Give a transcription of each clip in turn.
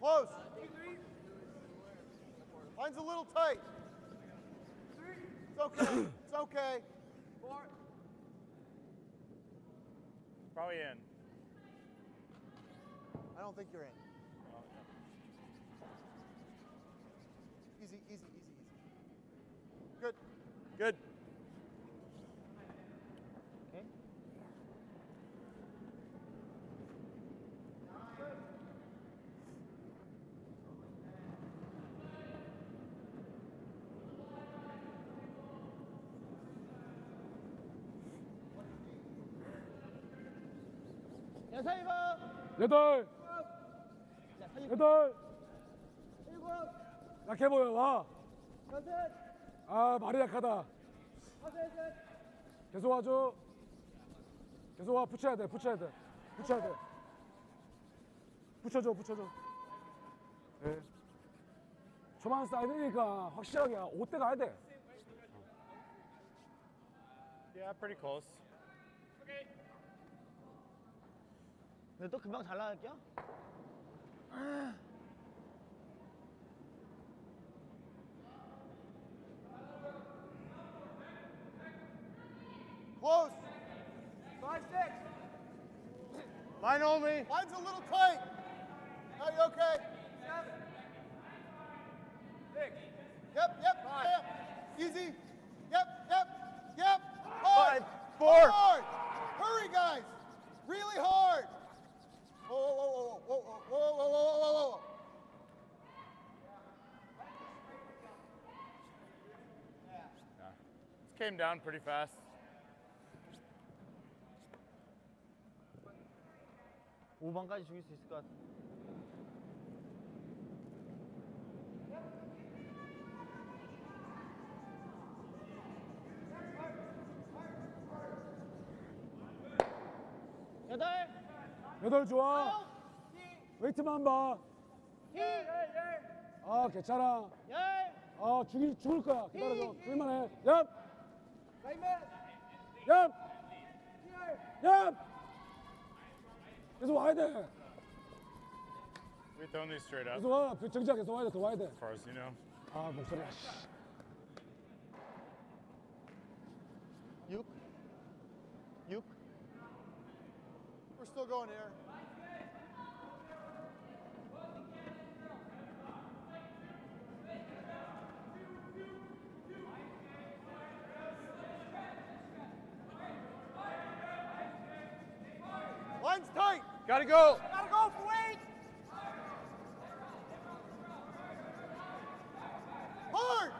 Close. Line's a little tight. It's okay. It's okay. 4. Probably in. I don't think you're in. Easy, easy, easy, easy. Good. Good. Okay. 여덟. 약해 보여. 와. 아, 말이 약하다. 계속 와줘. 계속 와. 붙여야 돼. 붙여야 돼. 붙여야 돼. 붙여줘. 붙여줘. 네. 초반 사이드니까 확실하게 5대 가야 돼. Yeah, pretty close. 근데 또 금방 잘 나갈게요. Close. 5, 6. Line only. Line's a little tight. Are you okay? 7. 6. Yep, yep, yep. Easy. Yep, yep, yep. 5, Hard. 4. Hard. Hurry, guys. Really hard. Whoa, whoa, whoa, whoa, whoa, whoa, whoa, whoa, whoa, whoa. Yeah. This came down pretty fast. 오반까지 죽일 수 있을 것 같아. 여덟 좋아. 웨이트만 봐. 아, 괜찮아. 아, 죽을 거야. 기다려줘. 죽일만해. 얍. 얍. 얍. 계속 와야 돼. We throwing these straight up, 계속 와. 정지야 계속 와야 돼. 더 와야 돼. as far as you know. 아, 목소리야. 씨. 6. 6. We're still going here. Line's tight. Gotta go. Gotta go for weight. Hard.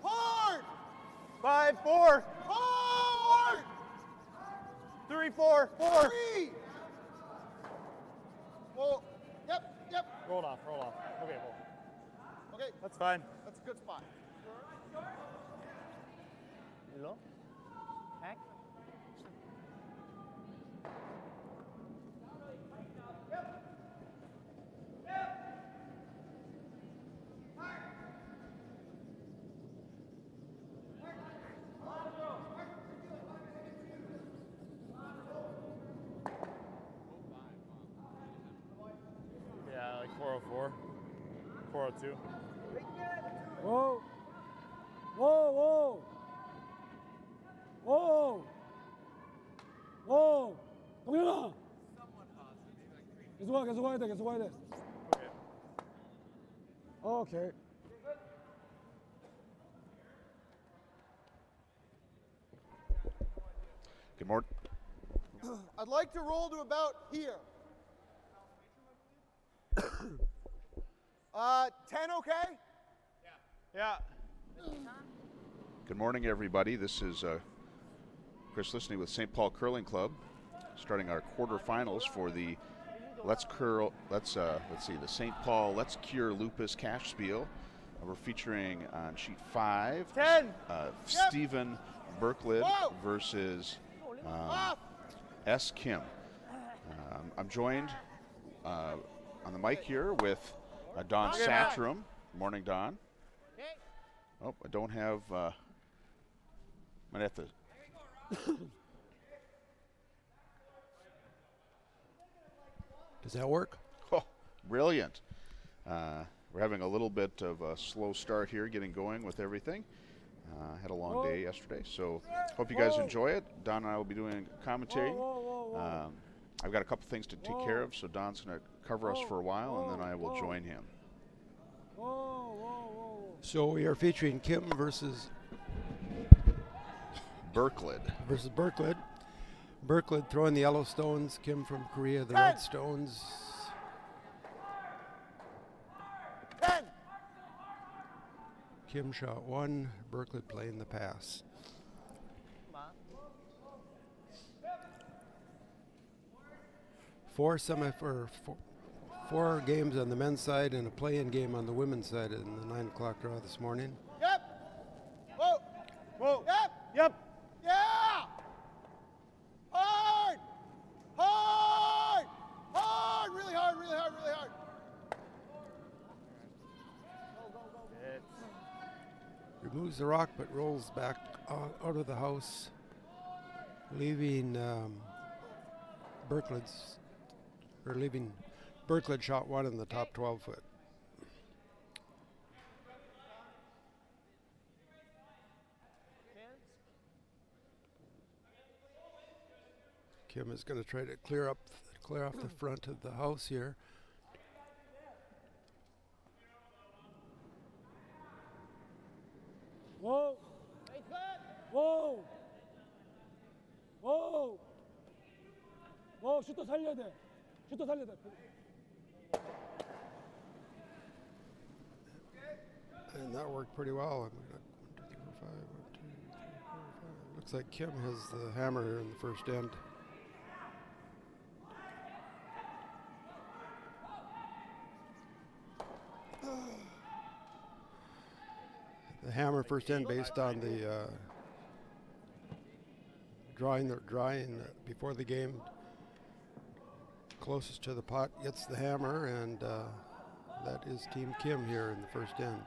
Hard. 5, 4, Hard. 3, 4, 4. 3. Whoa. Yep, yep. Rolled off, rolled off. Okay, well, Okay, that's fine. that's a good spot. 일로. 백. Yeah, like 404, 402. 오. 오, 오. 오. 오. 동현아. 계속 와, 계속 와야 돼, 계속 와야 돼. Okay. 오케이. Good morning. I'd like to roll to about here. 10 okay? Yeah. Good morning, everybody. This is Chris listening with St. Paul Curling Club, starting our quarterfinals for the the St. Paul Let's Cure Lupus Cash Spiel. We're featuring on sheet 5, 10. Stephen Birklid Whoa. versus Off. S. Kim. I'm joined on the mic here with Don Satrum. Morning, Don. Oh, I don't have. Might have to. Does that work? Oh, brilliant. We're having a little bit of a slow start here, getting going with everything. Had a long day yesterday, so hope you guys enjoy it. Don and I will be doing commentary. I've got a couple things to take care of, so Don's going to cover us for a while, and then I will join him. So we are featuring Kim versus Birklid. Birklid. Birklid throwing the yellow stones. Kim from Korea, the red stones. 10. Kim shot 1. Birklid playing the pass. Four games on the men's side and a play-in game on the women's side in the 9 o'clock draw this morning. Yep. Whoa. Whoa. Yep. Yep. Yeah. Hard. Hard. Hard. Really hard. Really hard. Really hard. Removes the rock but rolls back out of the house, leaving Birklid shot 1 in the top 12 foot. Kim is going to try to clear off the front of the house here. Whoa. Whoa. Whoa. Whoa, 슈터 살려야 돼. 슈터 살려야 돼. And that worked pretty well. Looks like Kim has the hammer here in the first end. The hammer first end based on the drawing before the game. Closest to the pot gets the hammer, and that is Team Kim here in the first end.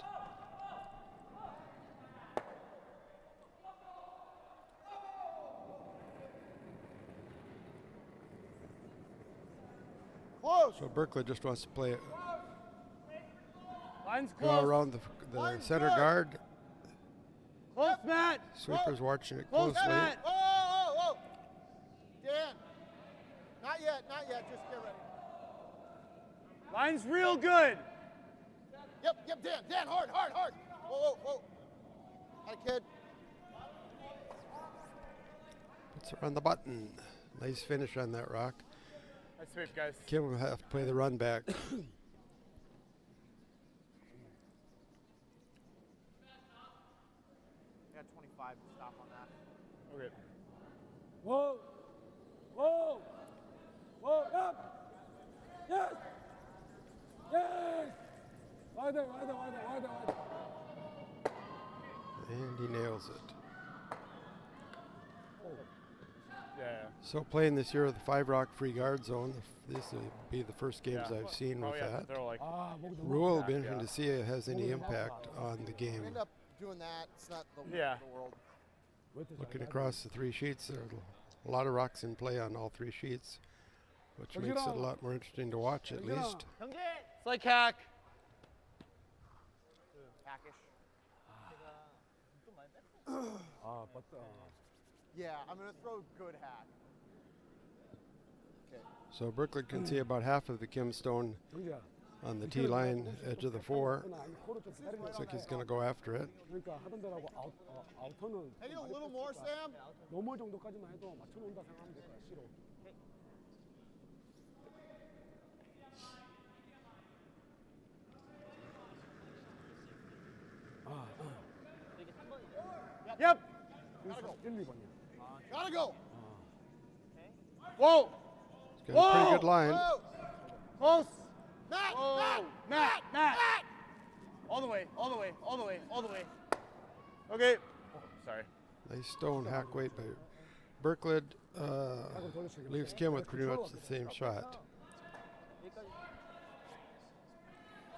Close. So Birklid just wants to play it. Line's Go close. around the Line's center good. guard. Close, Matt. Sweeper's watching it Close, closely. Matt. Whoa, whoa, whoa, whoa. Dan. Not yet. Not yet. Just get ready. Line's real good. Yep. Yep. Dan. Dan. Hard. Hard. Hard. Whoa. Whoa. Whoa. Hi, kid. Puts her on the button. Nice finish on that rock. Nice sweep, guys. Kim will have to play the run back. I got 25 to stop on that. Okay. Whoa. Whoa. Whoa. Up. Yes. Yes. Wider, wider, wider, wider, wider. And he nails it. Yeah. So playing this year with the 5 rock free guard zone, this will be the first games Yeah. I've seen Probably with have to that. throw like Rule will be interesting to see if it has any impact on the We game. end up doing that. It's not the, Yeah. the world. Looking across the 3 sheets, there are a lot of rocks in play on all 3 sheets, which makes it a lot more interesting to watch at least. It's like hack. Hackish. Yeah. I'm gonna throw good hack. Okay. So Birklid can see about half of the Kim stone 경재야. on the tee line, edge of the 4. 그러나 이 코를 좀 기다리는 Looks like 거야. he's going to go after it. 그러니까 하던 대로 하고 아웃터는 Hey, a little more, Sam. 노멀 정도까지만 해도 맞춰놓는다 생각하면 될 거야. C로. Yep. Gotta go. 1, 2번이야. Gotta go. Whoa. He's got a pretty good line. Whoa. Close. Matt. Whoa. Matt. Matt. All the way. All the way. All the way. All the way. Okay. Oh, sorry. Nice stone hack weight by Birklid. Leaves Kim with pretty much the same shot.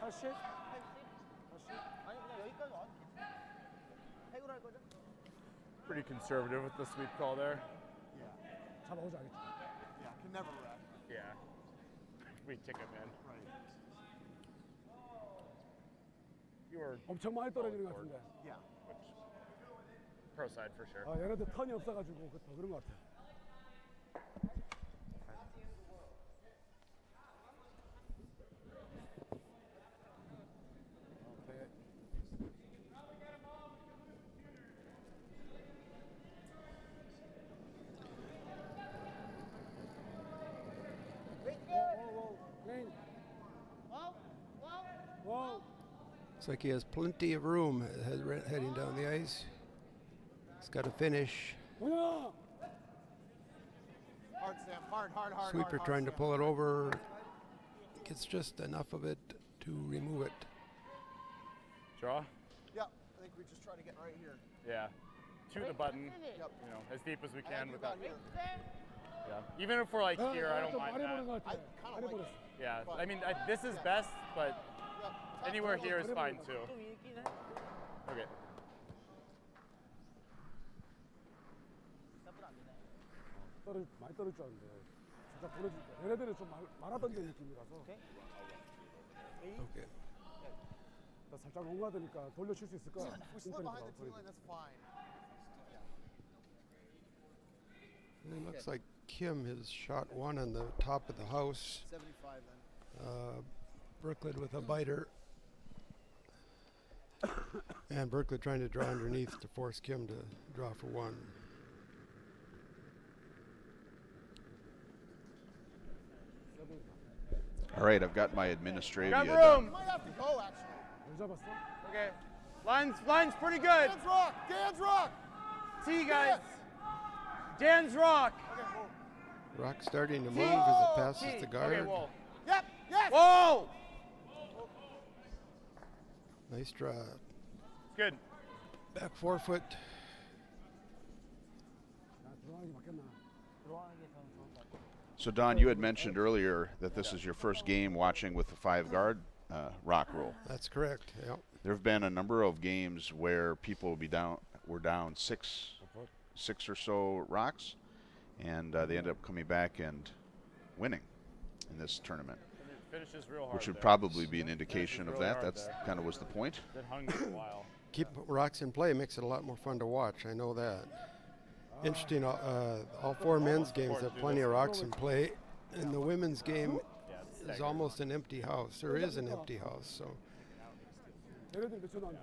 80? Pretty conservative with the sweep call there. 잡아오지 않겠지. Yeah. Can never wreck. Yeah. we ticket man. Right. You were 엄청 많이 떨어지는 것 같은데. Yeah. pro side for sure. 아, 얘네들 턴이 없어가지고 더 그런 것 같아. Looks like he has plenty of room heading down the ice. He's got to finish. Hard, Sam. Hard. Sweeper hard, trying to Sam. pull it over. Gets just enough of it to remove it. Draw? Yep. I think we just try to get right here. Yeah. To the button. Yep. You know, as deep as we I can think with you that. got here. Yeah. Even if we're like here, I don't mind that. I kind of like it. Yeah. I mean, this is best, but Yep. anywhere here is fine too. Okay. 많이 떨어질 줄 알았는데 살짝 보내줄 거야. 얘네들은 좀 말아던 느낌이라서 Okay. 나 살짝 롱가드니까 돌려칠 수 있을 거야. We slip behind the T line. That's fine. And it looks like Kim has shot one on the top of the house. 75 then. Birklid with a biter. And Birklid trying to draw underneath to force Kim to draw for one. All right, I've got my administrative. Got You room. might have to go actually. 왜 잡았어? Okay. Line's pretty good. Dan's rock. Dan's rock. T guys. Dan's rock. Okay. Whoa. Rock starting to move as it passes T. the guard. Okay, whoa. Yep. Yes. Whoa. Nice draw. Good. Back forefoot. 나 들어가는 게 맞겠나? So Don, you had mentioned earlier that this is your first game watching with the 5-guard rock rule. That's correct. Yep. There have been a number of games where people were down six or so rocks, and they ended up coming back and winning in this tournament, Finishes real hard. which would there. probably be an indication of really that. hard That's there. kind of was the point. Been hungry a while. Keep rocks in play makes it a lot more fun to watch. I know that. Interesting. All four men's games have plenty of rocks in play, and the women's game Yeah, is almost an empty house. There is an empty house. So 얘네들 몇초 나왔냐?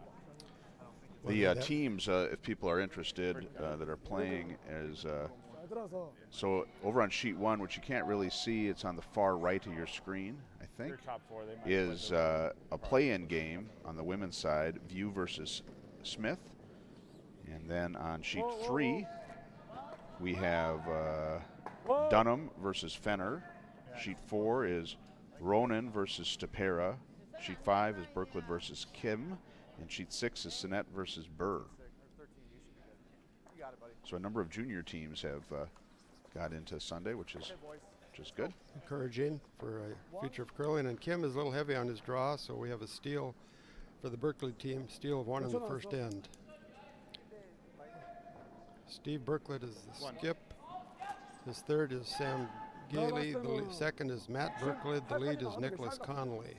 The teams, if people are interested, that are playing is 잘 들어서 so over on sheet 1, which you can't really see, it's on the far right of your screen, I think, Your top four, they might is play a play-in game on the women's side, View versus Smith, and then on sheet 3 we have Dunham versus Fenner. Sheet 4 is Ronan versus Stapera. Sheet 5 is Birklid versus Kim, and sheet 6 is Sinet versus Burr. You got it, buddy. So a number of junior teams have got into Sunday, which is good. encouraging for a future of curling. And Kim is a little heavy on his draw, so we have a steal for the Birklid team. Steal of one in the first end. Steve Birklid is the skip. His third is Sam Gailey. The second is Matt Birklid. The lead is Nicholas Connolly.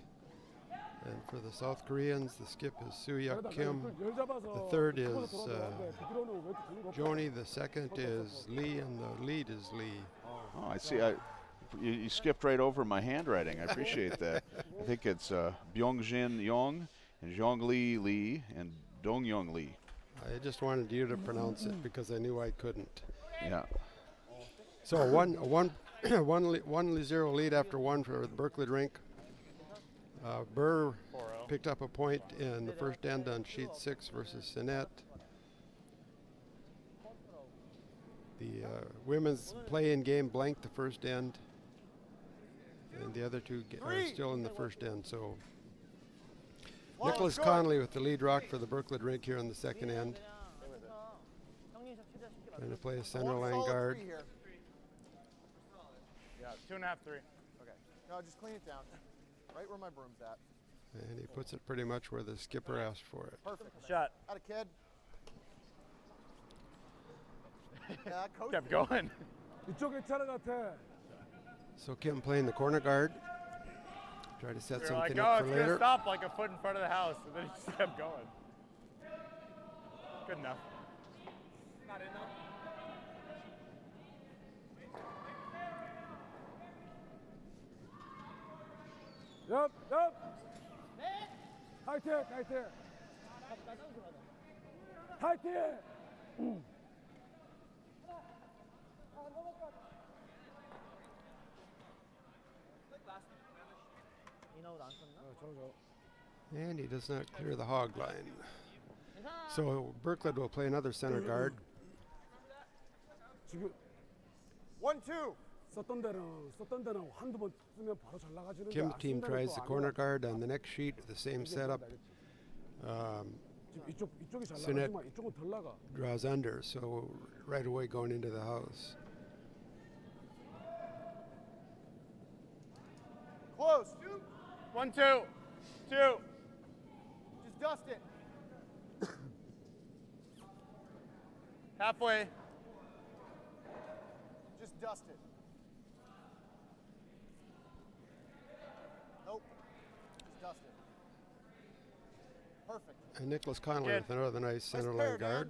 And for the South Koreans, the skip is Soo-Yuk Kim. The third is Joni. The second is Lee, and the lead is Lee. Oh, I see. You skipped right over my handwriting. I appreciate that. I think it's Byung-Jin Yong and Zhongli Lee and Dong-Young Lee. I just wanted you to pronounce it because I knew I couldn't. Yeah. So a 1-0 lead after one for the Birklid rink. Burr 4-0. picked up a point in the first end on sheet 6 versus Sinet. The women's play-in game blanked the first end, and the other two are still in the first end. So Nicholas Connolly with the lead rock for the Birklid rink here in the second end. Trying to play a center line Solid guard. 3 here. Yeah, 2.5, 3. Okay. No, just clean it down. Right where my broom's at. And he puts it pretty much where the skipper asked for it. Perfect. Shot. Had a kid. Yeah, coach. Kept going. 이쪽에 차례 같아. So Kim playing the corner guard. Try to set You're something like, up oh, for it's going to later. stop like a foot in front of the house. And then he just kept going. Good enough. Not enough. Yup, yup. 화이팅, 화이팅. 화이팅. And he does not clear the hog line. So Birklid will play another center guard. 지금 1-2. 썼던 데는 한두 번 쓰면 바로 잘 나가지는데. Kim's 안 team 쓴 데는 tries 또 the 안 corner 나가. guard on the next sheet, the same setup. 지금 이쪽이 잘 Sinet 나가지만 이쪽은 덜 나가. draws under, so right away going into the house. Close. 1, 2, 2. Just dust it. Halfway. Just dust it. Nope. Just dust it. Perfect. And Nicholas Connolly Good. with another nice center pair, line guard.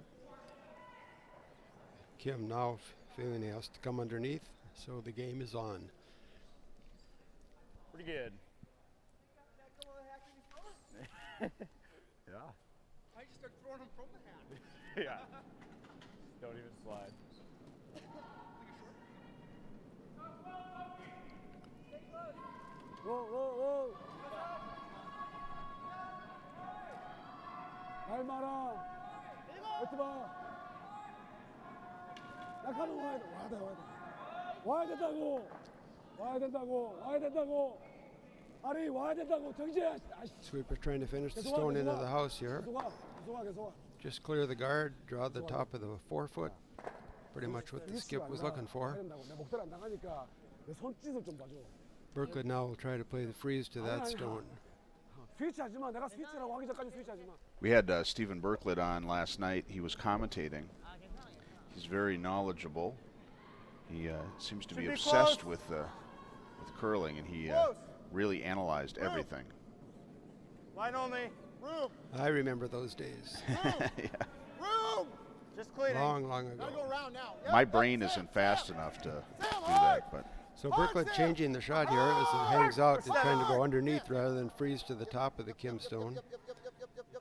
Kim now feeling he has to come underneath, so the game is on. Pretty good. Yeah. I just start throwing them from the hat. Yeah. Don't even slide. 오. 날 마라. 웨트 봐. 약하면 와야 돼. 와야 된다고. 아니 와야 된다고. 정지야. Sweeper trying to finish the stone into the house here. 계속 와. Just clear the guard, draw the top of the forefoot. Pretty much what the skip was looking for. 내 목대를 안 나가니까 내 손짓을 좀 봐줘. Birklid now will try to play the freeze to that stone. 스위치하지 마. 내가 스위치라고 하기 전까지 스위치하지 마. We had Stephen Birklid on last night. He was commentating. He's very knowledgeable. He seems to be Should be obsessed close. with curling, and he Close. really analyzed everything. Line only. Room. I remember those days. Yeah. Room. Just cleaning. Long Gotta ago. go around now. Yep, My yep, brain Sam, isn't fast Sam. enough to Sam, do hard. that, but So Hard, Birklid Sam. changing the shot here as it hangs out. It's Sam, trying to go hard. underneath Yeah. rather than freeze to the top of the Kim stone. Yep,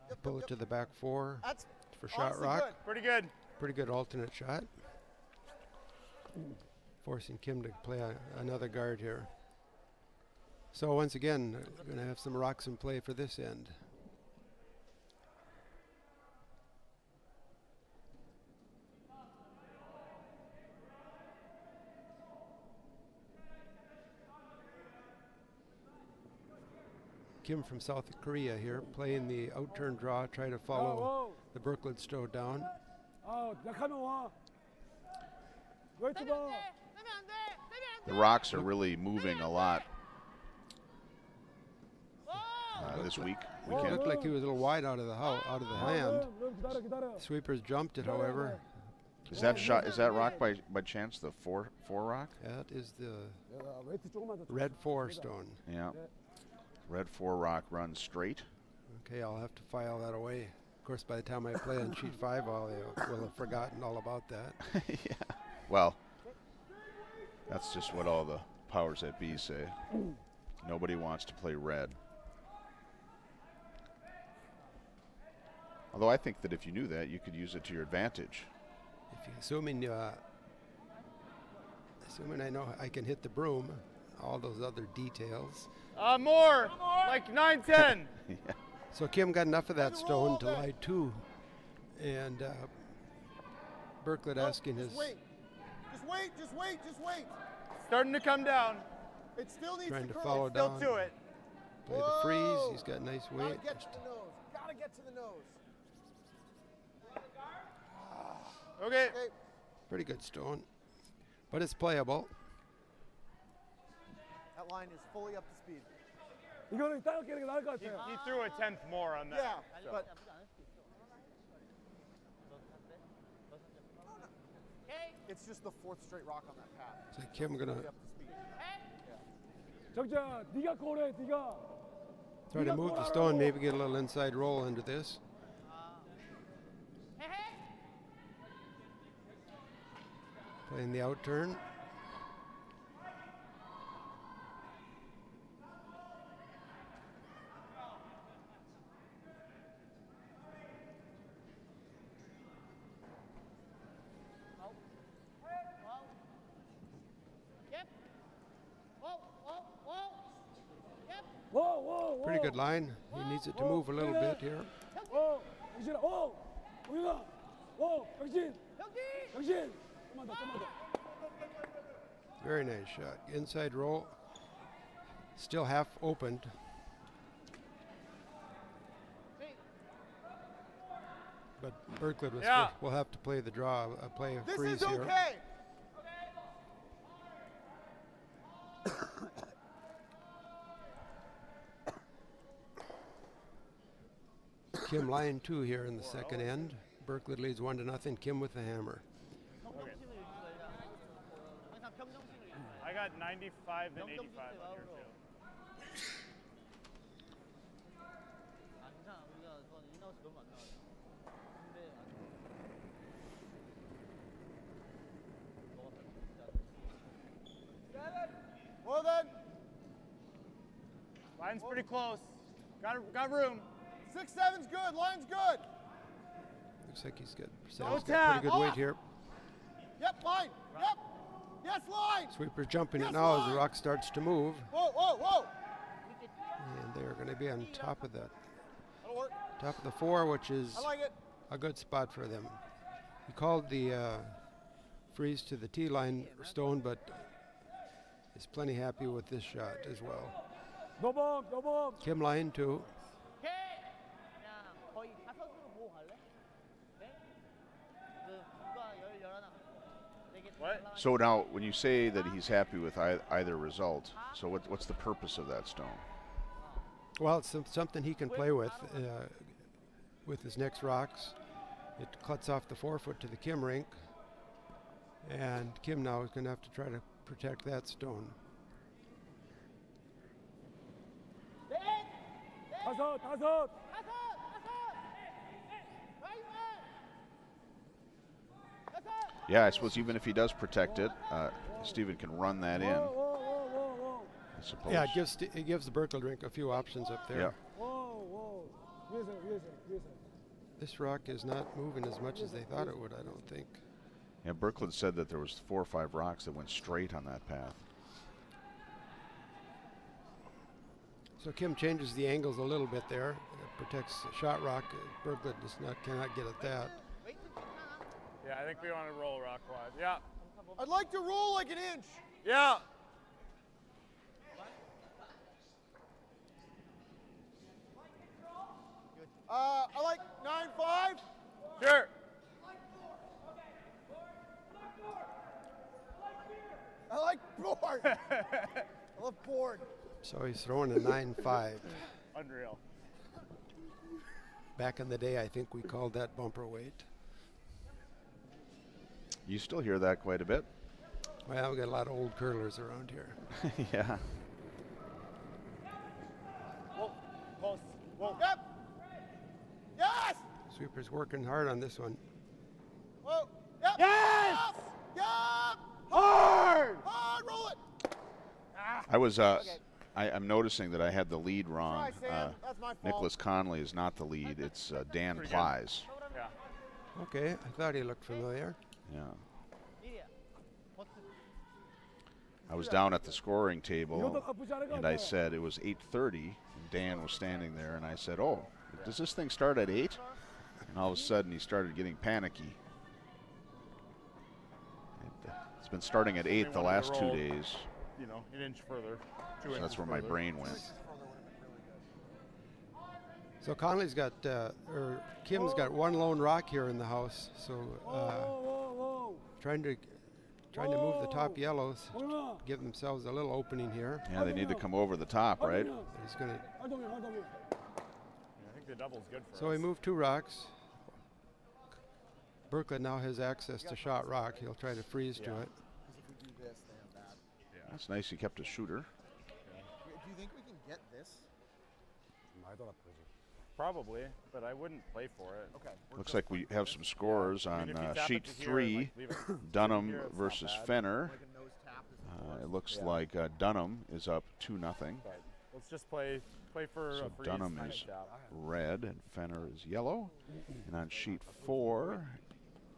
yep. Pull it to the back four That's for shot honestly rock. good. Pretty good. Pretty good alternate shot. Forcing Kim to play another guard here. So once again, going to have some rocks in play for this end. Kim from South Korea here, playing the out-turn draw, try to follow the Birklid stone down. 약하면 와. 웨이트 봐. the rocks are really moving a lot this weekend. Looked like he was a little wide out of the hand. 기다려. Sweepers jumped it, however. Is that rock by chance the four rock? That is the 웨이트 조금만 더. red 4 stone. Yeah. Red 4 rock runs straight. Okay, I'll have to file that away. Of course, by the time I play on sheet 5, I'll will have forgotten all about that. Yeah. Well, that's just what all the powers that be say. Nobody wants to play red. Although I think that if you knew that, you could use it to your advantage. Assuming I know I can hit the broom, all those other details. More. Like 9, 10. Yeah. So Kim got enough of that stone to lie 2, and Birklid asking his Just wait. Starting to come down. It still needs trying to to curl. follow Still down. to it. Play the freeze. He's got nice Gotta weight. get to the nose. Gotta get to the nose. Okay. Okay. Pretty good stone, but it's playable. That line is fully up to speed. 이거는 따로 깨는 게 나을 것 He, 같아. he threw a 10th more on that. Yeah, so. but it's just the 4th straight rock on that path. So Kim gonna Fully up to speed. 정자, 네가 콜해, 네가. Try to move the stone, maybe get a little inside roll into this. Playing the out turn. Whoa, whoa, whoa. Pretty good line. He needs it to move a little bit here. 오, 영진아, 오, 우리가, 오, 영진, 영진. 좀만 더, 좀만 더. Very nice shot. Inside roll. Still half opened. But Birklid will have to play the draw, play a This freeze is here. okay. Kim line 2 here in the second end. Birklid leads 1-0. Kim with the hammer. Okay. I got 95 and 85 on here too. Well then, Line's pretty close. Got room. 6-7's good. Line's good. Looks like he's got Go Sam's got tap. pretty good weight here. Yep, line. Yep. Yes, line. Sweeper jumping Yes, it now as line. the rock starts to move. Whoa, whoa, whoa. And they're going to be on top of that. That'll work. Top of the 4, which is I like it. a good spot for them. He called the freeze to the tee line stone, but is plenty happy with this shot as well. 노범, 노범. Kim line 2. What? So now, when you say that he's happy with either result, so what's the purpose of that stone? Well, it's something he can play with his next rocks. It cuts off the 4-foot to the Kim rink, and Kim now is going to have to try to protect that stone. 다섯, 다섯. Yeah, I suppose even if he does protect it, Steven can run that in, Whoa, whoa, whoa, whoa, I suppose. Yeah, it gives the Birklid rink a few options up there. Yeah. whoa, whoa. 위에서, 위에서, 위에서. This rock is not moving as much as they thought it would, I don't think. Yeah, Birklid said that there was 4 or 5 rocks that went straight on that path. So Kim changes the angles a little bit there. It protects shot rock. Birklid cannot get at that. Yeah, I think we want to roll rock wide. Yeah. I'd like to roll like an inch. Yeah. I like 9-5. Sure. I like board. I love board. So he's throwing a 9-5. Unreal. Back in the day, I think we called that bumper weight. You still hear that quite a bit. Well, we got a lot of old curlers around here. Yeah. Whoa. Close. Whoa. Yep. Yes. Sweeper's working hard on this one. Whoa. Yep. Yes! Yep. Yep. Hard! Hard. Roll it. I was, I'm noticing that I had the lead wrong. Try, Sam. That's my fault. Nicholas Conley is not the lead, it's Dan Pretty good. Plies. Yeah. Okay, I thought he looked familiar. Yeah. I was down at the scoring table, and I said it was 8:30, and Dan was standing there, and I said, oh, does this thing start at 8? And all of a sudden, he started getting panicky. It's been starting at 8 the last 2 days, You know, an inch further. so that's where my brain went. So Conley's got, or Kim's got one lone rock here in the house. So whoa, whoa, whoa. trying to move the top yellows, 뭐야? give themselves a little opening here. Yeah, they need to come over the top, right? He's going to. 활동해, 활동해. I think the double's good for So us. he moved 2 rocks. Birklid now has access to shot rock. He'll try to freeze to it. That's nice, he kept a shooter. get this? Probably, but I wouldn't play for it. Okay. Looks like we have some scores I on mean, if you tap sheet it to here, 3, like, leave it Dunham here, it's not versus bad. Fenner. Like a nose tap is It looks Yeah. like Dunham is up 2-0. But let's just play for So a freeze. Dunham kind of is tap. red and Fenner is yellow. And on sheet 4,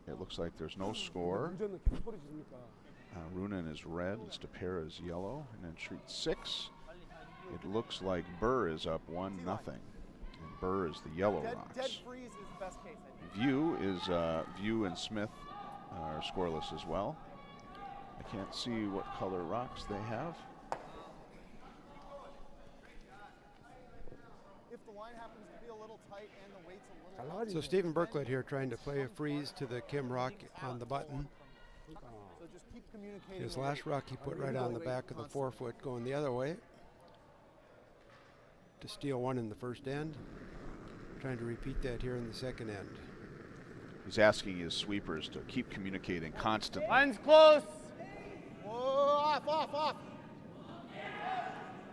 it looks like there's no score. 문제는 계속 벌어지니까. Runen is red, Stapera is yellow. And then sheet 6, it looks like Burr is up 1-0. And Burr is the yellow dead rocks. freeze is the best case, I think. View and Smith are scoreless as well. I can't see what color rocks they have. If the line happens to be a little tight and the weight's a little So Stephen Birklid here trying to play a freeze to the Kim rock on the button. so just keep communicating. His the last weight. rock he put right on the back of the forefoot going the other way to steal one in the first end. Trying to repeat that here in the second end. He's asking his sweepers to keep communicating constantly. Line's close. Whoa, off. Gotta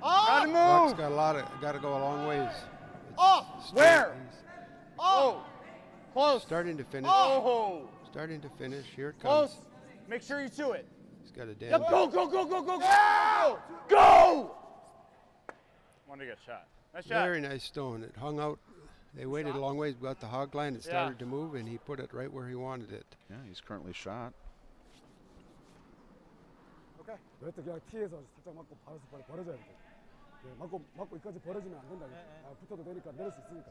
Off! Rock's move. got to go a long ways. Off! Where? He's Oh, close. starting to finish. Oh, Starting to finish. Here it comes. close. Make sure you chew it. He's got a damn. Yep, go, go, go, go, go, go, go! Want to get shot. Nice shot. Very nice stone. It hung out. They waited a long ways, got the hog line. It started to move, and he put it right where he wanted it. Yeah, he's currently shot. Okay. 그랬다 그냥 티에서 살짝 맞고 바로 벌어져야 돼. 맞고 여기까지 벌어지면 안 된다. 붙어도 되니까 내릴 수 있으니까.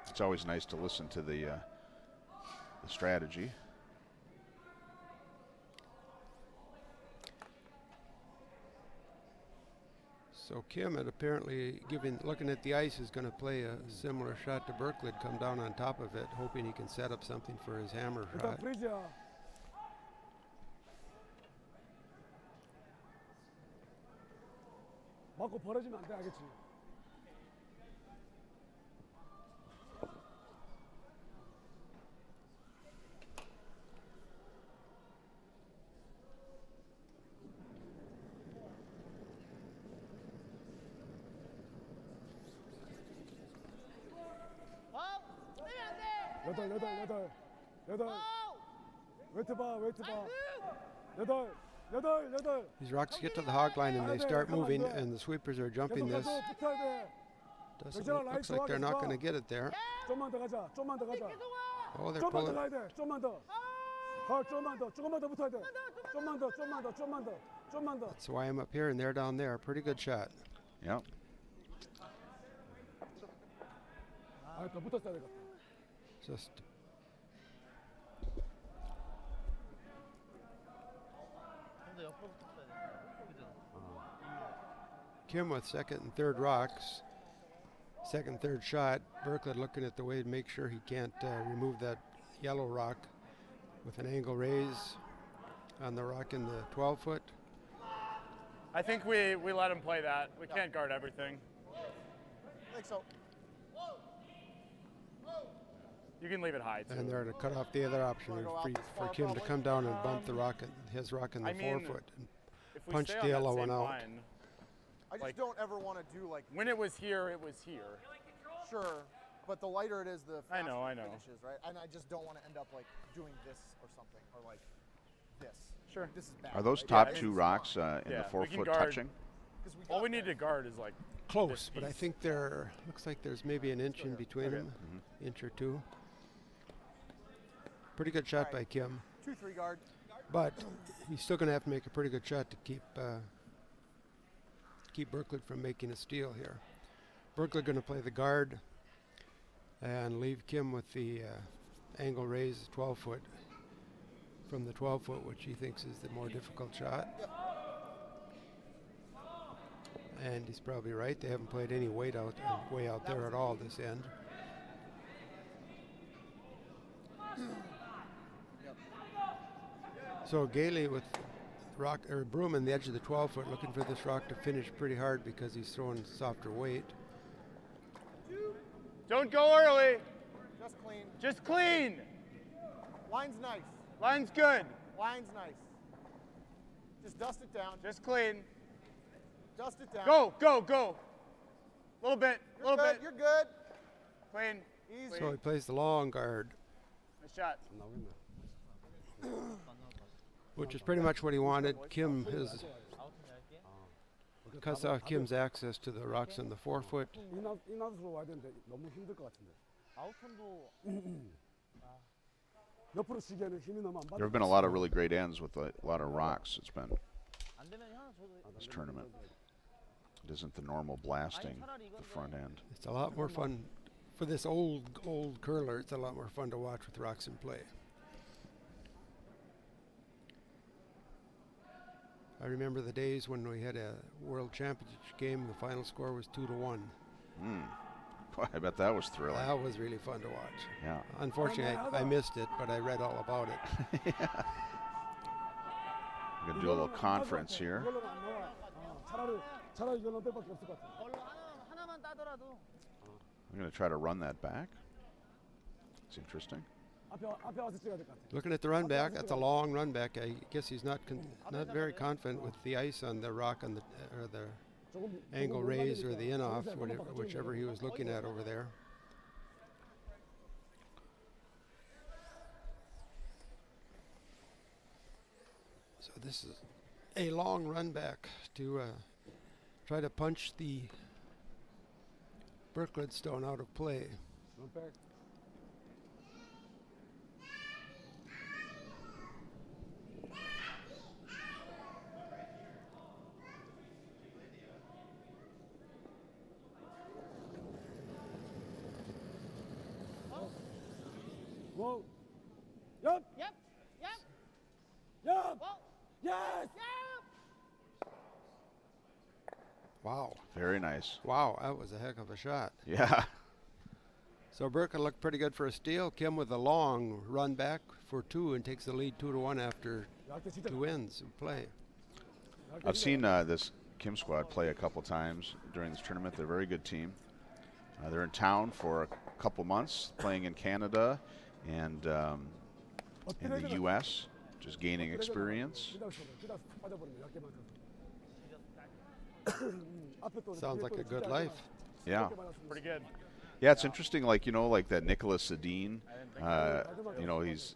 It's always nice to listen to the strategy. So Kim had apparently looking at the ice, is going to play a similar shot to Birklid, come down on top of it, hoping he can set up something for his hammer 일단 shot. 프리즈야. 맞고 벌어지면 안 돼, 알겠지? 여덟. 웨이트 봐. 여덟. These rocks get to the hog line and they start moving, and the sweepers are jumping this. Looks like they're not going to get it there. 좀만 더 가자. Oh, they're 좀만 더 pulling. 가야 돼. 좀만 더. 조금만 더 붙어야 돼. 좀만 더. That's why I'm up here and they're down there. Pretty good shot. Yep. 더 붙었어야 되겠다. Just Kim with second and third rocks. Second, third shot. Birklid looking at the way to make sure he can't remove that yellow rock with an angle raise on the rock in the 12-foot. I think we let him play that. We can't guard everything. I think so. You can leave it high, too. And they're to cut off the other option Wanna go out for, this for far, Kim to probably? come down and bump the rock, his rock in the I mean, 4-foot. If we punch stay the on that yellow same one out. line, I just Like- don't ever want to do like, when it was here, it was here. sure, but the lighter it is, the I faster know, I the know. finish is, right? And I just don't want to end up like doing this or something, or like this. Sure. This is bad. Are those right? top Yeah, two it's rocks in Yeah, the we can 4-foot guard- touching? 'Cause we All got we need that. to guard is like Close, this but I piece. think there looks like there's maybe an inch in between Okay. them, inch or two. Pretty good shot by Kim, 2-3 guard. but he's still going to have to make a pretty good shot to keep Birklid from making a steal here. Birklid going to play the guard and leave Kim with the angle raise 12-foot from the 12-foot, which he thinks is the more difficult shot. And he's probably right. They haven't played any way out there at all this end. So Gailey with rock or Broom in the edge of the 12-foot, looking for this rock to finish pretty hard because he's throwing softer weight. Don't go early. Just clean. Just clean. Line's nice. Line's good. Line's nice. Just dust it down. Just clean. Dust it down. Go, go, go. Little bit. You're Little good. bit. You're good. Clean. Easy. So he plays the long guard, Nice shot. which is pretty much what he wanted. Kim has cuts off Kim's access to the rocks in the 4 foot. 인아웃으로 와야 되는데 너무 힘들 것 같은데. 아웃턴도 옆으로 치기에는 힘이 너무 안 There have been a lot of really great ends with a lot of rocks. It's been this tournament. It isn't the normal blasting the front end. It's a lot more fun for this old curler. It's a lot more fun to watch with rocks in play. I remember the days when we had a world championship game. The final score was 2-1. Boy, I bet that was thrilling. That was really fun to watch. Yeah. Unfortunately, I missed it, but I read all about it. We're going to do a little conference here. 이걸로는 안 나와. 차라리 이걸로 뺄 밖에 없을 것 같아. 걸로 하나만 따더라도 I'm going to try to run that back. It's interesting. 앞에 와서 찍어야 될 것 같아. Looking at the run back, that's a long run back. I guess he's not very confident with the ice on the rock on the or the angle raise or the in off, whichever he was looking at over there. So this is a long run back to try to punch the Birklid stone out of play. Run back. Whoa. Yup. Yep. Yep. Yup. Whoa. Yes. Yep. Wow. Very nice. Wow, that was a heck of a shot. Yeah. So Birklid looked pretty good for a steal. Kim with a long run back for 2 and takes the lead 2-1 after 2 ends of play. I've seen this Kim squad play a couple times during this tournament. They're a very good team. They're in town for a couple months, playing in Canada and in the U.S., just gaining experience. Sounds like a good life. Yeah. Pretty good. Yeah, it's interesting, like, you know, like that Nicholas Sedin, you know, he's,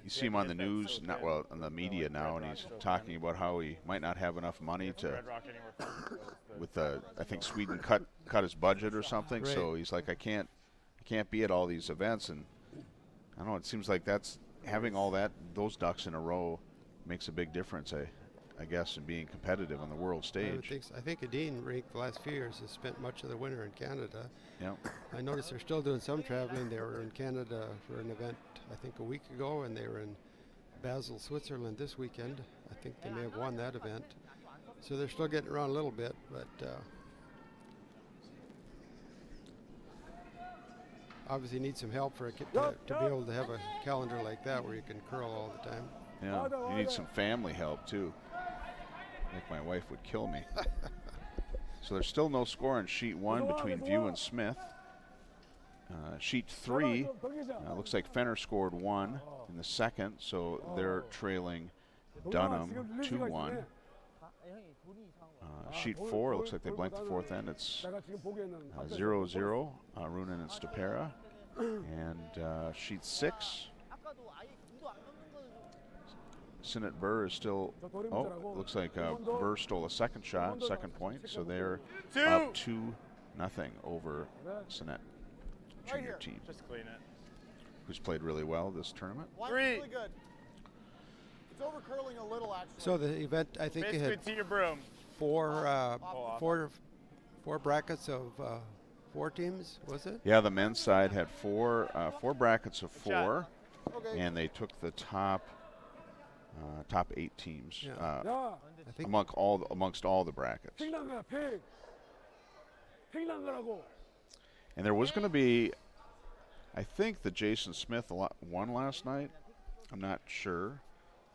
you see him on the news, not well, on the media now, and he's talking about how he might not have enough money to, with the, I think Sweden cut his budget or something, Right. so he's like, I can't be at all these events, and I don't know, it seems like that's, having all those ducks in a row makes a big difference, I guess, in being competitive on the world stage. I think Edine ranked the last few years has spent much of the winter in Canada. Yeah. I noticed they're still doing some traveling. They were in Canada for an event, I think, a week ago, and they were in Basel, Switzerland this weekend. I think they may have won that event. So they're still getting around a little bit, but obviously need some help for a kid to be able to have a calendar like that where you can curl all the time. Yeah, you need some family help too. I think my wife would kill me. So there's still no score on sheet 1 between View and Smith. Sheet 3, looks like Fenner scored 1 in the second, so they're trailing Dunham 2-1. Sheet 4, looks like they blanked the fourth end. It's 0-0, Runen and Stopera. And sheet 6, Sinet Burr is still, looks like Burr stole a second shot, second point, so they're up 2-0 over Sinet junior team, Just clean it. who's played really well this tournament. One's 3. really good. It's over curling a little, actually. So the event, I think they Basically, had to your broom. four brackets of 4 teams, was it? Yeah, the men's side had four brackets of 4, Okay. and they took the top 8 teams Yeah. 야, I think amongst all the brackets. 팽난 거야, 팽. 팽난 거라고. And there was going to be, I think that Jason Smith won last night. I'm not sure.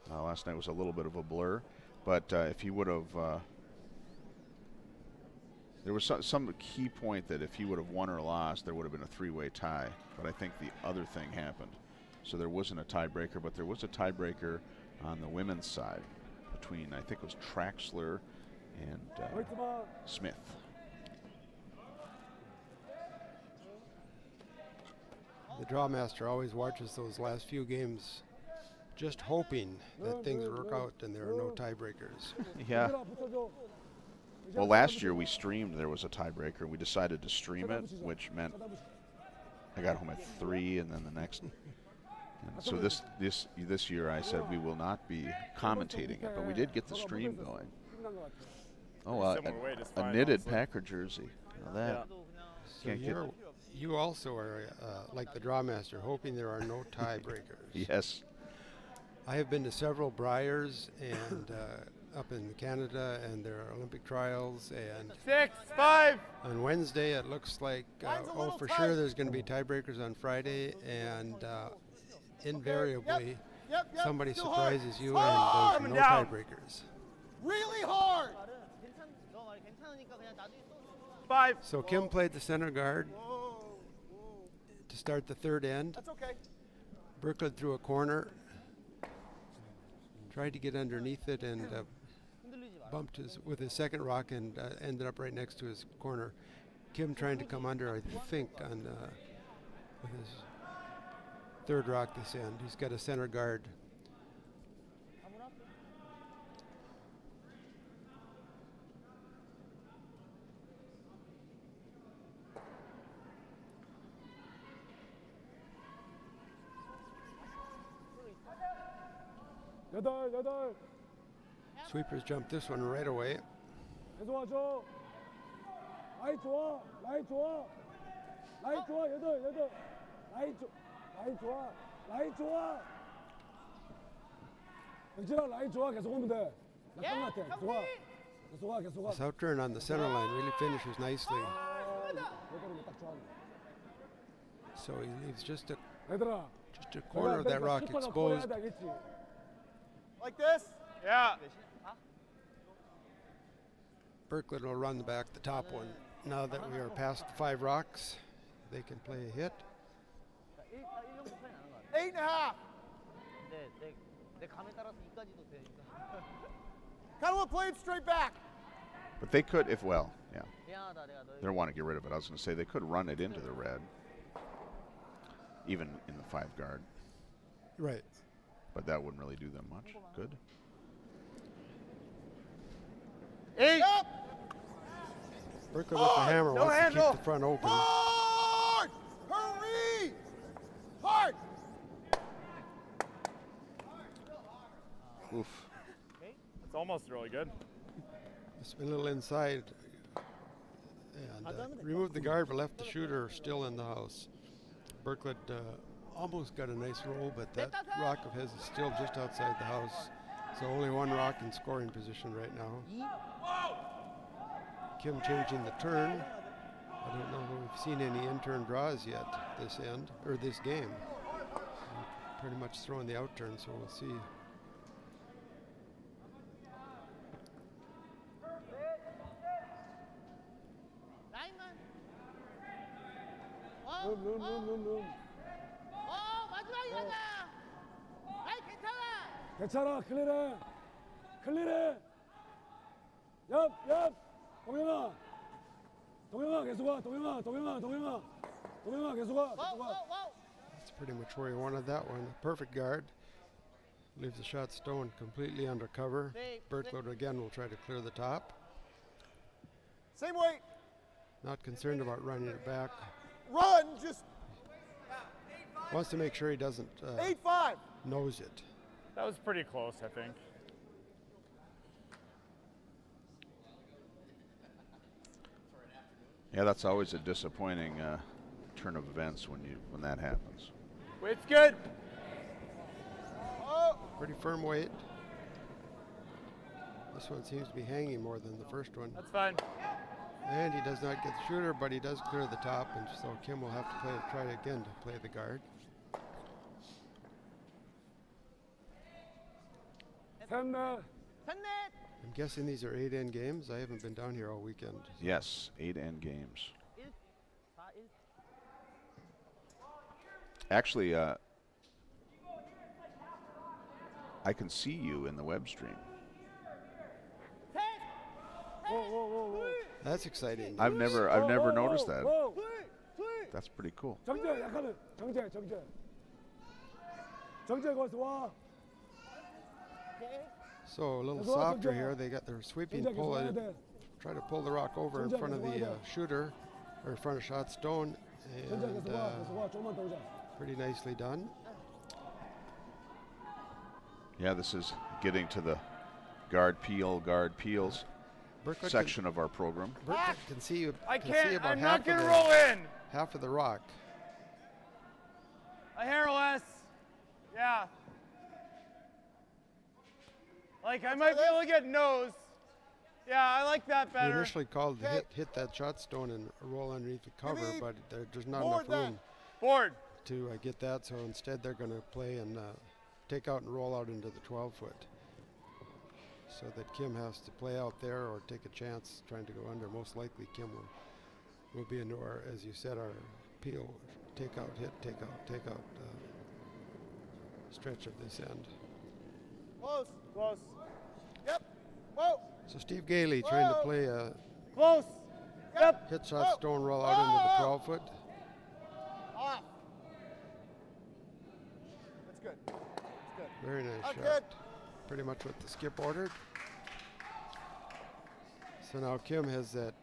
Last night was a little bit of a blur, but if he would have, there was some key point that if he would have won or lost, there would have been a 3-way tie. But I think the other thing happened, so there wasn't a tiebreaker. But there was a tiebreaker on the women's side between, I think it was Traxler and 화이트만. Smith. the draw master always watches those last few games, just hoping that things work out and there are no tiebreakers. Yeah. Well, last year we streamed. There was a tiebreaker. We decided to stream it, which meant I got home at 3, and then the next. And so this year I said we will not be commentating it, but we did get the stream going. Oh, a knitted Packer jersey. Now that. So you also are like the draw master, hoping there are no tiebreakers. Yes. I have been to several Briars and up in Canada, and there are Olympic trials. And 6, 5. on Wednesday, it looks like for sure there's going to be tiebreakers on Friday, and invariably somebody surprises you, and there's no tiebreakers. Really hard. 5. So Kim played the center guard to start the third end. That's okay. Birklid threw a corner, tried to get underneath it, and bumped with his second rock and ended up right next to his corner. Kim trying to come under, I think, on with his third rock this end. He's got a center guard. Sweepers jumped this one right away. 계속 와줘. 라인 좋아. 라인 좋아. 라인 좋아. 여덟. 라인 좋아. 라인 좋아. 영진아 라인 좋아. 계속 오면 돼. 나 같아. 계속 와. This outturn on the center line really finishes nicely. 여덟은 딱 좋아. So he leaves just a 얘들아. corner of that rock exposed. Like this? Yeah. Birklid will run back the top one. Now that we are past the 5 rocks, they can play a hit. 8.5. Kind of want to play it straight back. But they could, if well, yeah. They don't want to get rid of it. I was going to say they could run it into the red, even in the 5 guard. Right. But that wouldn't really do them much. Good. 8. Yep. Birklid with the hammer wants to keep the front open. Hard. Hurry. Hard. Oof. It's almost really good. Spin a little inside and removed the guard but left the shooter still in the house. Birklid almost got a nice roll, but that rock of his is still just outside the house. So only 1 rock in scoring position right now. Kim changing the turn. I don't know if we've seen any in-turn draws yet this end, or this game. Pretty much throwing the out-turn, so we'll see. 괜찮아. 클리래. 옆. 동영아 계속 와. 동영아 계속 와. That's pretty much where he wanted that one. Perfect guard. Leaves the shot stone completely under cover. Birklid again will try to clear the top. Same weight. Not concerned about running it back. Run. Just Wants to make sure he doesn't 8-5. nose it. That was pretty close, I think. Yeah, that's always a disappointing turn of events when that happens. Weight's good. Pretty firm weight. This one seems to be hanging more than the first one. That's fine. And he does not get the shooter, but he does clear the top, and so Kim will have to try again to play the guard. 셋넷. I'm guessing these are 8-end games. I haven't been down here all weekend. Yes, 8-end games. Actually, I can see you in the web stream. That's exciting. I've never noticed that. That's pretty cool. 정재 약간은 정재. 정재 거기서 와. So a little That's what softer I'm here. They got their sweeping 정재 pull 계속 와야 it. 돼. Try to pull the rock over in 정재 front of 계속 the 와야 돼. shooter, or in front of shot stone, 정재 and 계속 와. 조금만 더 오자. pretty nicely done. Yeah, this is getting to the guard peels Birklid section of our program. Birklid can see I can see can't. about I'm half not gonna of roll the, in. half of the rock. A hair less. Yeah. Like I might be able to get nose. Yeah, I like that We better. initially called to Okay. hit that shot stone and roll underneath the cover, me but there's not more enough than room Board. to get that. So instead, they're going to play and take out and roll out into the 12-foot. So that Kim has to play out there or take a chance trying to go under. Most likely, Kim will be into our, as you said, our peel, take out, hit, take out stretch of this end. Close. Close. Yep. Whoa. So Steve Gailey trying to Whoa. play a Close. Yep. hit shot Whoa. stone roll out into the Whoa. 12-foot. Off. That's good. That's good. Very nice Not shot. good. Pretty much what the skip ordered. So now Kim has that,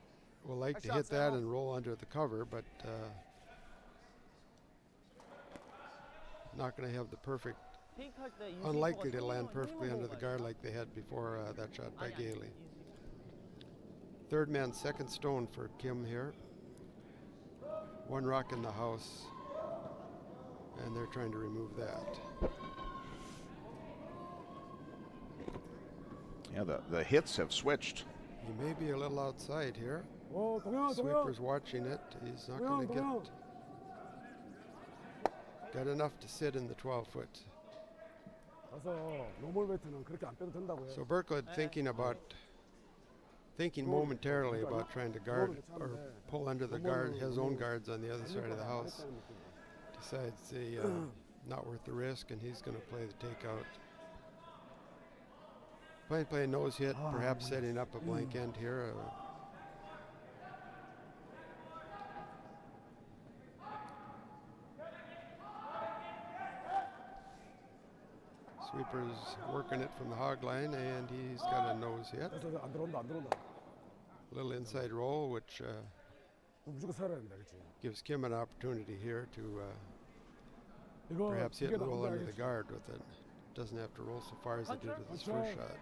will like Nice to shot, hit that Sam. and roll under the cover, but not going to have the perfect, unlikely to land perfectly under the guard like they had before that shot by Gailey. Third man, second stone for Kim here. One rock in the house, and they're trying to remove that. Yeah, the hits have switched. He may be a little outside here. 오, 동영. Sweeper's watching it. He's not going to get got enough to sit in the 12-foot. 가서 노멀 배트는 그렇게 안 빼도 된다고요. So Birklid thinking momentarily about trying to guard or pull under the guard, his own guards on the other side of the house. Decides not worth the risk, and he's going to play the takeout. Play a nose hit, perhaps setting up a blank end here. Sweeper's working it from the hog line, and he's got a nose hit. 그래서 안 들어온다. Little inside roll, which 무조건 살아야 된다, 그렇지? gives Kim an opportunity here to 이거 perhaps 두 hit 개 and 다 roll under the 공격하겠지. guard with it. Doesn't have to roll so far as it did with his Control. first shot.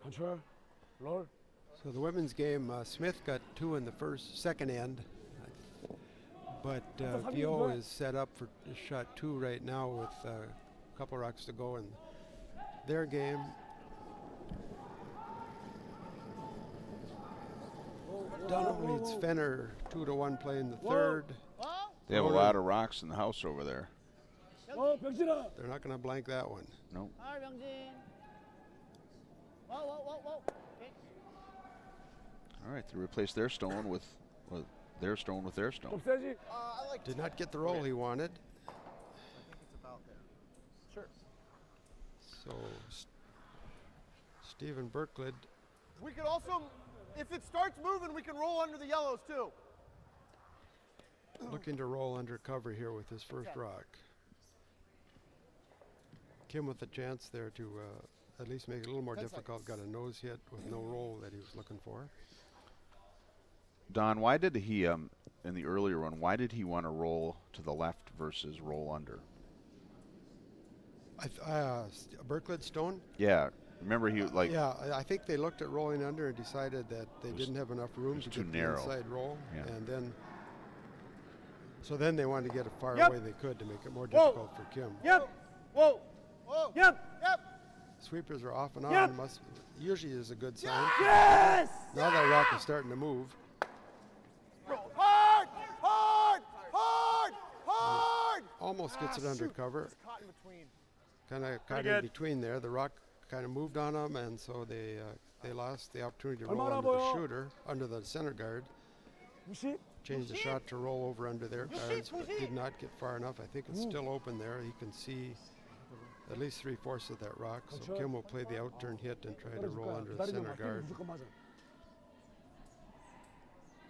컨트롤, 롤. So the women's game, Smith got 2 in the second end, but VO is set up for shot 2 right now with a couple rocks to go in their game. Dunham leads Fenner 2-1 playing the third. They have a lot of rocks in the house over there. 어, 병진아. They're not going to blank that one. Nope. All right, 병진. Whoa. Okay. All right, they replaced their stone with their stone with their stone. 좀 세지? I like Did not get the roll he wanted. I think it's about there. Sure. So Stephen Birklid We could also, if it starts moving, we can roll under the yellows too. looking to roll under cover here with his first rock. Kim with a chance there to at least make it a little more 10 difficult. Got a nose hit with no roll that he was looking for. Don, why did he in the earlier one? Why did he want to roll to the left versus roll under? Birklid stone? Yeah, remember he like Yeah, I think they looked at rolling under and decided that they was- didn't have enough room was to too get narrow. the inside roll, Yeah. and then they wanted to get as far Yep. away they could to make it more Whoa. difficult for Kim. Yep. Whoa. Whoa. Yep. Yep. Sweepers are off and on. Yep. Usually is a good sign. Yes. Now that rock is starting to move. Hard. Hard. Hard. Hard. Almost gets it under cover. It's caught in between. Kind of caught in good. between there. The rock kind of moved on them, and so they lost the opportunity to roll 얼마나 under the 보여? shooter, under the center guard. 무시? changed the shot to roll over under their guards, but did not get far enough. I think it's still open there. He can see at least 3/4 of that rock. So Kim will play the out-turn hit and try to roll under the center guard.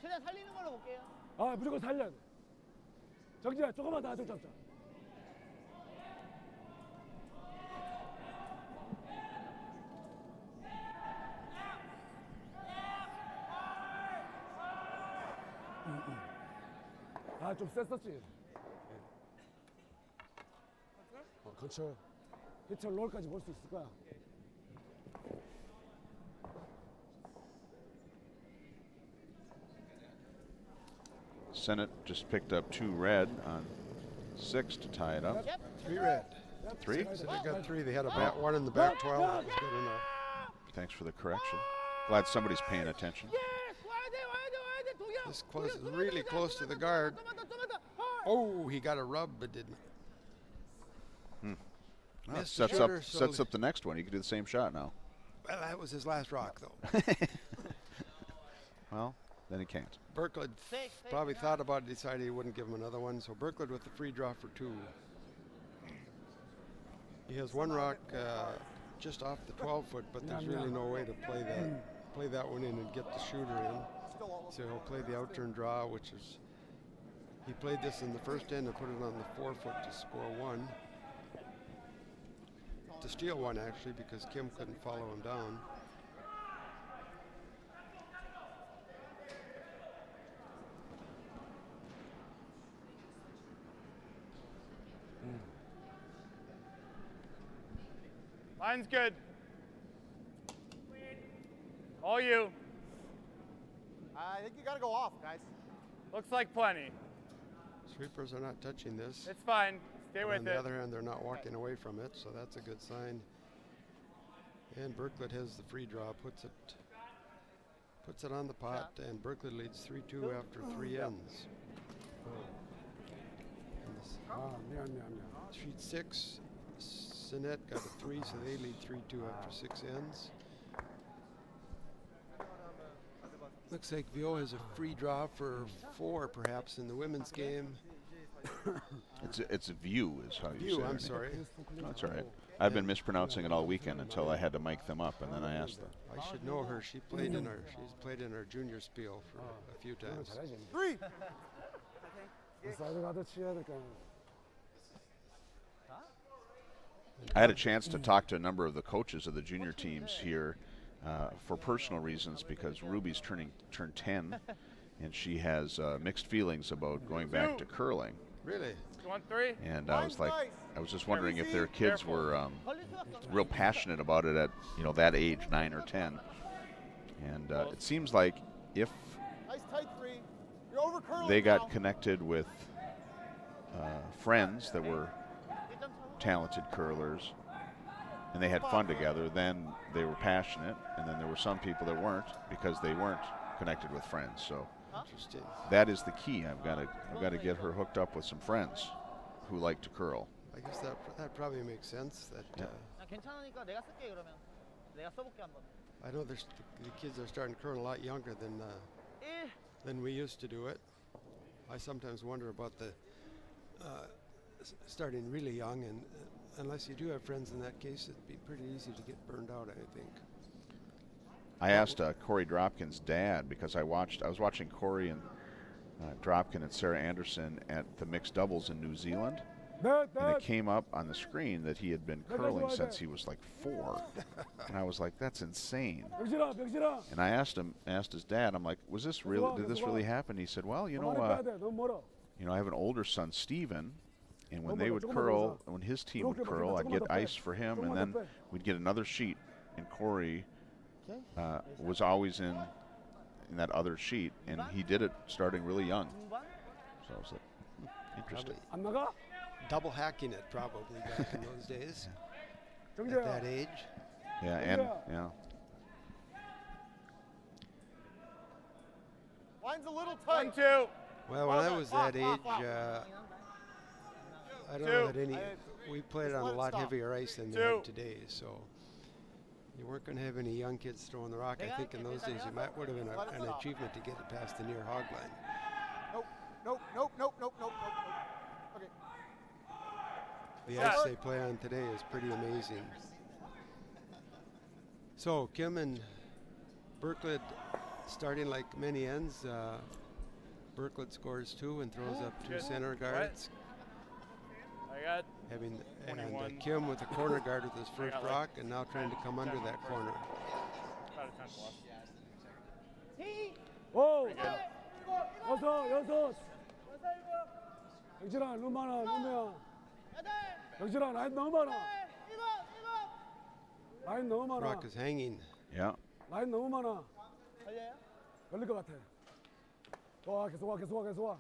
최대한 살리는 걸로 볼게요. 아, 무조건 살려야 돼. 정지야, 조금만 더 안쪽 잡자. 아, 좀 셌었지. 그렇죠. 히트를 롤까지 볼 수 있을 거야. Senate just picked up 2 red on 6 to tie it up. 3 red. 3? So they got 3. They had a bat 1 in the back 12. That was good enough. Thanks for the correction. Glad somebody's paying attention. This close, really close to the guard. Oh, he got a rub, but didn't. Oh, sets up the next one. He can do the same shot now. Well, that was his last rock, though. Well, then he can't. Birklid probably thought about it, decided he wouldn't give him another one. So Birklid with the free draw for 2. He has 1 rock just off the 12-foot, but there's really no way to play that one in and get the shooter in. So he'll play the out-turn draw, which is, he played this in the first end and put it on the 4-foot to score 1. To steal 1, actually, because Kim couldn't follow him down. Line's good. All you. I think you got to go off, guys. Looks like plenty. Sweepers are not touching this. It's fine. Stay But with on it. the other hand, they're not walking away from it, so that's a good sign. And Birklid has the free draw, puts it on the pot, and Birklid leads 3-2 after 3 ends. Sheet 6, Sinet got a 3, so they lead 3-2 after 6 ends. Looks like Vio has a free draw for 4, perhaps, in the women's game. It's a view, is how you say View, it. I'm sorry. That's all right. I've been mispronouncing it all weekend until I had to mic them up, and then I asked them. I should know her. She's played in our junior Spiel for a few times. 3. 사이드 가드 치해야 될까? I had a chance to talk to a number of the coaches of the junior teams here for personal reasons, because Ruby's turned 10, and she has mixed feelings about going back to curling. Really? You want 3? And I was just wondering if their kids were real passionate about it at that age, 9 or 10. And it seems like if Nice tight 3. You're over curling they got now. connected with friends that were talented curlers and they had fun together, then they were passionate, and then there were some people that weren't because they weren't connected with friends. So Interesting. that is the key. I've got to get her hooked up with some friends who like to curl. I guess that probably makes sense. That 괜찮으니까 내가 쓸게 그러면. 내가 써볼게 한번. I know the kids are starting to curl a lot younger than we used to do it. I sometimes wonder about the starting really young, and unless you do have friends in that case, it'd be pretty easy to get burned out, I think. I asked Corey Dropkin's dad, because I was watching Corey and Dropkin and Sarah Anderson at the mixed doubles in New Zealand, and it came up on the screen that he had been curling since he was like 4, and I was like, that's insane. And I asked his dad, I'm like, was this real? Did this really happen? He said, well, I have an older son, Steven, and when they would curl, when his team would curl, I'd get ice for him, and then we'd get another sheet, and Corey was always in that other sheet, and he did it starting really young. So I was like, interesting. Double hacking it probably back in those days at that age. Yeah, and yeah. Line's a little tight. 1-2. Well, when I was that age, I don't know that we played on a lot heavier ice than they have today, so you weren't going to have any young kids throwing the rock. I think in those days it would have been an achievement to get it past the near hog line. nope, nope, nope, nope, nope, nope. Okay. The ice they play on today is pretty amazing. So Kim and Birklid starting like many ends. Birklid scores 2 and throws up 2 center guards. I got Having and 21. Kim with the corner guard with his first rock, and now trying to come under that corner. about a 10 plus. 오! 여섯! 영진아, 룸 많아, 룸이야. 영진아, 라인 너무 많아. 라인 너무 많아. Rock is hanging. Yeah. 라인 너무 많아. 걸릴 것 같아. 와, 계속 와, 계속 와, 계속 와.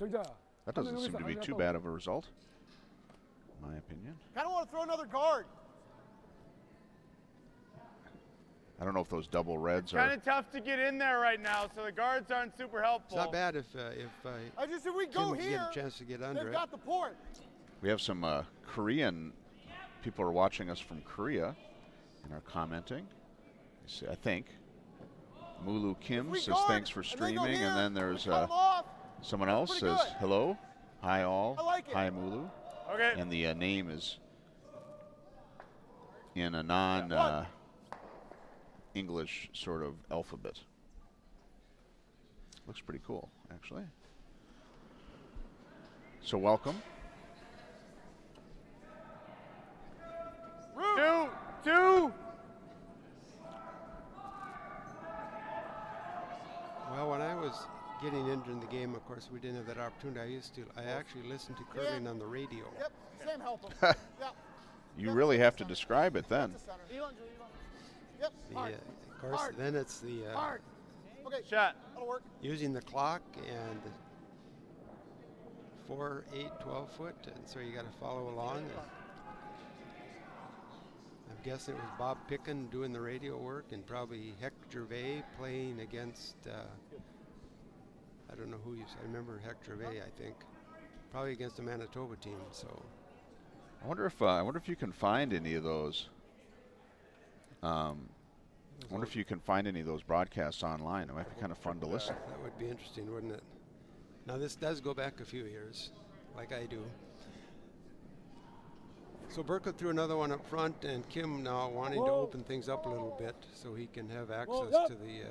정자. That doesn't seem to be too bad of a result, in my opinion. Kind of want to throw another guard. I don't know if those double reds Kind are. of tough to get in there right now, so the guards aren't super helpful. It's not bad if I just, if we go Kim can here, get a chance to get under they've it. got the port. We have some Korean people are watching us from Korea and are commenting. You see, I think Mulu Kim we says guard, thanks for and they go streaming, here, and then there's cut 'em off. someone else pretty says good. hello, hi all, I like it. hi Mulu, Okay. and the name is in a English sort of alphabet. Looks pretty cool, actually. So welcome. Two. Well, when I was getting into the game, of course, we didn't have that opportunity. I actually listened to curling on the radio. Yep, Sam help him. Yep, You really have to describe it then. the center. Yep, hard, Of course, Hard. then it's the hard. Okay, Shot. that'll work. using the clock and 4, 8, 12 foot, and so you got to follow along. I'm guessing it was Bob Picken doing the radio work, and probably Heck Gervais playing against. I don't know who you. I remember Heck Gervais. I think probably against the Manitoba team. So I wonder if you can find any of those. I wonder if you can find any of those broadcasts online. It might be kind of fun to listen. that would be interesting, wouldn't it? Now this does go back a few years, like I do. So Birklid threw another one up front, and Kim now wanting to open things up a little bit so he can have access to the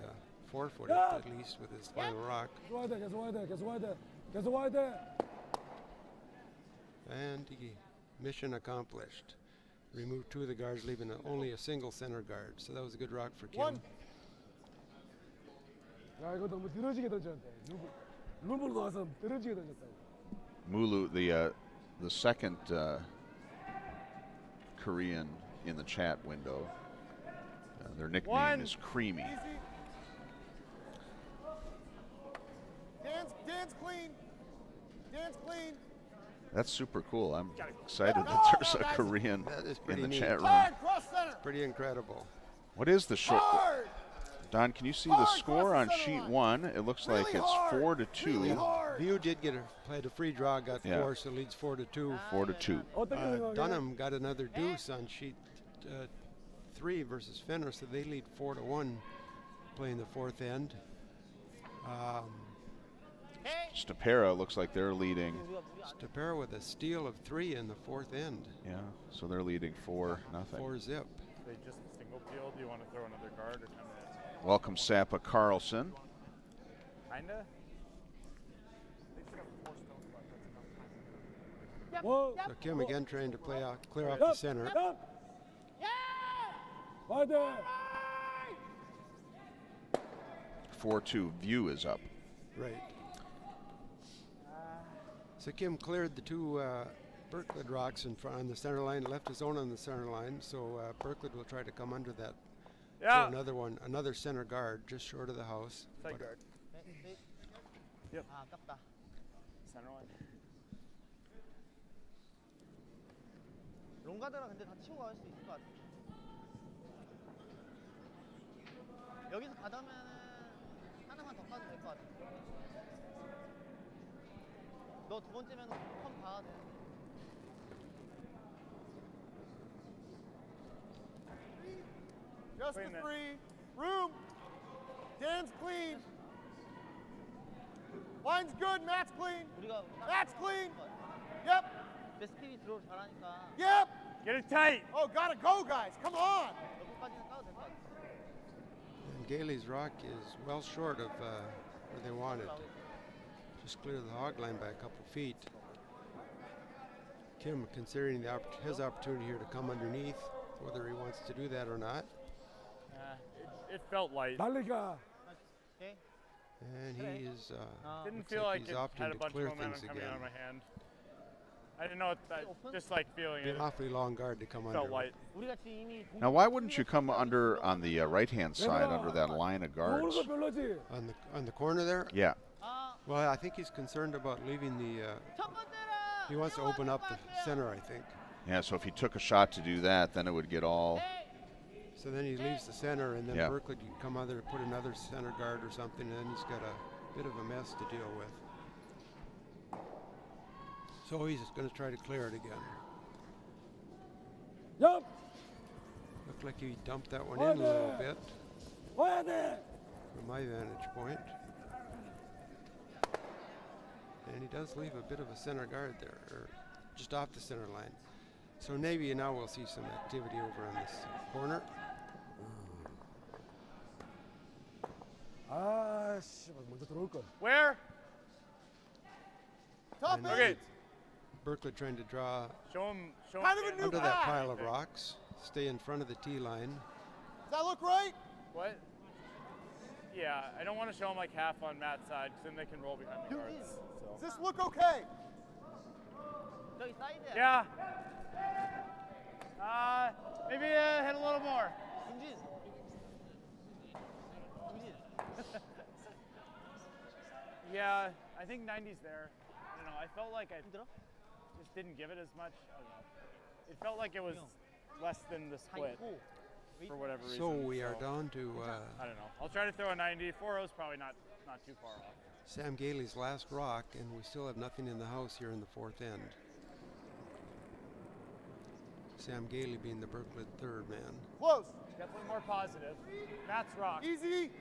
4-foot at least with his final rock. 계속 와야 돼, 계속 와야 돼, 계속 와야 돼, 계속 와야 돼. And mission accomplished. Removed 2 of the guards, leaving only a single center guard. So that was a good rock for Kim. One. 야, 이거 너무 들어지게 던졌는데. 룸으로 나와서 들어지게 던졌다. Mulu, the second Korean in the chat window, their nickname One. is Creamy. Easy. Dan's clean. Dan's clean. That's super cool. I'm excited that there's a Korean That is in pretty the neat. chat room. Hard, cross center. Pretty incredible. What is the short? Hard. Don, can you see the Hard, score cross on the center sheet line. 1? It looks like Really it's hard. 4-2. Really hard. View did played a free draw, got Yeah. 4, so leads 4-2. 4-2. 어떻게 생각해? Dunham got another deuce on sheet 3 versus Fenner, so they lead 4-1 playing the 4th end. Stapera looks like they're leading. Stapera with a steal of 3 in the 4th end. Yeah, so they're leading 4-0. 4-zip. They just single field. Do you want to throw another guard or 10 minutes? Welcome Sapa Carlson. Kinda. 워, So Kim again trying to play out, clear off the center. 야! 와야 돼. 4-2. View is up. Right. So Kim cleared the 2 Birklid rocks in front on the center line, left his own on the center line. So Birklid will try to come under that. Yeah. Throw another center guard just short of the house. Side But, guard. Yep. Center line. 롱가드랑 근데 다 치고 갈 수 있을 것 같아. 여기서 가다면은 하나만 더 까도 될 것 같아. 너 2번째면 컴 봐야 돼. Just Wait a the minute. 3. Room. Dan's clean. Line's good. Matt's clean. 우리가 Matt's clean. Yep. 베스킨이 들어올 잘하니까 Yep. Get it tight. Oh, gotta go, guys. Come on. 여기까지는 까도 될 것 같아. And Gailey's rock is well short of where they want it. Just clear the hog line by a couple feet. Kim considering his opportunity here to come underneath, whether he wants to do that or not. It felt light. 날리가. 오케이. And he is Didn't looks feel like like he's it opting had a to bunch clear of momentum things coming again. out of my hand. I didn't know it. I just like feeling it. Awfully long guard to come Felt under. light. 우리가 지금 이미 Now, why wouldn't you come under on the right-hand side under that line of guards? 모르는 거 별로지. On the corner there? Yeah. 아, Well, I think he's concerned about leaving the. 첫 번째라. He wants to open up the center, I think. Yeah, so if he took a shot to do that, then it would get all... So then he leaves the center, and then Yeah. Birklid can come under to put another center guard or something, and then he's got a bit of a mess to deal with. So he's just going to try to clear it again. 야, Looked like he dumped that one in a little bit 와야 돼. from my vantage point. And he does leave a bit of a center guard there, or just off the center line. So maybe now we'll see some activity over on this corner. 아, 씨, 먼저 들어올 걸. Where? Top And- Okay. Birklid trying to draw Show him. Kind of a new under that pass. pile of rocks, stay in front of the tee line. Does that look right? What? Yeah, I don't want to show him like half on Matt's side because then they can roll behind the guards. Does So. this look okay? 저기 사이드야. Yeah. Maybe hit a little more. 김진. 김진. Yeah, I think 90's there. I don't know. I felt like I 힘들어? just didn't give it as much. I don't know. It felt like it was less than the 다 split 있고. for whatever reason. So we are down to I don't know. I'll try to throw a 90. 4-0's probably not too far off. Sam Gailey's last rock, and we still have nothing in the house here in the fourth end. Sam Gailey being the Birklid third man. Close. Definitely more positive. Matt's rock. Easy.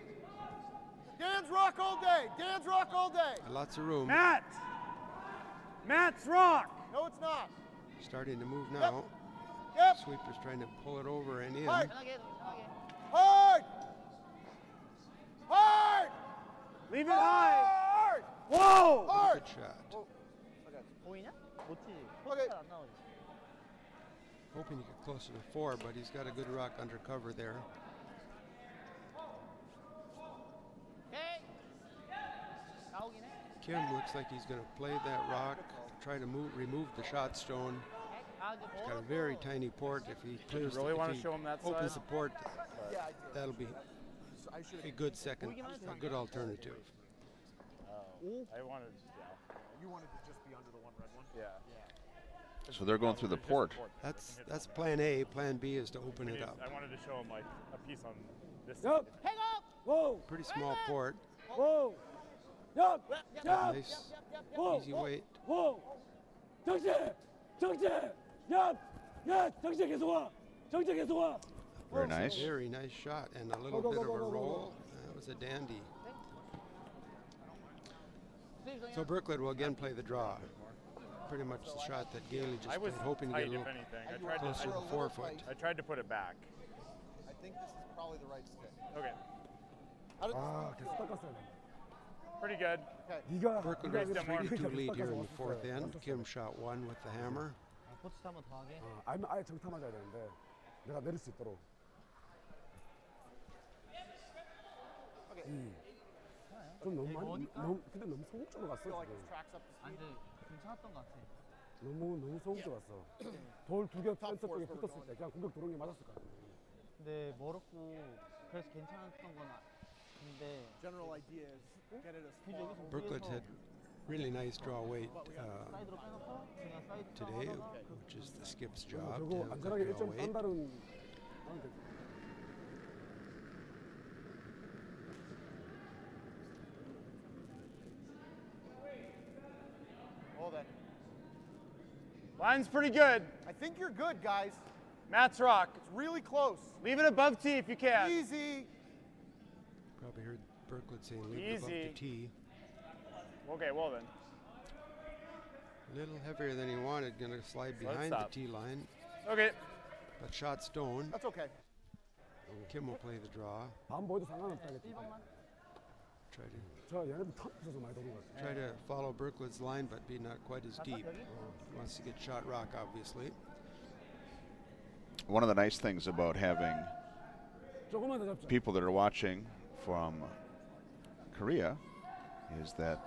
Dan's rock all day. Dan's rock all day. Lots of room. Matt! Matt's rock! No, it's not. Starting to move now. Yep. Sweeper's trying to pull it over and in. Hard. 편하게 해도 편하게. Hard. Hard. Leave it high! Hard. Whoa! Hard. Good shot. 보이냐? 못 치지. 오케이. 포스가 안 나오지. Hoping to get closer to 4, but he's got a good rock under cover there. 오케이. 나오긴 해. Kim looks like he's going to play that rock, try to remove the shot stone. 아, 이제 He's got a very tiny port. If he clears, really if wanna he show him that opens side? the port, Yeah, I did. that'll be So I should a have. good second, a good alternative. I wanted, You wanted to just be under the one red one. yeah. So they're going through the Just port. That's plan A. Plan B is to open it up. I wanted to show him like a piece on this Yup. side. Hang up! 워, Pretty small port. 워, 야, 야, Nice, 워, easy weight. 워, 정신, 정신, 야, 야, 정신 계속 와, 정신 계속 와. Very nice. Very nice shot and a little Go, bit go, of go, a go, go, roll. That was a dandy. 수입 So Birklid will again play the draw. Pretty much the shot that Gailey just I was played, hoping to tight, get a if little anything. closer to the 4 foot. I tried to put it back. I think this is probably the right stick. Okay, 아, 계속 닦았어요. pretty good. 네가 Birklid Nice has a demo. 3-2 lead here in the fourth end. Kim shot 1 with the hammer. 포스트 한번 더 하게. 알면 아예 정타 맞아야 되는데 내가 내릴 수 있도록. 좀 너무 많이 근데 너무 소극적으로 갔어 Feel like 지금. this tracks up the 아, speed. 근데 괜찮았던 것 같아. 너무 소극적으로 갔어. 돌 두 개 펜스 쪽에 붙었을 때 그냥 공격 들어온 게 맞았을 것 같아. 근데 멀었고 그래서 괜찮았던 건 근데 General idea is get it as 굳이 far. 여기서 Birklid had really nice draw weight 사이드로 빼놓고 그냥 사이드 today, 하다가 which is the skip's job to 저거 have 안전하게 good draw 1점 weight. 딴다른 하면 돼. Hold it. Line's pretty good. I think you're good, guys. Matt's rock. It's really close. Leave it above tee if you can. Easy. Probably heard Birklid saying leave it above the Easy. tee. Okay, well then. A little heavier than he wanted, going to slide behind the stop. tee line, Okay. but shot stone. That's okay. Kim will play the draw. 반 보여도 상관없다겠지. Try to 저 얘네들 턱 부서서 많이 도는 것 같아. try to follow Birklid's line, but be not quite as deep. Wants to get shot rock, obviously. One of the nice things about having 조금만 더 잡자. people that are watching from Korea is that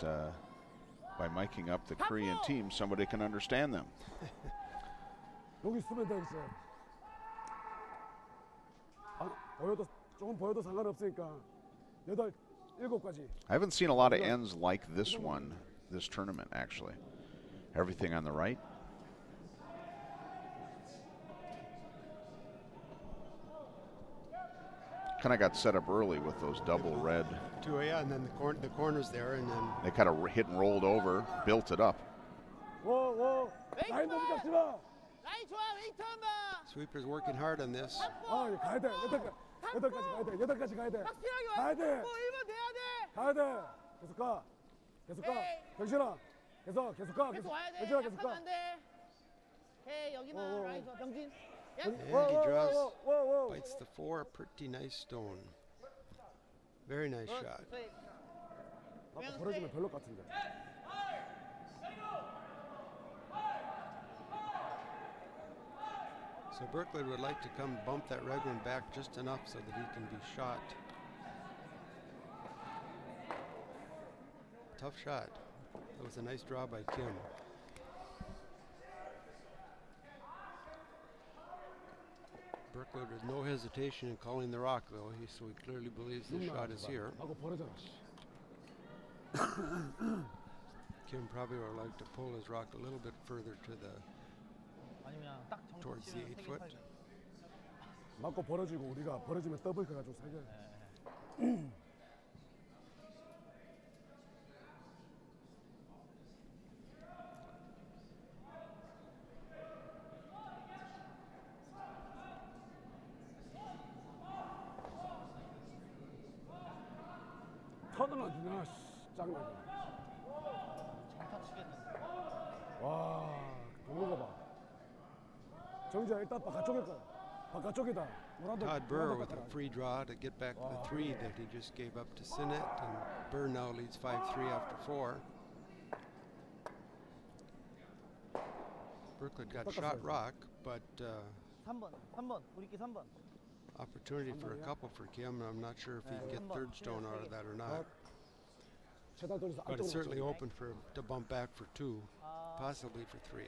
by miking up the Korean team, somebody can understand them. 여기 쓰면 되겠어. 아, 보여도 조금 보여도 상관없으니까 8, 7까지. I haven't seen a lot of ends like this one, this tournament, actually. Everything on the right. Kind of got set up early with those double red. Two, yeah, and then the corners there, and then They kind of hit and rolled over, built it up. 워. 라인 너무 잡지 마. 라인 좋아, 웨이트 한 번. sweeper's working hard on this. 아, 이거 가야 돼. 8까지 가야 돼. 8까지 가야 돼. 확실하게 와. 가야 돼. 1번 돼야 돼. 가야 돼. 계속 가. 계속 가. 병신아. 계속 가. 계속 와야 돼. 병신아 계속 약하면 가. 안 돼. 오케이, 여기만 라인 좋아. 병진. And he whoa, draws, whoa. bites the 4, pretty nice stone. Very nice shot. 아까 벌어지면 별로 같은데. So Birklid would like to come bump that red one back just enough so that he can be shot. Tough shot. That was a nice draw by Kim. Birklid with no hesitation in calling the rock, though, so he clearly believes the shot is here. 하고 버려져라. Kim probably would like to pull his rock a little bit further to the 아니면 딱 정확히 towards the 치면 8 foot. 맞고 벌어지고 우리가 벌어지면 더블 가지고 살게. 턴을 안 주냐, 씨. 짜증나게. 정타 치겠는데. 와, 도는 거 봐. 정지야, 일단 바깥쪽일 거야. 바깥쪽이다. Todd Burr with a free draw to get back to the 3 that he just gave up to Sinnett, and Burr now leads 5-3 after 4. Birklid got shot rock, but 3번. 우리끼리 3번. opportunity for a couple for Kim. I'm not sure if he can get third stone out of that or not. 최단 돌려서 But it's 안쪽으로 certainly 맞춰. open to bump back for 2, possibly for 3.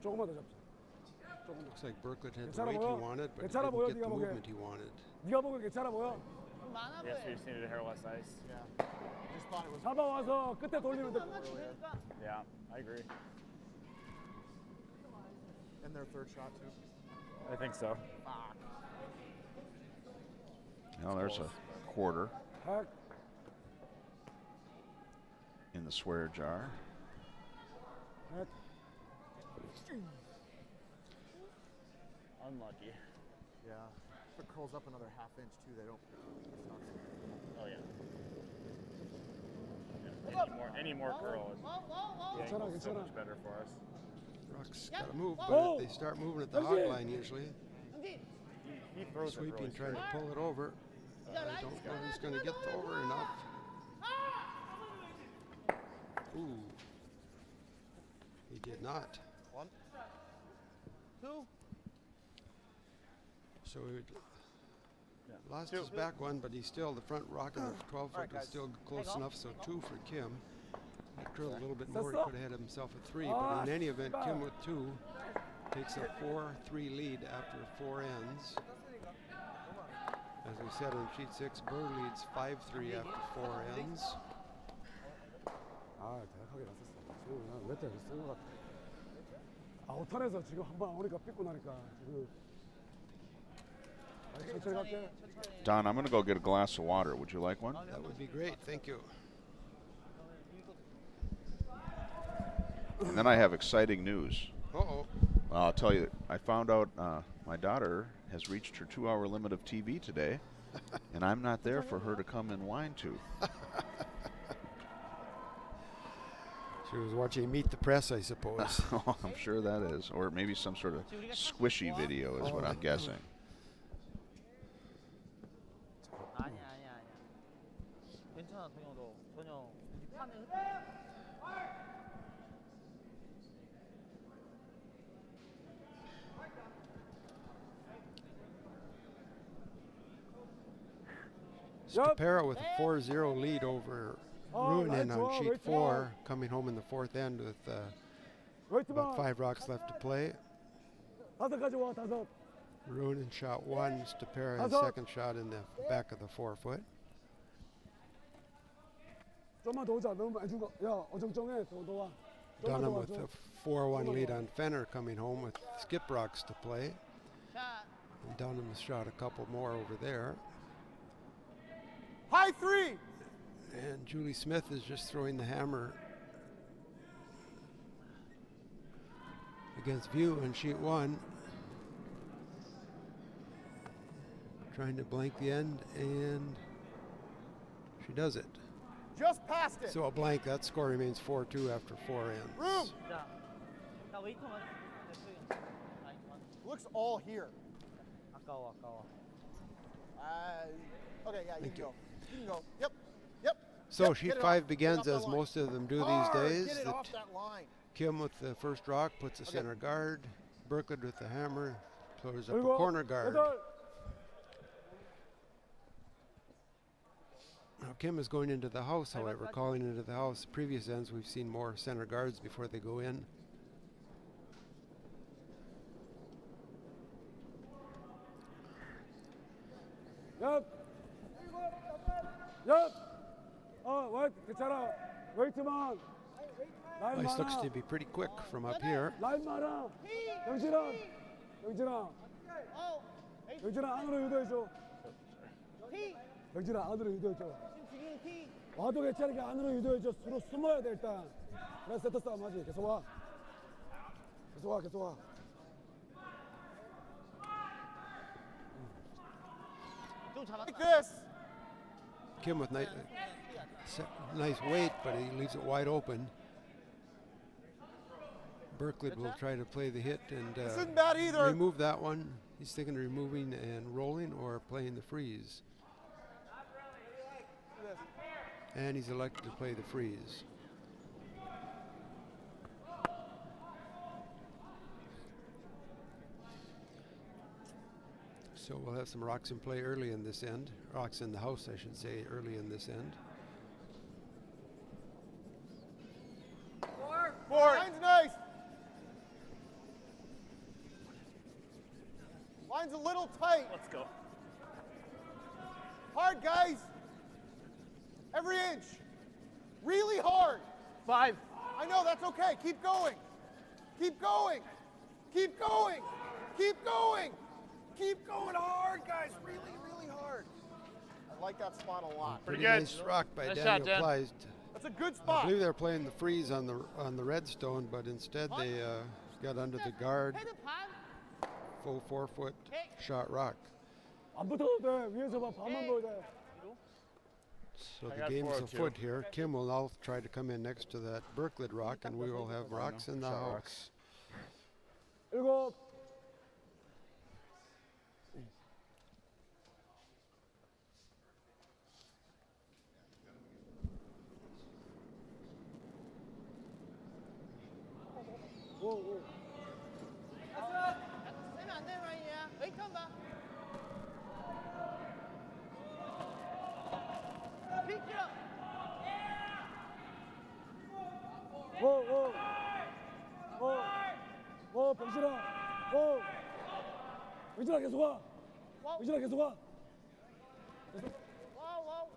조금만 더 잡자. 조금만. Looks like Birklid had the 괜찮아 weight he 보여? wanted, but he 괜찮아 보여, didn't get the 네가 보기에? movement he wanted. 네가 보고 괜찮아 보여? 좀 많아 보여. Yes, we just needed a hair less ice. Just thought it was. 잡아와서 끝에 돌리면 돼. 한번 주니까. Yeah, I agree. And their third shot too. I think so. Well, there's a quarter 백. in the swear jar. 백. Unlucky. Yeah. If it curls up another half inch too, they don't. Oh yeah. Any more curl, the 괜찮아, angle's so 괜찮아. much better for us. Rock's got to move, but Oh! if they start moving at the hog Okay. line usually, 병진. He throws it sweeping, really trying straight. to pull it over. 이제 I 라인 don't 치고 know if he's 하나, going to get over enough. Ooh. He did not. 1, 2. So he Yeah. lost Two. his back one, but he's still, the front rock in the 12 foot is still close enough, so 2 for Kim. He curled a little bit more, he could have had himself a 3, but in any event, Kim with 2 takes a 4-3 lead after 4 ends. As we said on sheet 6, Burr leads 5-3 after 4 ends. 아, 대학하게 났었어. 지금 그냥 몇 대를 쓴것 같아. 아웃턴에서 지금 한 번 오니까 삐고 나니까 지금. 천천히 갈게. Don, I'm going to go get a glass of water. Would you like one? That would be great, thank you. And then I have exciting news. Uh-oh. Well, I'll tell you, I found out my daughter has reached her 2-hour limit of TV today, and I'm not there for her to come and whine to. She was watching Meet the Press, I suppose. Oh, I'm sure that is. Or maybe some sort of squishy video is what I'm guessing. 아니야. 괜찮아, 동영도 전혀 우리 판에 Skipera with a 4-0 lead over Ruinen on sheet 4, coming home in the fourth end with about 5 rocks left to play. 5까지 와, 5. Ruinen shot 1, Skipera his second shot in the back of the 4-foot. 좀만 더 오자. 너무 안 죽어. 야, 어정쩡해. 더 와. Dunham with a 4-1 lead on Fenner, coming home with skip rocks to play. And Dunham has shot a couple more over there. High 3. And Julie Smith is just throwing the hammer against View on sheet 1. Trying to blank the end, and she does it. Just past it. So a blank, that score remains 4-2 after 4 ends. Room. 자, 나 웨이터만 됐어. Looks all here. 아까워. Okay, yeah, you Thank can you. go. You can go. Yep. So Yep, sheet get it 5 off. begins, Get it off as that line. most of them do Hard. these days. Get it that off that line. Kim with the first rock puts a Okay. center guard. Birklid with the hammer throws up a 그리고 corner guard. 8. Now Kim is going into the house, however, calling into the house. Previous ends, we've seen more center guards before they go in. 옆. 괜찮아. 웨이트만. 라인 Ice looks 많아. to be pretty quick from up here. 라인 많아. 영진아. 영진아 안으로 유도해줘. 영진아 안으로 유도해줘. 와도 괜찮으니까 안으로 유도해줘. 서로 숨어야 돼 일단. 그래 세트 싸움 하지. 계속 와. 계속 와. 좀 잡았다. Like this. Kim with nice weight, but he leaves it wide open. Birklid will try to play the hit and This isn't bad either. remove that one. He's thinking of removing and rolling or playing the freeze. And he's elected to play the freeze. So we'll have some rocks in play early in this end. Rocks in the house, I should say, early in this end. 4. Line's nice. Line's a little tight. Let's go. Hard, guys. Every inch. Really hard. 5. I know, that's okay. Keep going. Keep going. Keep going. Keep going. Keep going hard, guys. Really, really hard. I like that spot a lot. Pretty Pretty good. nice rock by Nice shot, Daniel Dan. Pleist. That's a good I spot. believe they're playing the freeze on the redstone, but instead they got under the guard. 헤드 반. Full 4-foot shot rock. 안 붙어도 돼. 위에서 봐. 반만 보여야 돼. So I the got game's 402. afoot here. Kim will now try to come in next to that Birklid rock, and we will have rocks in the Shot house. rocks. 7. 오. 세면 안 되는 라인이야. 웨이트 한 봐. 빅키러. 병신아. 병신아 계속 와. 병신아 계속 와. 와우.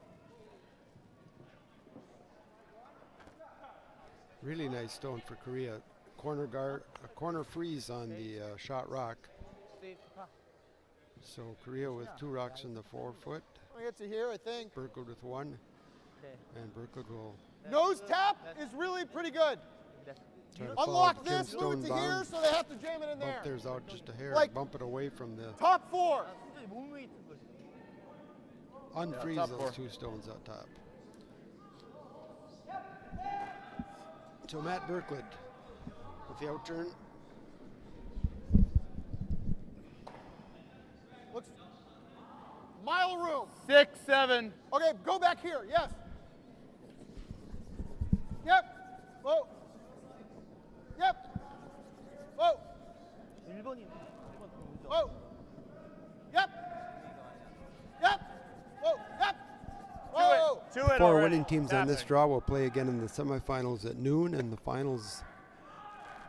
Really nice stone for Korea. Corner guard, a corner freeze on the shot rock. So Korea with 2 rocks in the 4-foot. I get to here, I think. Birklid with 1. And Birklid will Nose tap is really pretty good. Trying to follow Unlock the this, move it to Kimstone here, bomb. so they have to jam it in Bump there. theirs out just a hair. Like- Bump it away from the. Top 4. 순전히 몸에 있는 거지. Unfreeze top those four. 2 stones up top. So Matt Birklid with the outturn. Looks mile of room. 6, 7. Okay, go back here. Yes. Yep. Whoa. Yep. Whoa. 1번이 1번 들어오죠. Whoa. Yep. Yep. Whoa. Yep. Whoa. To it 4 already. winning teams on this Tapping. draw will play again in the semifinals at noon, and the finals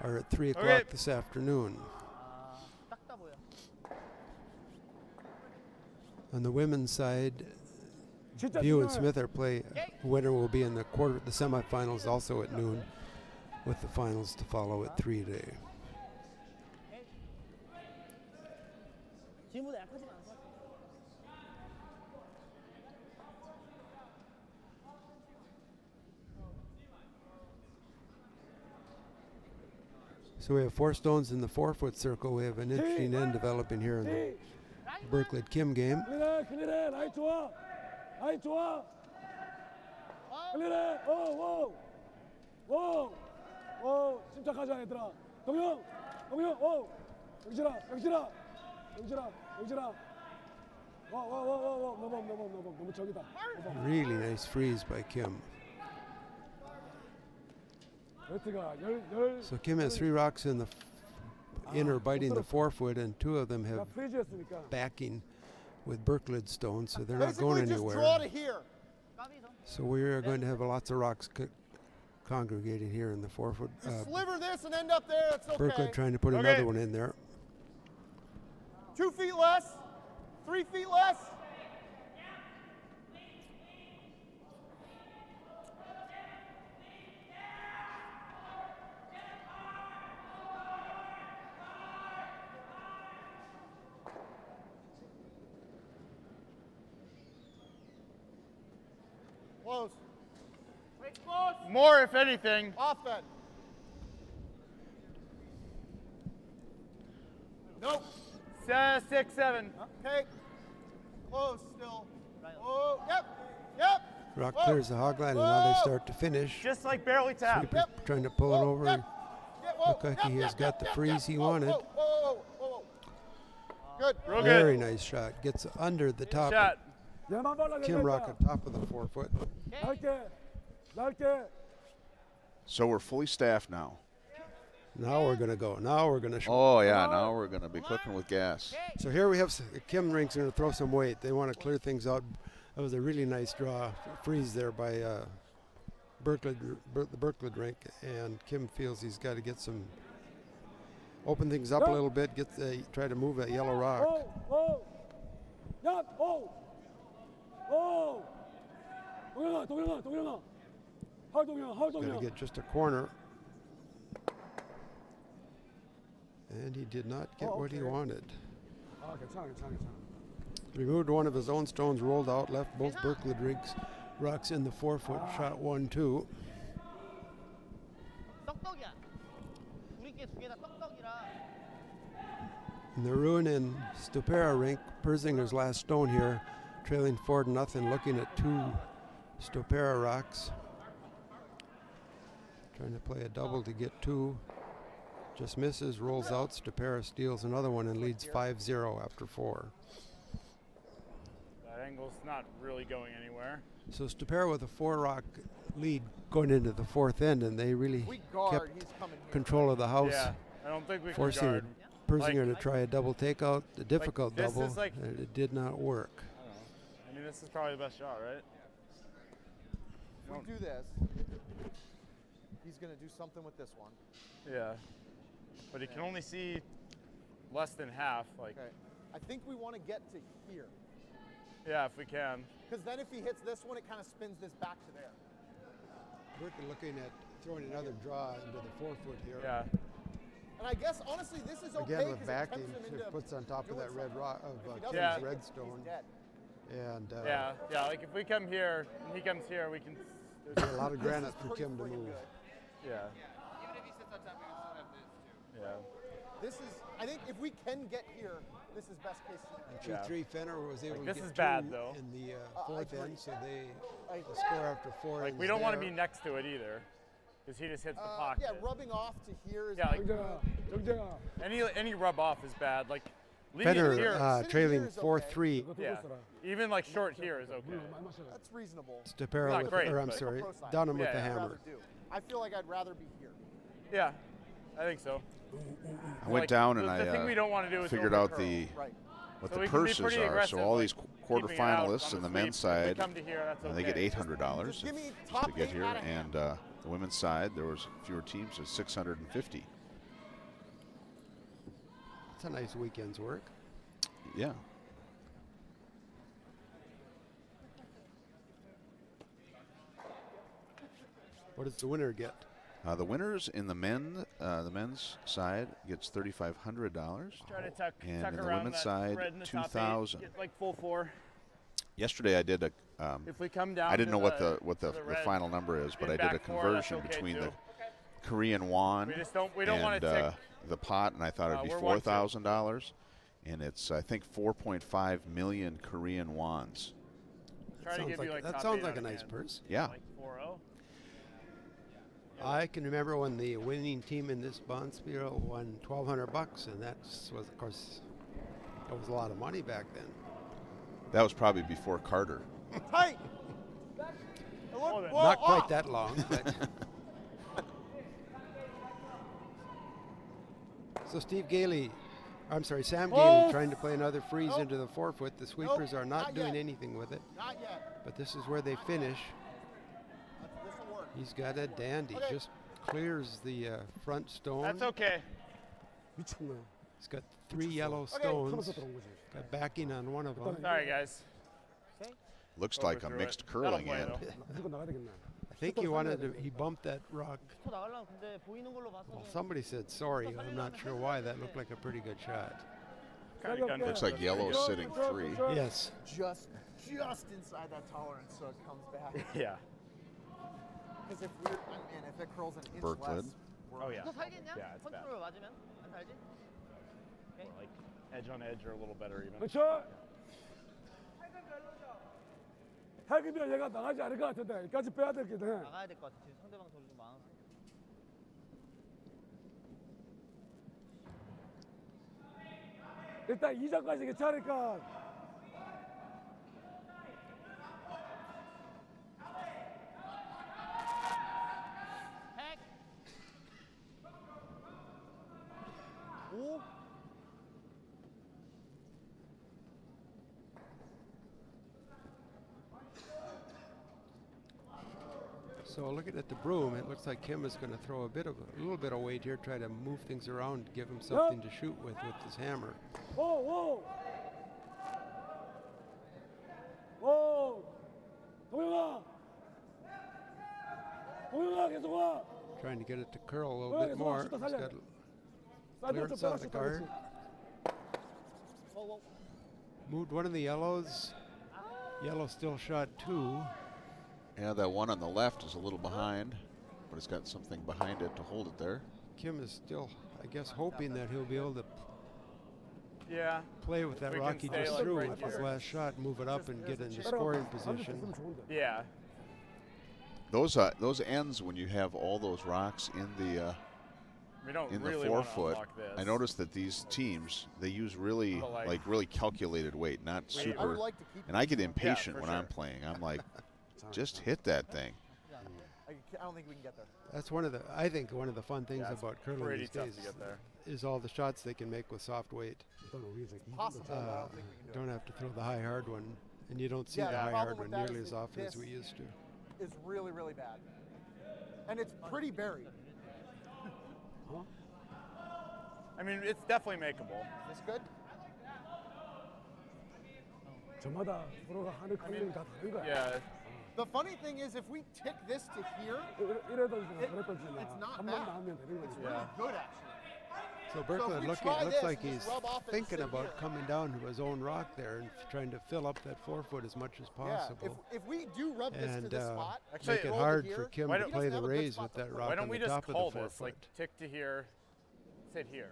are at 3 o'clock Okay. this afternoon. 아, 딱다 보여. On the women's side, 진짜 View and 중요해. Smith are play. Winner will be in the semifinals also at noon, with the finals to follow at 3 today. 지금보다 약하지는 않은 것 같아. So we have 4 stones in the 4-foot circle. We have an interesting end developing here in the Birklid Kim game. 클리어 클리어 라이 좋아 라이 좋아 클리어 오오오 침착하자 얘들아 동영 오 영진아 와와와와 너무 저기다 Really nice freeze by Kim. 웨트가 열 So Kim has 3 rocks in the inner biting the 4-foot, and 2 of them 다 have 프리즈였으니까 backing with Birklid stones, so they're not Basically, going just anywhere. draw to here. 까비죠. So we are going to have lots of rocks congregating here in the 4-foot. Just sliver this and end up there. It's okay. Birklid trying to put Okay. another one in there. 2 feet less. 3 feet less. Close. More, if anything. Off that. Nope. 6, 7. Okay. Close still. Oh, yep. Yep. Rock Whoa. clears the hog line, and now they Whoa. start to finish. Just like barely tap. Sweeper trying to pull it Whoa, over. yep. Yeah, whoa, Looked like he yep, has yep, got yep, the yep, freeze yep. he Whoa, wanted. Whoa, whoa, whoa, whoa. Good. Real Very good. nice shot. Gets under the top. Shot. 얘만 발라 Kim Rock on top of the 4-foot. 넓게 So we're fully staffed now. Now we're going to go. Now we're going to show. Oh, yeah, now we're going to be cooking with gas. So here we have Kim Ring's going to throw some weight. They want to clear things out. That was a really nice draw, freeze there by the Birklid rink, and Kim feels he's got to get some, open things up a little bit, try to move that yellow rock. 야 동영아 Going to get just a corner. And he did not get what he wanted. 괜찮아 Removed one of his own stones, rolled out, left both Birklid rocks in the 4-foot, shot 1-2. 떡떡이야. 우리께 2개 다 떡떡이라. In the Ruin and Stupera rink, Persinger's last stone here, trailing 4-0, looking at 2 Stupera rocks. Trying to play a double to get 2. Just misses, rolls out. Stupera steals another one and leads 5-0 after 4. That angle's not really going anywhere. So Stupera with a 4-rock lead going into the 4th end, and they really We guard. kept He's coming here. control of the house, Yeah, I don't think we can forcing guard. Persinger to try a double takeout, a difficult this double, is like- and it did not work. I mean, this is probably the best shot, right? If we do this, he's going to do something with this one. Yeah. But he can only see less than half. Like, Okay. I think we want to get to here. yeah, if we can. Because then if he hits this one, it kind of spins this back to there. Birklid looking at throwing another draw into the 4-foot here. Yeah. And I guess, honestly, this is okay. Again with 'cause it backing, tempts him it into puts on top of doing that red something. rock of If he Kim's doesn't, Yeah. red he's stone. dead. And Yeah, like if we come here and he comes here, we can. a lot of granite for Pretty Kim to friggin' move. good. Yeah. Yeah. This is, I think if we can get here, this is best case scenario. 2-3 Fenner was able to this get is bad, two though. in the I fourth agree. end, so the score after 4 Like, is we don't want to there. be next to it either, because he just hits the pocket. Yeah, rubbing off to here is Yeah, like, 정재가 any rub off is bad. Like, leaving Fenner it here, Sitting trailing here is 4-3. yeah. Even like short here is okay. that's reasonable. Stepera Not with, great, or I'm but- sorry, Pro side. Dunham with Yeah, the yeah. I'd hammer. rather do. I feel like I'd rather be here. Yeah, I think so. I went Like, down and the thing we I don't want to do is figured over out curl. the Right. what So the we can be purses pretty are. aggressive, So all like, these keeping it out quarterfinalists on on the the men's sweep. If they side, come to here, that's they get okay. $800 Just give me to top get 8 here, out of hand. and the women's side there was fewer teams, so 650. It's a nice weekend's work. Yeah. What does the winner get? The winners in the men's side gets $3,500, Try to tuck and tuck in the around women's that side spread in the top eight, 2,000. get like full 4. Yesterday I did a. If we come down, I didn't to know what the the red, final number is, but in I did a back 4, that's conversion okay between too. the Korean won We don't want and to take. the pot, and I thought it'd be we're 1-2. $4,000, and it's I think 4.5 million Korean wons. Try to give you like that top sounds 8 like out a of nice 10. purse. Yeah. Like 4-0. I can remember when the winning team in this bond Spiel won $1,200, and that was, of course, that was a lot of money back then. That was probably before Carter. Tight. Oh, then. Not quite that long, but. So Steve Gailey, I'm sorry, Sam Gailey trying to play another freeze Nope. into the 4-foot. The sweepers are not not doing yet. anything with it, Not yet. but this is where they finish. This will work. He's got a dandy, Okay. just clears the front stone. That's okay. 미쳤나. He's got 3 yellow Okay. stones, 하면서 들어온 거지. got backing on one of them. Sorry, guys. Looks Over like a through mixed it. curling That'll end. play, 무조건 나가야 되겠네. I think he wanted to, he bumped that rock. 쳐 나가려고 근데 보이는 걸로 Well, 봐서 somebody said sorry, I'm not sure why. That looked like a pretty good shot. Kind of Looks like yellow's sitting 3. Yes. Just inside that tolerance, so it comes back. Yeah. Because if we're, man, if it curls an inch Birklid. less, we're Oh yeah. 너 살겠냐? Yeah, it's bad. 컨트롤 맞으면 안 살지? Like edge on edge or a little better even. 그렇죠? 핵이면 얘가 나가지 않을 것 같은데 여기까지 빼야 되겠네. 나가야 될 것 같아. 지금 상대방 돌이 좀 많아서. 일단 2점까지 괜찮으니까 핵! 오! So looking at the broom, it looks like Kim is going to throw a little bit of weight here, try to move things around, give him something to shoot with his hammer. 오! 오! 동영아! 동영아 계속 와! Trying to get it to curl a little bit more. He's got clearance on the guard. Moved one of the yellows. Yellow still shot 2. Yeah, that one on the left is a little behind, but it's got something behind it to hold it there. Kim is still, I guess, hoping that he'll be able to Yeah. play with that We rock can he stay just like threw right with his here. last shot, move it up and get in the scoring position. Yeah. Those ends when you have all those rocks in the We don't in really the want 4-foot. to unlock this. I noticed that these teams they use really But like- really calculated weight, not I super. I would like to keep And I get impatient for when I'm sure. playing. I'm like, just hit that thing. I don't think we can get there. That's I think one of the fun things Yeah, it's about curling pretty these tough days to get there. is all the shots they can make with soft weight. Possible, but I don't think we can do Don't have to throw the high hard one, and you don't see Yeah, the the high problem hard with one that nearly is as that often as this- we used to. it. It's really, really bad. And it's pretty buried. I mean, it's definitely makeable. Is this good? 저마다 서로가 하는 컨셉이 다 다른 거야. Yeah. The funny thing is, if we tick this to here, 이래든지나 It- 그랬든지나 it's not 한번 bad. 나오면 되는 it's 거지. really good actually. So if Birklid we looks try this like and he's just rub off and thinking sit about here. coming down to his own rock there and trying to fill up that forefoot as much as possible. Yeah, if we do rub this to And this spot, Actually, make it hold hard here, for Kim why to don't- play he the doesn't have a good raise spot with to that put it. rock Why don't on we the just top of call the this? forefoot. Like, tick to here, sit here.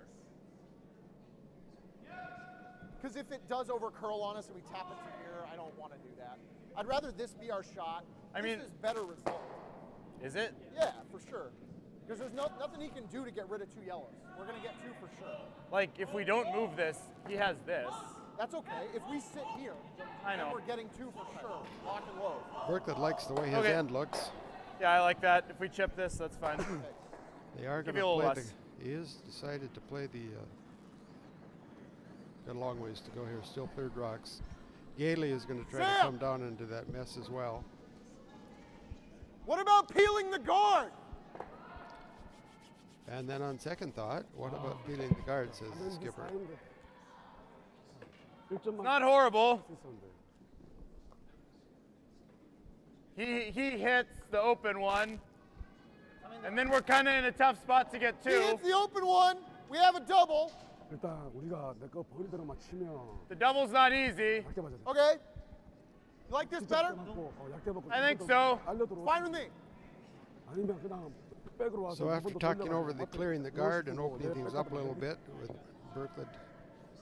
because if it does over curl on us and we tap it to here, I don't want to do that. I'd rather this be our shot. I mean- this is better result. Is it? Yeah, for sure. Because there's nothing he can do to get rid of 2 yellows. We're going to get 2 for sure. Like, if we don't move this, he has this. That's okay. If we sit here, I know. then we're getting 2 for sure. Lock and load. Birklid likes the way his Okay. end looks. Yeah, I like that. If we chip this, that's fine. They are Give going you a to little play less. he is decided to play the got a long ways to go here, still cleared rocks. Gailey is going to try to Sam! come down into that mess as well. What about peeling the guard? And then on second thought, what about peeling the guard, says the skipper. Not horrible. He hits the open one, and then we're kind of in a tough spot to get He 2. hits the open one. We have a double. 일단 우리가 내거 버릴 대로만 치면 The double's not easy. 약대 맞아. Okay. You like this better? 약대 먹고 I think so. Fine with me. 아니면 그냥 백으로 와서 So after 한 번더 talking 돌려가지고 over the 앞에 clearing the guard and 넣어주고 opening things up a little bit with Birklid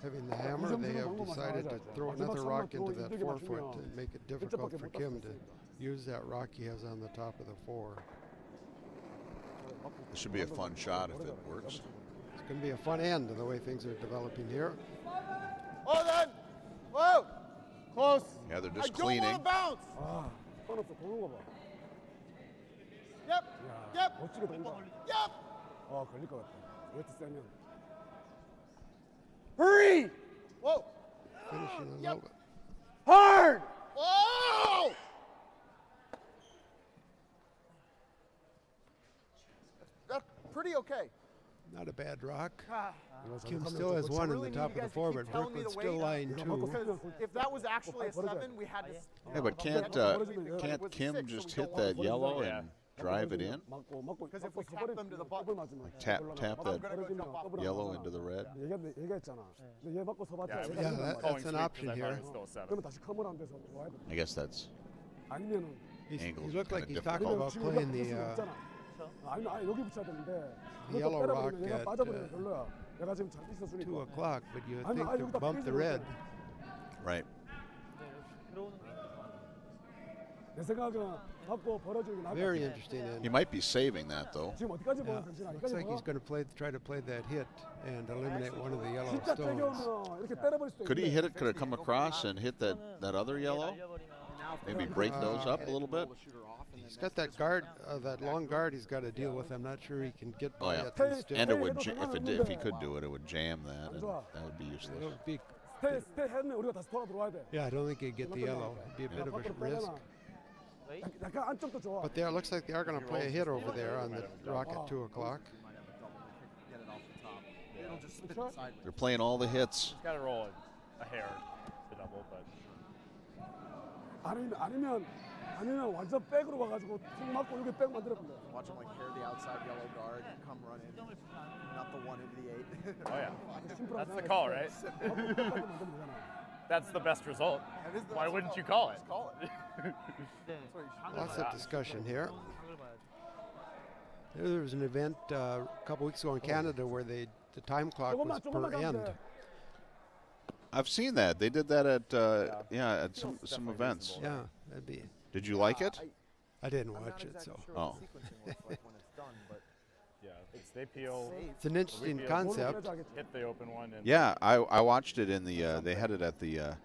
having the hammer, they have decided to throw another rock into that forefoot to make it difficult for Kim to use that rock he has on the top of the 4. This should be a fun shot if it works. It's going to be a fun end to the way things are developing here. Oh, then. Whoa. Close. Yeah, they're I just don't cleaning. want to bounce. 아, 뻔없어 도는 거 봐. Yep. 야, Yep. 멋지게 돈다. Yep. 걸릴 것 같아. 웨트 세면. Hurry! Whoa. Finishing a Yep. little bit. Hard! Whoa. That's pretty okay. Not a bad rock. 이거 Kim 잘하면 still 좀 has 그렇지. one in really the need top you of the guys to 4, keep but telling me Birkled's the still weight. lying 이거 2. 먹고 Because if that was actually a 7, we had to. Yeah, but can't Kim just hit that yellow and drive it in? Because if we tap them to the button, Tap that I'm gonna go jump off. yellow into the red. 얘기했잖아. 근데 얘 맞고 서봤자 Yeah, 얘가 yeah, 이기는 that- 거야. that's an option here. 그러면 다시 커먼 안 돼서 좋아야 돼. I guess that's 아니면은 He Angles looked are like kinda he's talking 아니면 about 지금 playing 붙일 the 수 있잖아. 아니 여기 붙여야 되는데 the yellow 그것도 rock 때려버리면 얘가 at, 빠져버리면 별로야. 얘가 지금 잘 2 있었으니까. o'clock, but you 아니, think 아니, to 여기다 bump the 페이스를 red. right. 들어오는 게 내 생각은 맞고 벌어지는 게 나을 것 Very 같아. interesting end. He might be saving that though. 지금 어디까지 Yeah, 보면 괜찮아. looks 어디까지 like he's 보여? going to try to play that hit and eliminate one of the yellow 진짜 stones. 때려오면 이렇게 때려버릴 수도 Could he 있는데 hit it? Could it come across and hit that other yellow? Maybe break those up a little bit. He's got that guard, that long guard he's got to deal with. I'm not sure he can get Oh by yeah, it and still. and it would if he could do it, it would jam that, and that would be It useless. would be, 스테 했네. 우리가 다시 돌아 들어와야 돼. yeah, I don't think he'd get the yellow. It'd be a bit of a risk. 약간 안쪽도 좋아. But yeah, it looks like they are going to play a hit over there on the rock at 2 o'clock. They're playing all the hits. Got to roll a hair to double, but 아니면 완전 백으로 가가지고 툭 맞고 여기 백 만들었던 거야. Watch him like hair the outside yellow guard, come run in. Not the 1 into the 8. oh yeah, that's the call, right? That's the best result. Why wouldn't you call it? Just call it. Lots of discussion here. There was an event a couple weeks ago in Canada where the time clock was per end. I've seen that. They did that at at some events. Yeah, that'd be. Did you like it? I didn't watch it, so Oh. Yeah, they peel, it's an interesting concept. hit the open one, and Yeah, I watched it in the. They had it at the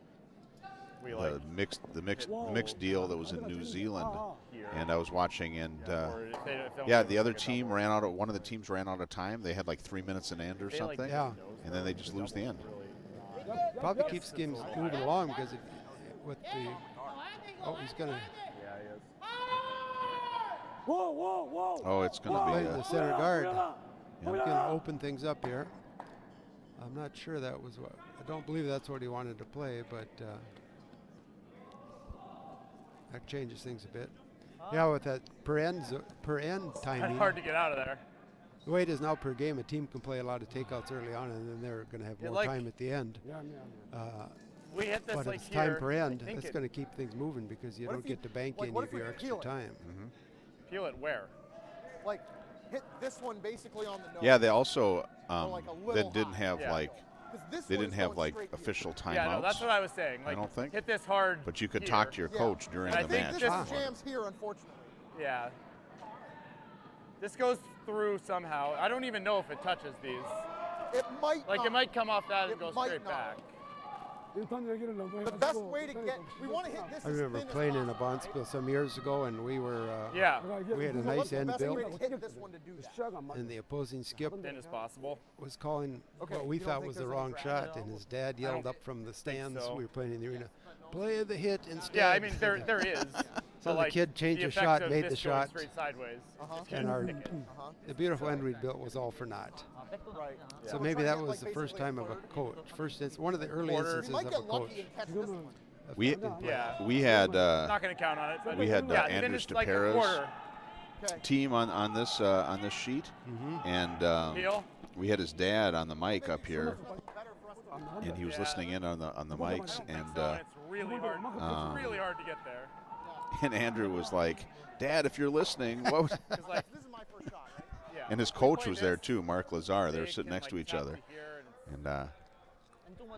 we like mixed deal that was in New Zealand, here. and I was watching, and Or if they don't yeah, give the us other like a team double, ran out of one of the teams ran out of time. They had like 3 minutes in end or they, like, something, Yeah. and then they just lose the end. Probably keeps games moving along because with the. Oh, he's going to Yeah, he is. whoa. Oh, it's going play to the be. center guard. He's going to open things up here. I'm not sure that was what. I don't believe that's what he wanted to play, but that changes things a bit. Yeah, with that per end Kind timing. of hard to get out of there. The way it is now per game, a team can play a lot of takeouts early on, and then they're going to have more like- time at the end. We hit this But like if it's time here, per I end, think that's it- going to keep things moving because you What don't if you- get to bank like, any what of if we your could extra peel it? time. Peel it where? Like, hit this one basically on the nose. Yeah, they also like a little then didn't high. have Yeah. like 'Cause this they one's didn't have going like straight here. official timeouts. Yeah, no, that's what I was saying. Like, don't think. hit this hard. But you could here. talk to your Yeah. coach during And I the think match. this This is- jams here, unfortunately. Yeah. This goes through somehow. I don't even know if it touches these. It might Like, not. it might come off that It and go might straight not. back. The best way to get, we want to hit this I as remember thin as playing in a possible, Bonspiel some years ago, and we were Yeah, we had a right? nice What's the end best built, way to hit this one to do that? and the opposing skip thin as possible. was calling Okay, what we you don't thought think was the there's any wrong drag shot, at and all? his dad yelled up from the stands. so. We were playing in the arena, play the hit instead. Yeah, I mean there is. So but, the like, kid changed the the effect shot, of made this the going shot, straight sideways. and our Stick it. the beautiful end we built was all for naught. Right. So we're maybe trying to that get, was like, the first basically a time of a third. coach. One of the early Quarter. We instances might of a get coach. lucky and catch this one. Yeah. We had Not going to count on it. But we had yeah, Andrew finished like a Stapera's quarter. Okay. team on this sheet, and Peel. we had his dad on the mic up here, Better for us to and he was Yeah. listening in on the mics, and So it's really hard. It's really hard to get there. and Andrew was like, "Dad, if you're listening, what?" would-" 'Cause, like, This is my first shot, right? yeah. And his We coach play was there this, too, Mark Lazar. They were they sitting can, next to like, each tap other, to here and and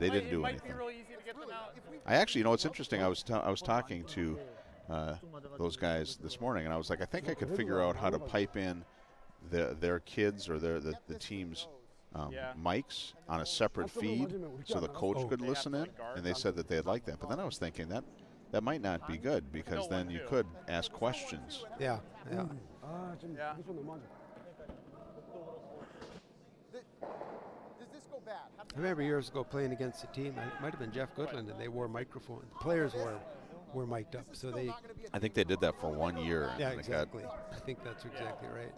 they didn't do it might anything. be real easy to get them out. I actually, you know, it's interesting. I was talking to those guys this morning, and I was like, I think I could figure out how to pipe in their kids or the team's Yeah. mics on a separate feed, so the coach could listen in. And they said that they'd like that. But then I was thinking that might not be good, because then you could ask questions. Yeah, yeah. Yeah. Does this go bad? I remember years ago playing against a team. It might have been Jeff Goodland, and they wore microphones. The players were mic'd up, so they. I think they did that for 1 year. and Yeah, they got- exactly. I think that's exactly right.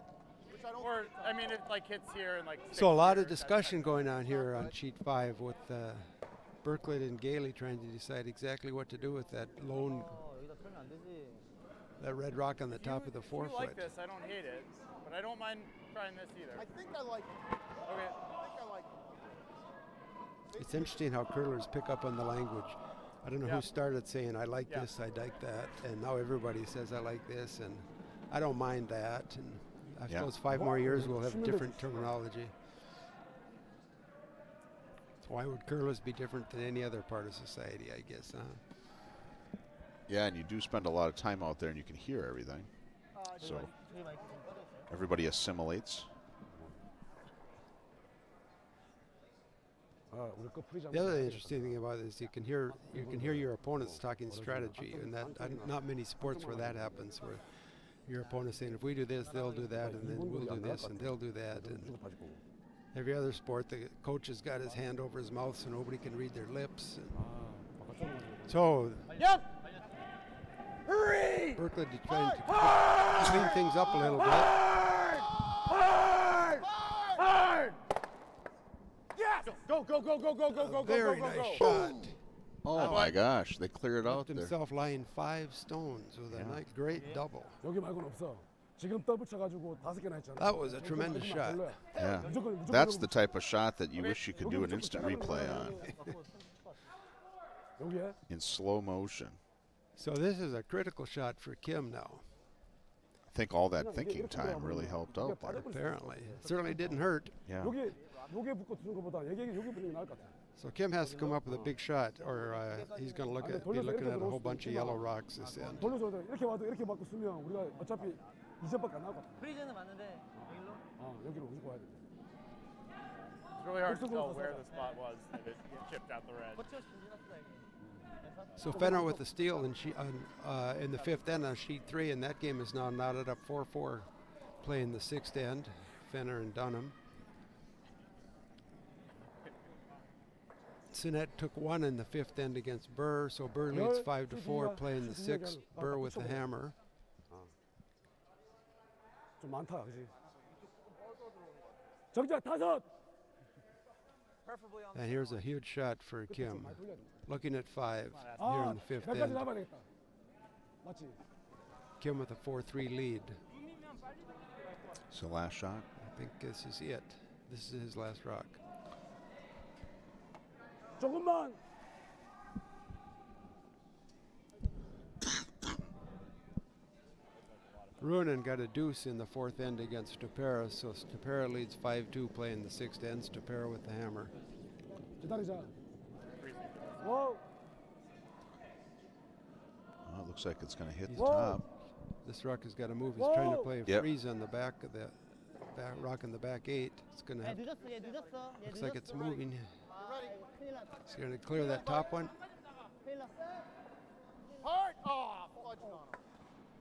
Or I mean, it like hits here and like. So a lot of sticks discussion going on here on sheet 5 with Birklid and Gailey trying to decide exactly what to do with that lone, that red rock on the top of the If you like forefoot. this, I don't hate it, but I don't mind trying this either. I think I like it. Okay. I think I like it. It's interesting how curlers pick up on the language. I don't know Yeah. who started saying I like Yeah. this, I like that, and now everybody says I like this, and I don't mind that. And I Yeah. suppose 5 more years we'll have different terminology. So why would curlers be different than any other part of society, I guess, huh? Yeah, and you do spend a lot of time out there, and you can hear everything. So everybody assimilates. The other interesting thing about it is you can hear your opponents talking strategy, and that not many sports where that happens, where your opponent's saying, if we do this, they'll do that, and then we'll do this, and they'll do that. And every other sport, the coach has got his hand over his mouth so nobody can read their lips. And so Yep. Hurry! Birklid trying to clean things up a little bit. Hard! Yes! Go, go, go, go, go, go, go, Very go, go, nice go. shot. Oh my gosh, they cleared out Left there. himself lying 5 stones with a nice, great double. 여기 말고는 없어. 지금 더블 쳐가지고 5개나 했잖아. That was a tremendous shot. Yeah, that's the type of shot that you wish you could do an instant replay on 여기에 in slow motion. So this is a critical shot for Kim now, I think all that thinking time really helped out there. apparently. Certainly didn't hurt. Yeah. 여기 붙고 두는 것보다 여기 붙는 게 나을 것 같아. So Kim has to come up with a big shot, or he's going to be looking at a whole bunch of yellow rocks this end. 돌려서 이렇게 와도 이렇게 맞고 쓰면 우리가 어차피 2점밖에 안 나거든. 프리즈는 맞는데 여기로 여기로 무조건 와야 돼. It's really hard to tell where the spot was if it chipped out the red. 거쳐 지났다 이게. So Fenner with the steal in the 5th end on sheet 3, and that game is now knotted up 4-4, playing the 6th end, Fenner and Dunham. Sinet took 1 in the 5th end against Burr, so Burr leads 5-4, playing the 6th, Burr with the hammer. 좀 많다, 그지? 정작 5. preferably on And here's a huge shot for Kim, looking at 5 here 아, in the 5th 몇까지 end. 잡아야 되겠다. 맞지? Kim with a 4-3 lead. So last shot. I think this is it. This is his last rock. 조금만. Ruinen got a deuce in the fourth end against Stupera, so Stupera leads 5-2 playing the sixth end. Stupera with the hammer. 기다리자. 워. Well, it looks like it's going to hit the Whoa. top. This rock has got to move. He's trying to Whoa. play a Yep. freeze on the back of the rock in the back 8. It's going to 얘 have. 늦었어, 얘 늦었어. 얘 Looks like it's 늦었어. moving. 아, 이거 큰일 났다. He's going to clear that top one. 큰일 났어. Hard. Oh, fudged on him.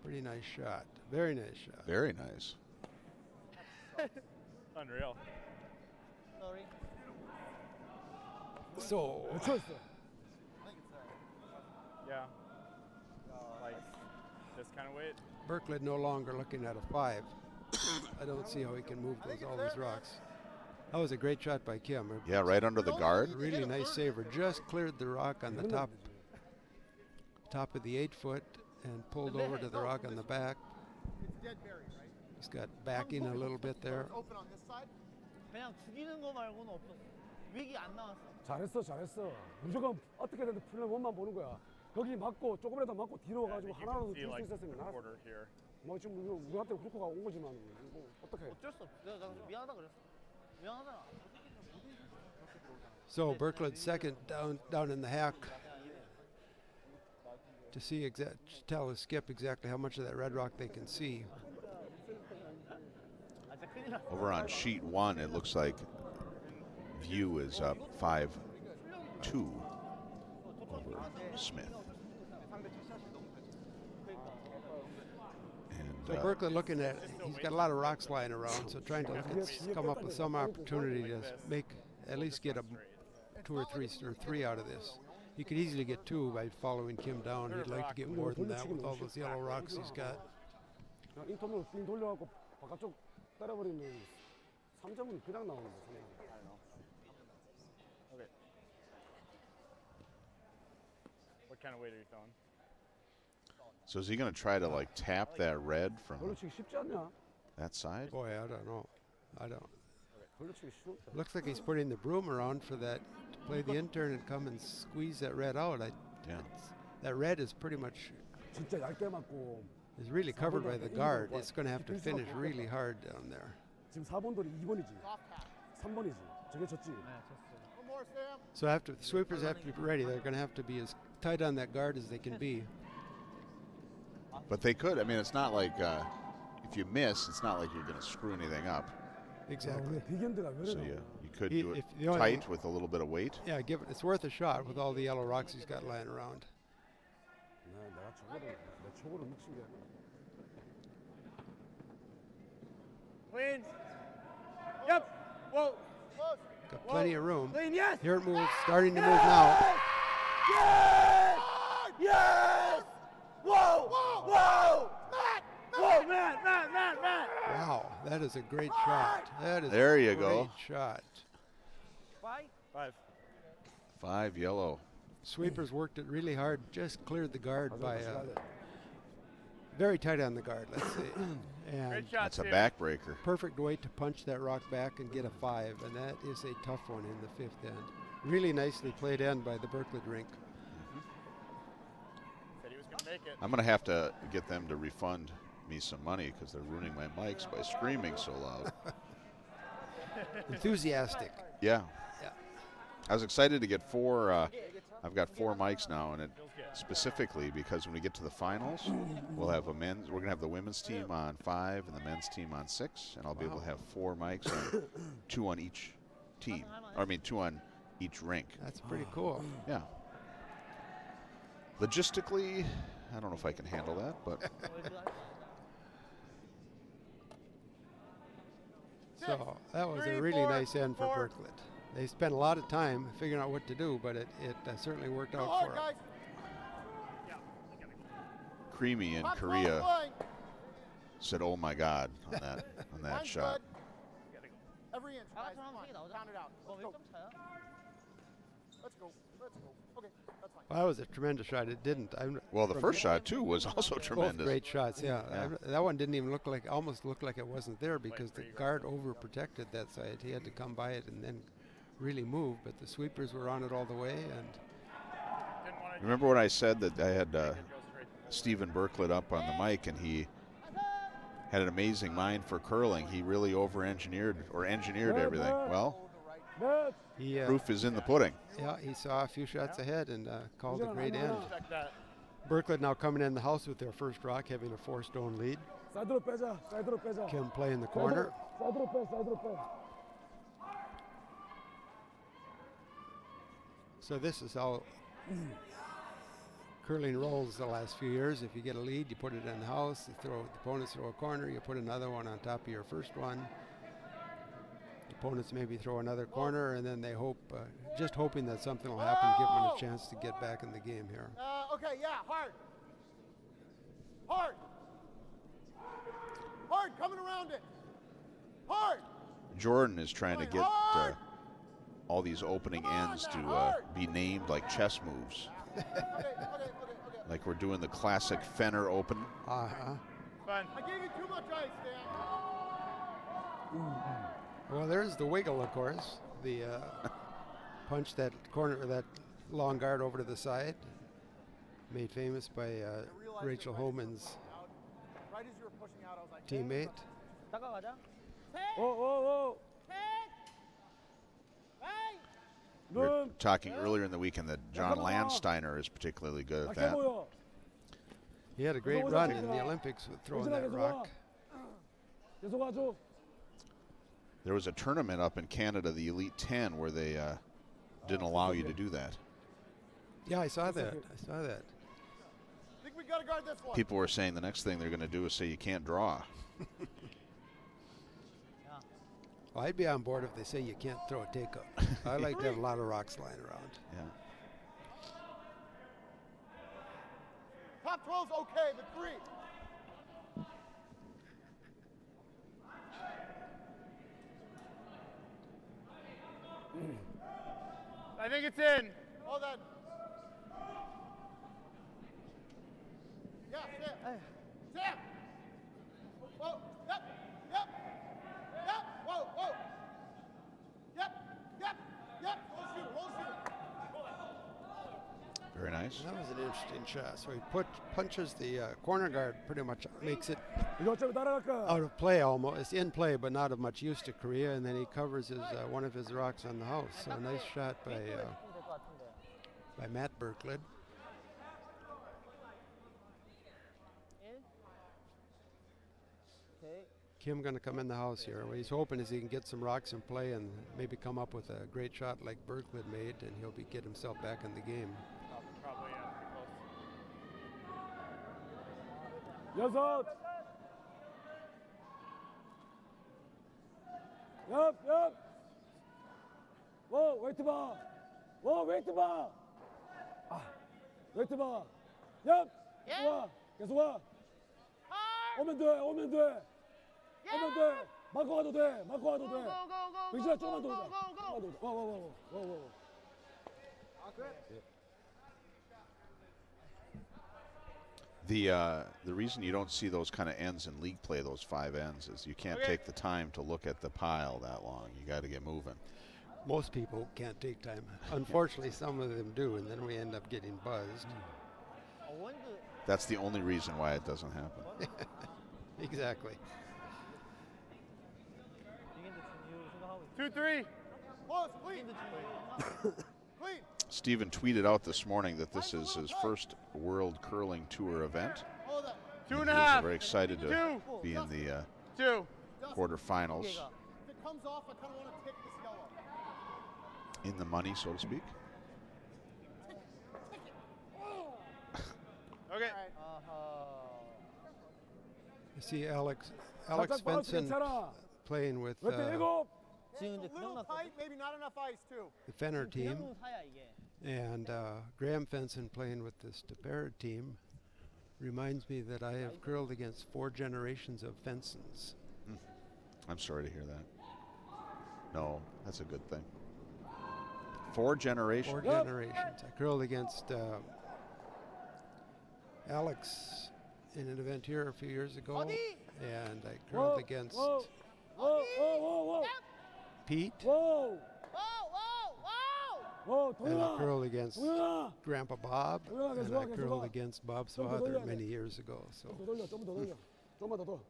Pretty nice shot. Very nice shot. Very nice. Unreal. Sorry. So 쳤어. Yeah. Like this kind of weight. Birklid no longer looking at a 5. I don't see how he can move all those rocks. That was a great shot by Kim. Yeah, right under the guard. Really nice saver. Just cleared the rock on the top of the 8-foot and pulled over to the rock on the back. It's dead buried, right? He's got backing a little bit there. It's open on this side. 그냥 죽이는 거 말고는 없었어. 위기 안 나왔어. 잘했어, 잘했어. 무조건 어떻게든 풀려 원만 보는 거야. 거기 맞고 조금이라도 맞고 뒤로 Yeah, I 가지고 think you 하나라도 can see 뛸 수 like 있었으면 나았어. quarter here. 뭐 지금 우리한테 후코가 온 거지만 뭐 어떡해. 어쩔 수 없어. 내가 미안하다 그랬어. 미안하잖아. So Birklid second down in the hack to see tell his skip exactly how much of that red rock they can see. 아, 진짜 큰일 났어. Over on sheet 1, it looks like View is up 5-2 over Smith. And So Birklid looking at, he's got a lot of rocks lying around, so trying to come up with some opportunity to make, at least get a 2 or 3 out of this. You could easily get 2 by following Kim down. He'd like to get more than that with all those yellow rocks he's got. 그냥 인터넷 빙 돌려갖고 바깥쪽 때려버리면 3점은 그냥 나오는데. Okay. What kind of weight are you throwing? so is he going to try to like tap that red from 별로 치기 쉽지 않냐? that side? Boy, I don't know. I don't. 별로 치기 쉽다. Looks like he's putting the broom around for that, to play the intern and come and squeeze that red out. Yeah. That red is pretty much, 진짜 얇게 맞고 is really covered by the guard. It's going to have to finish really hard down there. 지금 4번돌이 2번이지. 3번이지. 저게 졌지. One more, Sam. So after the sweepers have to be ready, they're going to have to be as tight on that guard as they can be. But they could. I mean, it's not like if you miss, it's not like you're going to screw anything up. Exactly. 우리 빅엔드가 왜 So 그래? you could He- do it if the only tight thing- with a little bit of weight. Yeah, it's worth a shot with all the yellow rocks he's got lying around. 내가 저거를 내 저거를 미친 게. Clean. Yep. Whoa. Got plenty of room. Clean. Yes. Here it moves, starting to move now. Yes. Yes. Whoa. Whoa. Whoa. Whoa, Matt. Wow, that is a great shot. That is There a you great go. shot. 5. 5 yellow. Sweepers worked it really hard, just cleared the guard by very tight on the guard, let's see. And Great shot, That's a Steve. backbreaker. perfect way to punch that rock back and get a 5, and that is a tough one in the 5th end. Really nicely played end by the Birklid rink. Said he was going to make it. I'm going to have to get them to refund me some money because they're ruining my mics by screaming so loud. Enthusiastic. Yeah. Yeah. I was excited to get 4. I've got 4 mics now, and it specifically because when we get to the finals, we'll have we're going to have the women's team on 5 and the men's team on 6, and I'll be able to have 4 mics, and 2 on each team. Or I mean 2 on each rink. That's pretty cool. Yeah. Logistically, I don't know if I can handle that, but So that was a really nice end for Birklid. They spent a lot of time figuring out what to do, but it certainly worked out for them. Creamy in Korea said, "Oh my God," on that shot. Every inch, guys. 아, Come on. 나오자. Count it out. 너 Let's go. 1점 차야? Let's go. Let's go. Okay, that's fine. Well, that was a tremendous shot. It didn't. Well, the first shot too was also Both tremendous. great shots. Yeah. Yeah. That one didn't even almost looked like it wasn't there because the guard overprotected that side. He had to come by it and then really move. But the sweepers were on it all the way. And Remember when I said that I had Stephen Birklid up on the mic, and he had an amazing mind for curling. He really over-engineered or engineered everything. Well, he, proof is in the pudding. yeah, he saw a few shots ahead and called a great end. Birklid now coming in the house with their first rock, having a 4-stone lead. 사이드로 빼자. 사이드로 빼자. Kim play in the corner. 사이드로 빼. 사이드로 빼. So this is how curling rolls the last few years. If you get a lead, you put it in the house, the opponents throw a corner, you put another one on top of your first one. The opponents maybe throw another corner, and then they hope, just hoping that something will happen, give them a chance to get back in the game here. Okay, yeah, hard. Hard. Hard, coming around it. Hard. Jordan is trying to get Hard. all these opening Come on, ends to hard. be named like chess moves. Okay. Like we're doing the classic Fenner Open. Uh-huh. Fun. I gave you too much ice, Dan. Well, there's the wiggle, of course. The punch that corner, that long guard over to the side, made famous by Rachel Homan's Right as you were pushing out, I was like, teammate. 다가가자. 오. We were talking earlier in the weekend that John Landsteiner is particularly good at that. 보여. He had a great run in the Olympics with throwing that rock. 계속 와줘. There was a tournament up in Canada, the Elite 10, where they didn't allow you to do that. Yeah, I saw that. I think we gotta guard this one. People were saying the next thing they're going to do is say you can't draw. Well, I'd be on board if they say you can't throw a take-up. I like to have a lot of rocks lying around. Yeah. Top 12's okay, but 3. I think it's in. Hold on. Yeah, Sam. Sam. Whoa. Yep. Whoa. Yep. Roll shooter. Very nice. That was an interesting shot. So he punches the corner guard, pretty much makes it 이거 어차피 따라갈까? out of play almost. It's in play, but not of much use to Korea. And then he covers his one of his rocks on the house. So a nice shot by Matt Birklid. Kim going to come in the house here. What he's hoping is he can get some rocks in play and maybe come up with a great shot like Birklid made, and he'll get himself back in the game. Probably, yeah, pretty close. 6. 엽. 워, 웨이트 봐. 웨이트 봐. 웨이트 봐. 엽. 계속 와. 오면 돼. 마크 가도 돼. 의진아, 조금만 더 오자. 와. The reason you don't see those kind of ends in league play, those 5 ends, is you can't take the time to look at the pile that long. You got to get moving. Most people can't take time. Unfortunately, some of them do, and then we end up getting buzzed. That's the only reason why it doesn't happen. Exactly. 2-3. Close, clean. Clean. Stephen tweeted out this morning that this is his first World Curling Tour event. Hold that. 2.5. He's very excited to be in the 2. quarterfinals. If it comes off, I kind of want to take this yellow. In the money, so to speak. Okay. You see Alex Svensson playing with 웨이트 7. 지금 A 근데 little 그냥 tight, maybe not enough ice too. the Fenner team, 그냥 사야 이게. and Graham Fenson playing with the Stepera team. Reminds me that I have curled against 4 generations of Fensons. I'm sorry to hear that. No, that's a good thing. 4 generations. 4 generations. I curled against Alex in an event here a few years ago, and I curled against Pete, Whoa, whoa, whoa! and I curled against Grandpa Bob, and I curled against Bob's father many years ago. So. 좀 더 돌려, 좀 더 돌려. 좀만 더 돌려.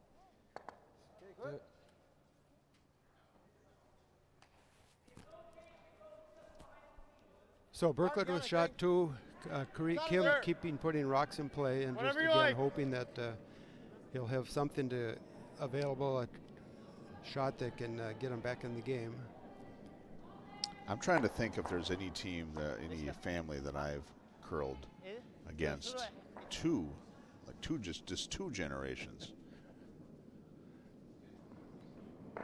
So Birklid with shot 2, Kim putting rocks in play, and just again hoping that he'll have something available, a shot that can get him back in the game. I'm trying to think if there's any team, any family that I've curled against. Just 2 generations.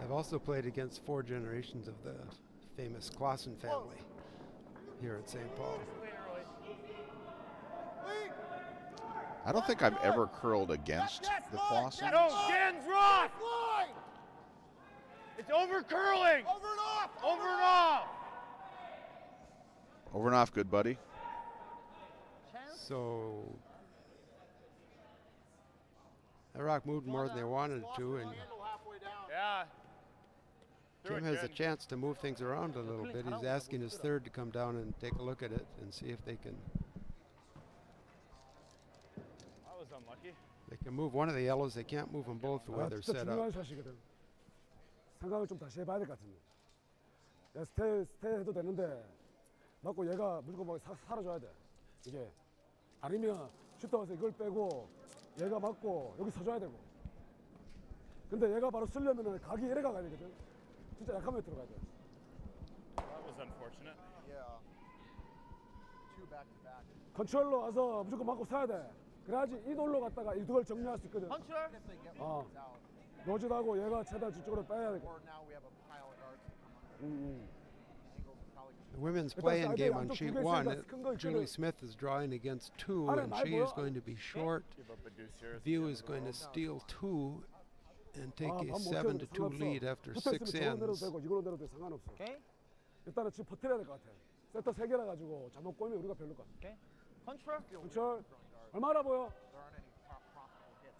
I've also played against 4 generations of the famous Clausen family here at St. Paul. I don't think I've ever curled against the Clausen. No, Dan's rock! It's over curling! Over and off! Over and off! Over and off, good buddy. So that rock moved more than they wanted it to, and Yeah. Kim has a chance to move things around a little bit. He's asking his third to come down and take a look at it and see if they can. I was unlucky. They can move one of the yellows. They can't move them both the way they're 진짜 set 중요한 up. 샷이거든. 생각을 좀 다시 해봐야 될 것 같은데. 내가 스테 해도 되는데 맞고 얘가 무조건 막 사라져야 돼. 이게 아니면 슈터에서 이걸 빼고 얘가 맞고 여기 서줘야 되고. 근데 얘가 바로 쓰려면은 각이 이래 가야 되거든. 진짜 약하면 들어가야 돼. That was unfortunate. Yeah. 2 back to back. 컨트롤러 와서 무조건 맞고 서야 돼. 그래야지 이 돌로 갔다가 이 두걸 정리할 수 있거든. 컨트롤. If they get 어. things out. 노즈하고 얘가 최대한 저쪽으로 빼야 되고. Or now we have a pile of guards that come under. Angle probably The women's play-in game on sheet 1, Julie Smith is drawing against 2, and she is going to be short. Give up a deuce here. View is going to steal 2 and take a 7-2 lead after 6 ends. 이걸로 내려도 상관없어. 오케이. 일단은 지금 버텨야 될 것 같아. 세터 3개라 가지고 잘못 꼬이면 우리가 별로일 것 같아. 오케이. 컨트롤. 컨트롤. 얼마나 보여? there aren't any profitable hits.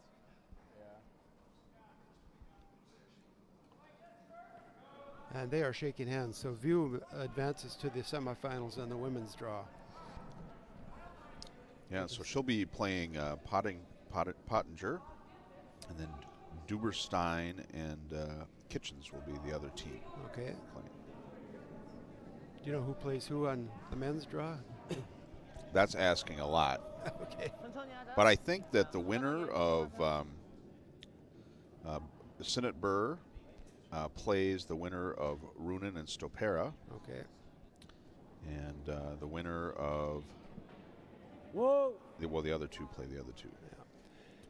And they are shaking hands, so View advances to the semifinals in the women's draw. Yeah, so she'll be playing Pottinger, and then Duberstein and Kitchens will be the other team. Okay. playing. Do you know who plays who on the men's draw? That's asking a lot. Okay. 천천히 하자. But I think that the winner of Sinnott Burr plays the winner of Runin and Stopera, Okay. and the winner of 워. the other two play the other two.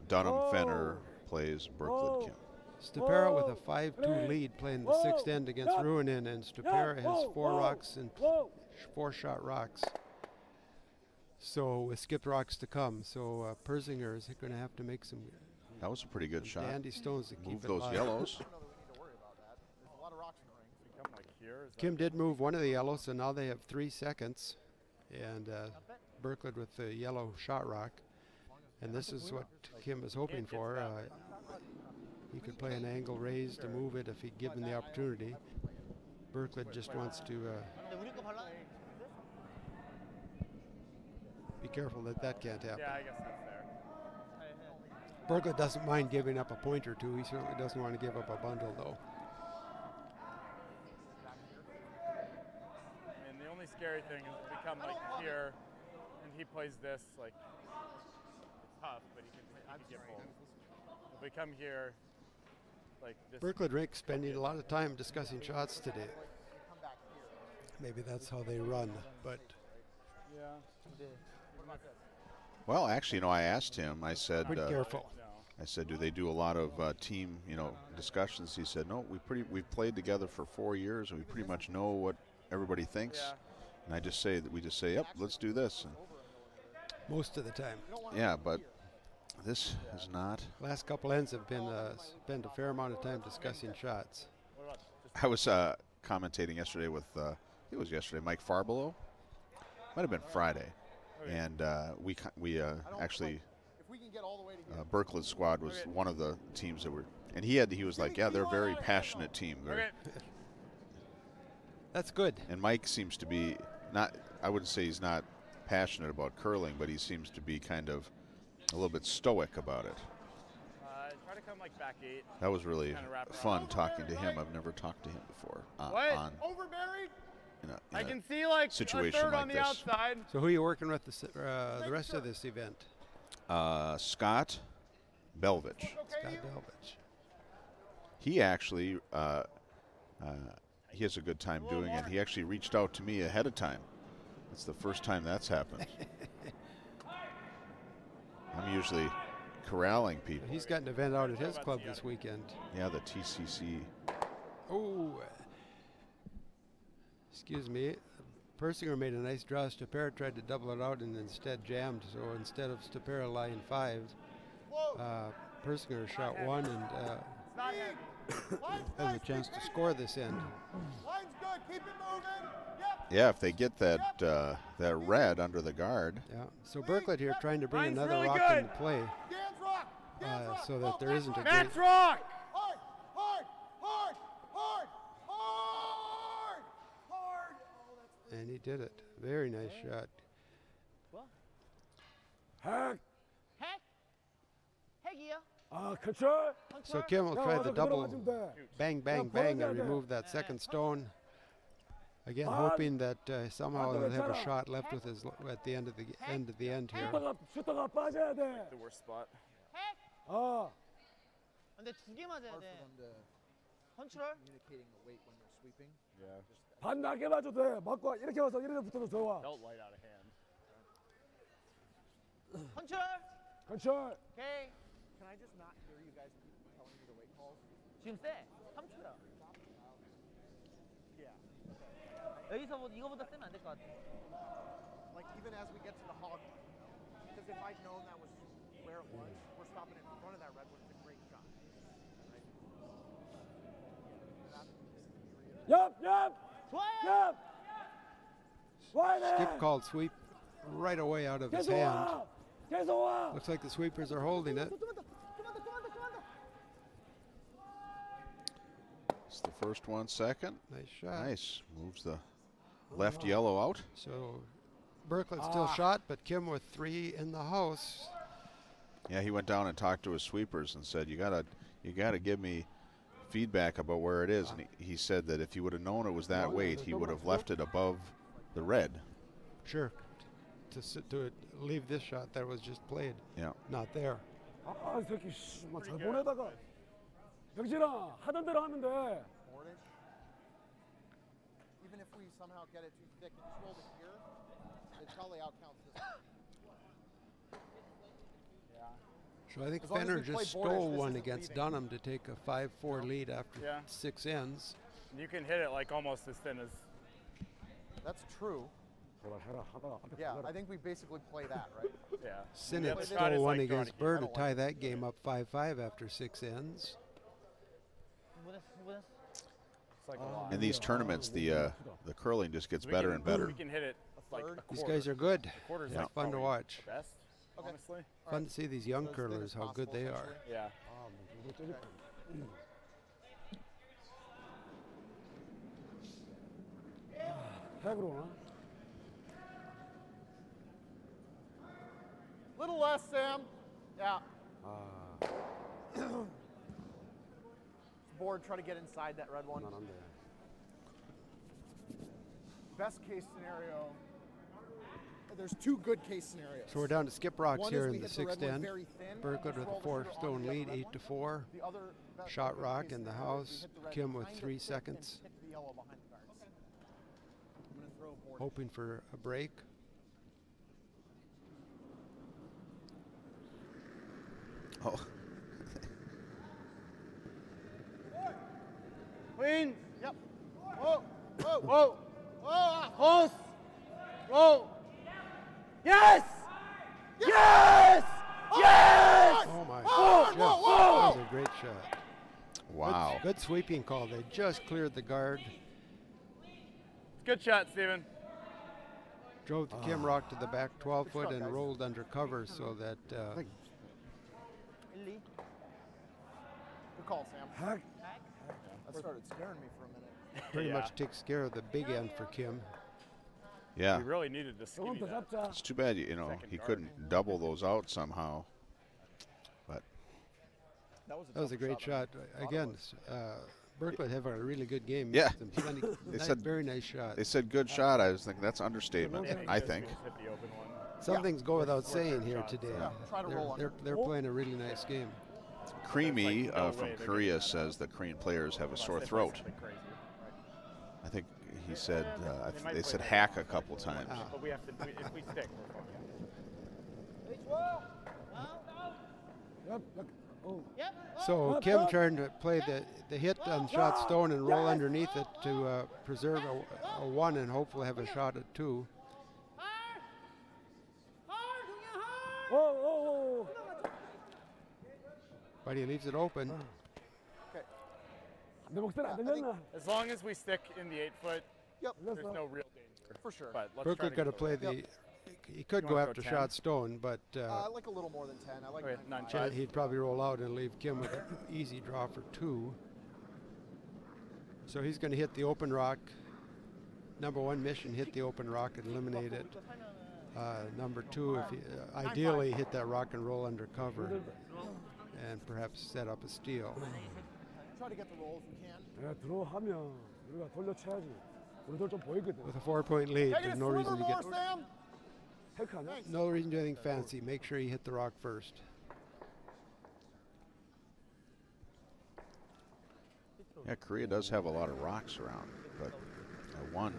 Dunham Fenner plays Birklid Kim. Stopera with a 5-2 lead playing the 6th end against Ruinin, and Stopera has 4 rocks and 4-shot rocks. So with skipped rocks to come, so Persinger is going to have to make some That was a pretty good shot. dandy stones to Move keep it those alive. yellows. I don't know that we need to worry about that. There's a lot of rocks in the ring. Come like here. Is Kim did move one of the yellows, so now they have 3 seconds. And Birklid with the yellow shot rock. And this is what Kim is hoping for. He could play an angle raise to move it if he'd given the opportunity. Birklid just wants to 근데 우리 거 발라. be careful that that can't happen. Yeah, I guess that's fair. Birklid doesn't mind giving up a point or two. He certainly doesn't want to give up a bundle, though. I mean, the only scary thing is if we come like here, and he plays this, like, it's tough, but he can get both. If we come here, like this. Birklid Rick spending a lot of time discussing shots today. Maybe that's how they run, but Yeah. Well, actually, I asked him. I said, pretty careful. I said, do they do a lot of team, discussions? He said, no. We've played together for 4 years, and we pretty much know what everybody thinks. Yeah. And I just say that we just say, yep, let's do this. And Most of the time. yeah, but this is not. Last couple ends have been spent a fair amount of time discussing shots. I was commentating yesterday with it was yesterday, Mike Farbelow. Might have been Friday. And we actually, If we can get all the way to here. Birklid squad was one of the teams that were, and he was like, yeah, they're a very passionate team. That's good. And Mike seems to be not, I wouldn't say he's not passionate about curling, but he seems to be kind of a little bit stoic about it. Try to come like back 8. That was really fun around. talking to him. I've never talked to him before. What? On, Overburied? I can see like situation a third like on the this. outside. So who are you working with the rest of this event? Scott Belvich. Scott Belvich. He actually, he has a good time doing it. He actually reached out to me ahead of time. It's the first time that's happened. I'm usually corralling people. He's got an event out at his club this weekend. Yeah, the TCC. Oh, excuse me. Persinger made a nice draw. Stapera tried to double it out and instead jammed. So instead of Stapera line 5, Persinger shot 1 and has a chance to score this end. Line's good. Keep it moving. Yep. Yeah, if they get that that red under the guard. Yeah. So Birklid here trying to bring Line's another really rock good. into play, Dan's rock. Dan's rock. so that there isn't a great. Matt's rock! Hard, hard, hard, hard, hard, hard. Oh, that's And he did it. Very nice shot. 핵. 핵. 핵이요. 아, 컨트롤. So Kim will 야, try 와서 the double 들어가주면 돼. bang, bang, bang, and remove that second stone. Again, hoping that somehow he'll have a shot left with his at the end of the end here. 슈터가 빠져야 돼. The worst spot. 핵. 어. 근데 2개 맞아야 돼. 컨트롤. Yeah. 반 낮게 맞아도 돼. 맞고 이렇게 와서 이렇게 붙어도 좋아. Felt light out of hand. 컨트롤. 컨트롤. 오케이. Can I just not hear you guys keep telling me the weight calls? 지금 세. 3초야. Yeah. 여기서 뭐 이거보다 세면 안 될 것 같아. Like even as we get to the hog line, you know? Because if I'd known that was where it was, we're stopping in front of that redwood. It's a great shot. Right? 엽, 엽, 좋아요. 엽. 와야 돼. Skip called sweep right away out of his 계속 hand. 와. 계속 와. Looks like the sweepers are holding it. 좀만 더. It's the first 1 second. Nice shot. Nice. Moves the left yellow out. So Birklid still shot, but Kim with 3 in the house. Yeah, he went down and talked to his sweepers and said, you gotta give me feedback about where it is. And he said that if he would have known it was that weight, he would have left it above the red. Sure. To leave this shot that was just played. Yeah. Not there. 아, 이 새끼 씨, 잘 보내다가. 병진아, 하던 대로 하면 돼. Mortish. Even if we somehow get it too thick and just roll it here, it probably outcounts this. So I think As long as Fenner we play just Bordish, stole this one isn't against leaving. Dunham to take a 5-4 lead after Yeah. 6 ends. You can hit it like almost as thin as. That's true. 해라, 하다가 앞에 Yeah, 가라. I think we basically play that, right? Yeah. Sinnott the shot stole is one like throwing against a Burr to camel. tie that game up 5-5 after 6 ends. 이번에 It's like a lot. In these tournaments, the curling just gets better and better. We can hit it like a These quarter. guys are good. Quarter's Yeah. like Fun to probably watch. the best, honestly. Fun to see these young So as thin curlers, as how good possible, they are. essentially. Yeah. 아, 뭐 이거 쩌니까. 핵으로 오나? Little less, Sam. Yeah. 아, Board, try to get inside that red one. 난 안 돼. Best case scenario. There's 2 good case scenarios. So we're down to skip rocks One here is we in the hit the 6th red one end. very thin, Birklid just with roll a the shooter 4-stone onto that lead, red 8-4. The other Shot best rock case in the scenario is we house. hit the red Kim one with kind of 3 thick seconds. and hit the yellow behind the guards. I'm gonna throw a board. Hoping for a break. Oh, Clean. Yep. Whoa. Whoa. Whoa. Whoa. Close. Whoa. Yes. Yes. Yes. Oh my Whoa, gosh. whoa, whoa, That was a great shot. wow. Good sweeping call. They just cleared the guard. Good shot, Steven. Drove the Kim rock to the back 12 foot and rolled under cover so that 1, 2. Good call, Sam. Heck. That started scaring me for a minute. pretty much takes care of the big end for Kim. Yeah. We really needed to skinny that. It's too bad, you know, he couldn't double those out somehow. But That was a great shot. Again, Birklid have a really good game. Yeah. They said very nice shot. they said good shot. I was thinking that's understatement, I think. Hit the open one. Some things go without saying here today. Try to roll They're playing a really nice game. Creamy from Korea says that Korean players have a sore throat. I think he said, they said hack a couple times. But we have to, if we stick, we're fine. Yep. Oh. So Kim trying to play the hit on shot stone and roll underneath it to preserve a 1 and hopefully have a shot at 2. Oh. But he leaves it open. 내 목소리 안 들렸나? As long as we stick in the 8 foot, Yep. there's no real danger. For sure. But let's try Birklid to got to go play for it. the. He could You go wanna after go 10? shot stone, but Like a little more than 10. I like Okay, 9. 9-5. he'd probably roll out and leave Kim with an easy draw for 2. So he's going to hit the open rock. Number 1 mission, hit the open rock and eliminate it. Number 2, if he, ideally hit that rock and roll under cover and perhaps set up a steal. Try to get the roll if you can. 야, 들어가면 우리가 돌려쳐야지. 우리들 좀 보이거든. With a 4-point lead, Take it there's a no reason sliver to more, get Sam. 헤크 아니야? no reason to do anything fancy. Make sure you hit the rock first. Yeah, Korea does have a lot of rocks around, but one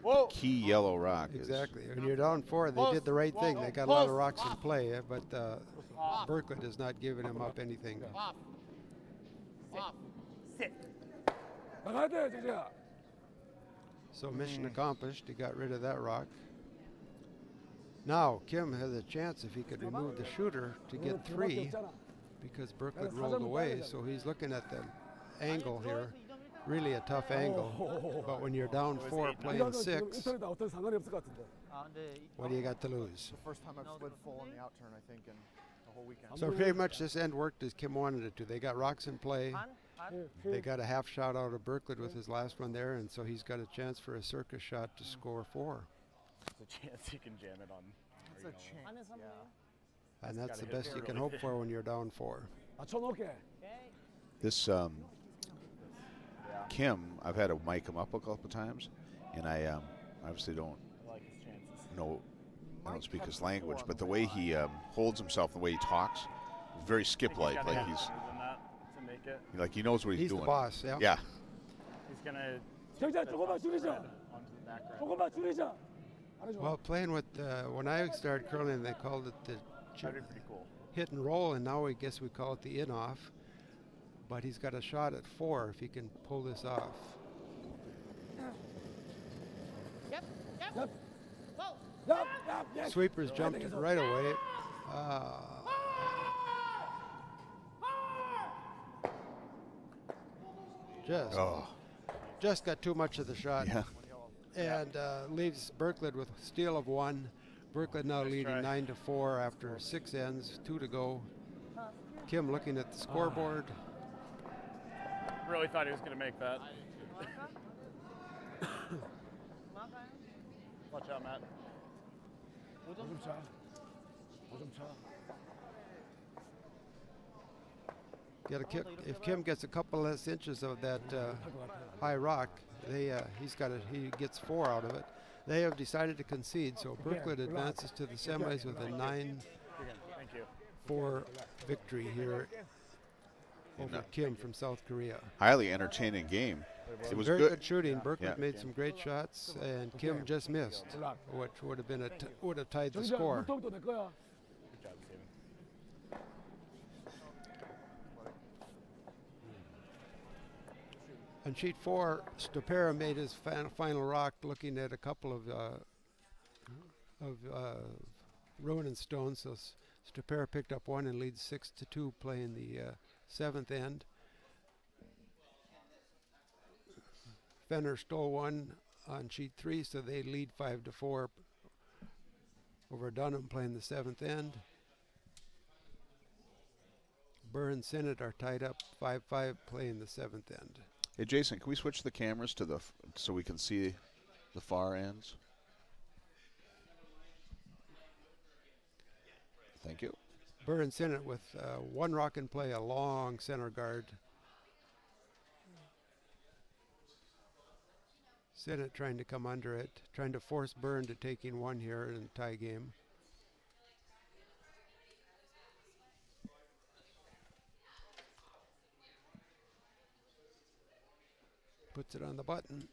Whoa. key yellow rock is Exactly. When you're down 4, they did the right thing. They got a lot of rocks in play, but Birklid is not giving him up anything. Off. Sit. 나가야 돼, 재재야. So mission accomplished. He got rid of that rock. Now Kim has a chance if he could remove the shooter to get 3 because Birklid rolled away. So he's looking at the angle here. Really a tough angle. But when you're down 4 playing 6, 인터넷 아웃은 상관이 없을 것 같은데. what do you got to lose? The first time I've slid full on the out turn, I think, in the whole weekend. So pretty much this end worked as Kim wanted it to. They got rocks in play. They got a half shot out of Birklid with his last one there, and so he's got a chance for a circus shot to score 4. There's a chance you can jam it on. It's a chance. Yeah. And that's the gotta hit best you it can really hope for when you're down 4. 맞춰놓게. this Kim. I've had to mic him up a couple times, and I obviously don't I like his chances. know. I don't speak his language, but the way he holds himself, the way he talks, very skip-like. Gotta Like have he's more than that to make it. like he knows what he's He's doing. the boss, yeah. Yeah. He's gonna 재재 take the 조금만 top 줄이자. spread onto the back red. 조금만 줄이자. 잘해줘. Well, playing with, when I started curling, they called it the That'd be pretty cool. hit and roll, and now I guess we call it the in-off. But he's got a shot at 4 if he can pull this off. Yep, yes. Sweepers jumped right away. Just got too much of the shot. Yeah. And leaves Birklid with a steal of 1. Birklid now leading 9-4 after 6 ends, 2 to go. Kim looking at the scoreboard. Really thought he was gonna make that. Watch out, Matt. 5점 차. 5점 차. If Kim gets a couple less inches of that high rock, he gets 4 out of it. They have decided to concede, so Birklid advances to the semis with a 9-4 victory here over Kim from South Korea. Highly entertaining game. It was Very good. good shooting. Birklid Yeah. made some great shots, and Kim just missed, which would have been would have tied the 재재야, score. 물통도 내 거야. Good job, Steven. On sheet 4, Stopera made his final rock, looking at a couple of ruin and stones. So Stopera picked up 1 and leads 6-2, playing the 7th end. Fenner stole 1 on sheet 3, so they lead 5-4 over Dunham playing the 7th end. Burr and Sinnott are tied up 5-5 playing the 7th end. Hey, Jason, can we switch the cameras to so we can see the far ends? Thank you. Burr and Sinnott with one rock in play, a long center guard. Sinnott trying to come under it, trying to force Burr into taking one here in a tie game. Puts it on the button.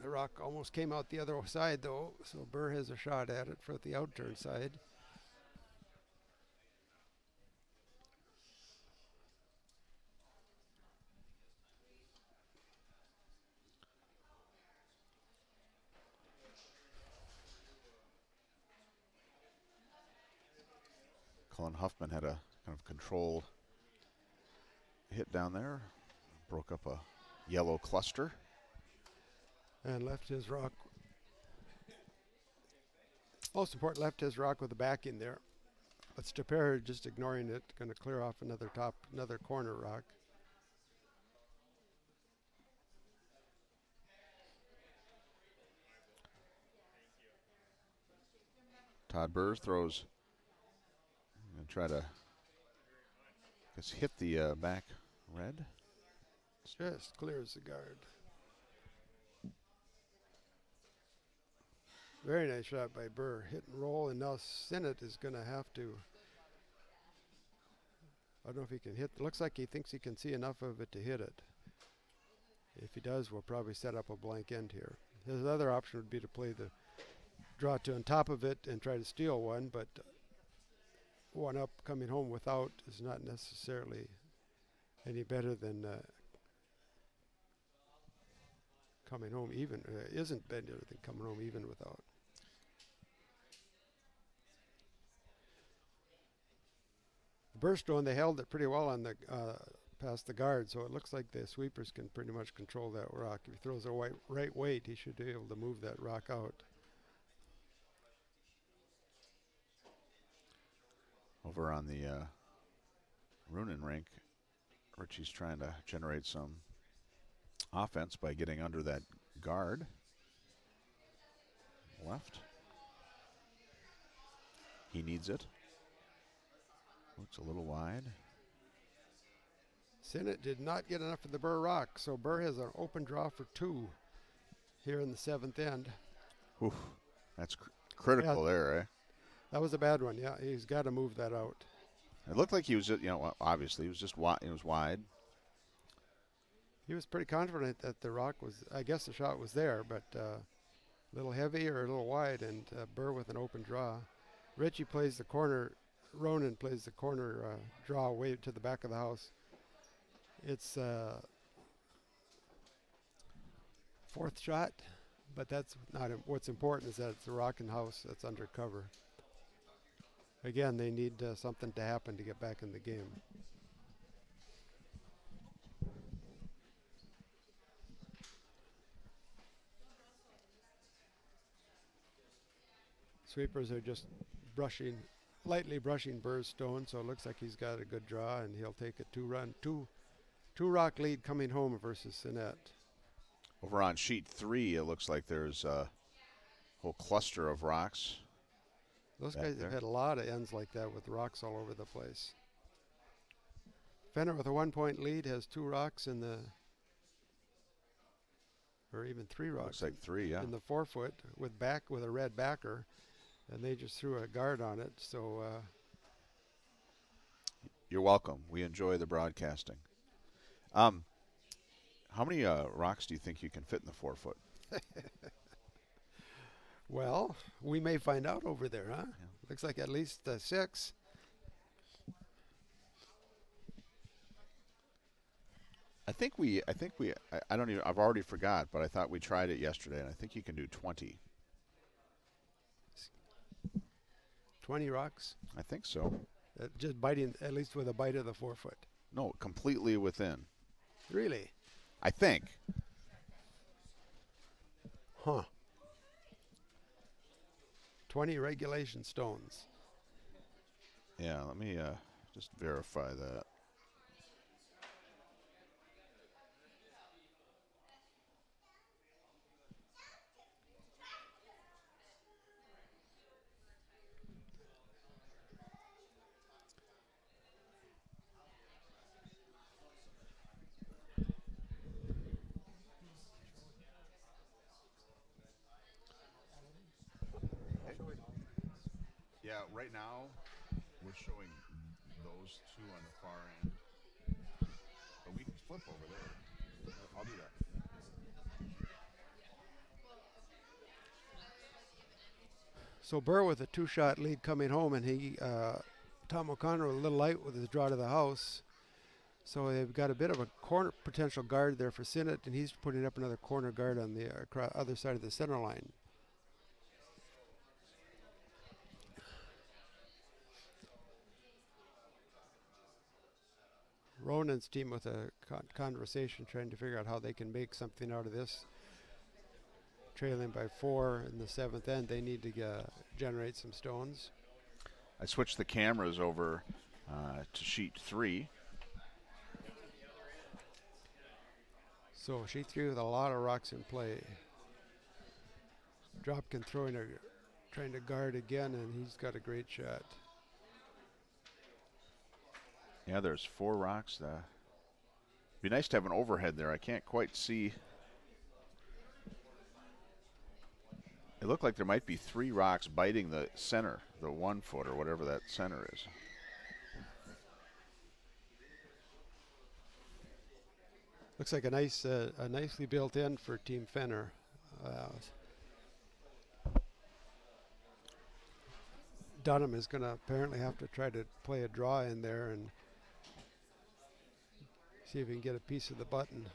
The rock almost came out the other side though, so Burr has a shot at it for the outturn side. Colin Huffman had a kind of controlled hit down there, broke up a yellow cluster. And left his rock. Most important, left his rock with the back in there. But Stapera just ignoring it, going to clear off another corner rock. Todd Burr throws and try to hit the back red. Just clears the guard. Very nice shot by Burr. Hit and roll, and now Sinnott is going to have to. I don't know if he can hit. Looks like he thinks he can see enough of it to hit it. If he does, we'll probably set up a blank end here. His other option would be to play the draw two on top of it and try to steal one, but one up coming home without is not necessarily any better than coming home even. Isn't better than coming home even without. Burstone, they held it pretty well on the past the guard, so it looks like the sweepers can pretty much control that rock. If he throws a right weight, he should be able to move that rock out. Over on the Roonin rink, Richie's trying to generate some offense by getting under that guard. Left. He needs it. Looks a little wide. Sinnott did not get enough of the Burr rock, so Burr has an open draw for 2 here in the 7th end. Oof, that's critical there, eh? That was a bad one. Yeah, he's got to move that out. It looked like he was, obviously he was just wide. It was wide. He was pretty confident that the rock was. I guess the shot was there, but a little heavy or a little wide, and Burr with an open draw. Richie plays the corner. Ronan plays the corner draw way to the back of the house. It's 4th shot, but that's not what's important. Is that it's a rocking house that's under cover. Again, they need something to happen to get back in the game. Sweepers are just lightly brushing Burr's stone, so it looks like he's got a good draw, and he'll take a 2 rock lead coming home versus Sinnott. Over on sheet 3, it looks like there's a whole cluster of rocks. Those guys have had a lot of ends like that with rocks all over the place. Fenner with a 1-point lead has 2 rocks in the, or even 3 rocks. Looks like 3, yeah. In the 4-foot with a red backer, and they just threw a guard on it. So you're welcome. We enjoy the broadcasting. How many rocks do you think you can fit in the 4-foot? Well, we may find out over there, huh? Yeah. Looks like at least 6. I don't even, I've already forgot, but I thought we tried it yesterday, and I think you can do 20. 20 rocks? I think so. Just biting, at least with a bite of the 4-foot. No, completely within. Really? I think. Huh. 20 regulation stones. Yeah, let me just verify that. Yeah, right now we're showing those two on the far end, but we can flip over there. I'll do that. So Burr with a 2-shot lead coming home, and Tom O'Connor a little light with his draw to the house. So they've got a bit of a corner potential guard there for Sinnott, and he's putting up another corner guard on the other side of the center line. Ronan's team with a conversation trying to figure out how they can make something out of this. Trailing by 4 in the 7th end, they need to generate some stones. I switched the cameras over to sheet 3. So sheet 3 with a lot of rocks in play. Dropkin trying to guard again, and he's got a great shot. Yeah, there's 4 rocks. Be nice to have an overhead there. I can't quite see. It looked like there might be 3 rocks biting the center, the 1 foot or whatever that center is. Looks like a nicely built end for Team Fenner. Dunham is going to apparently have to try to play a draw in there and see if he can get a piece of the button.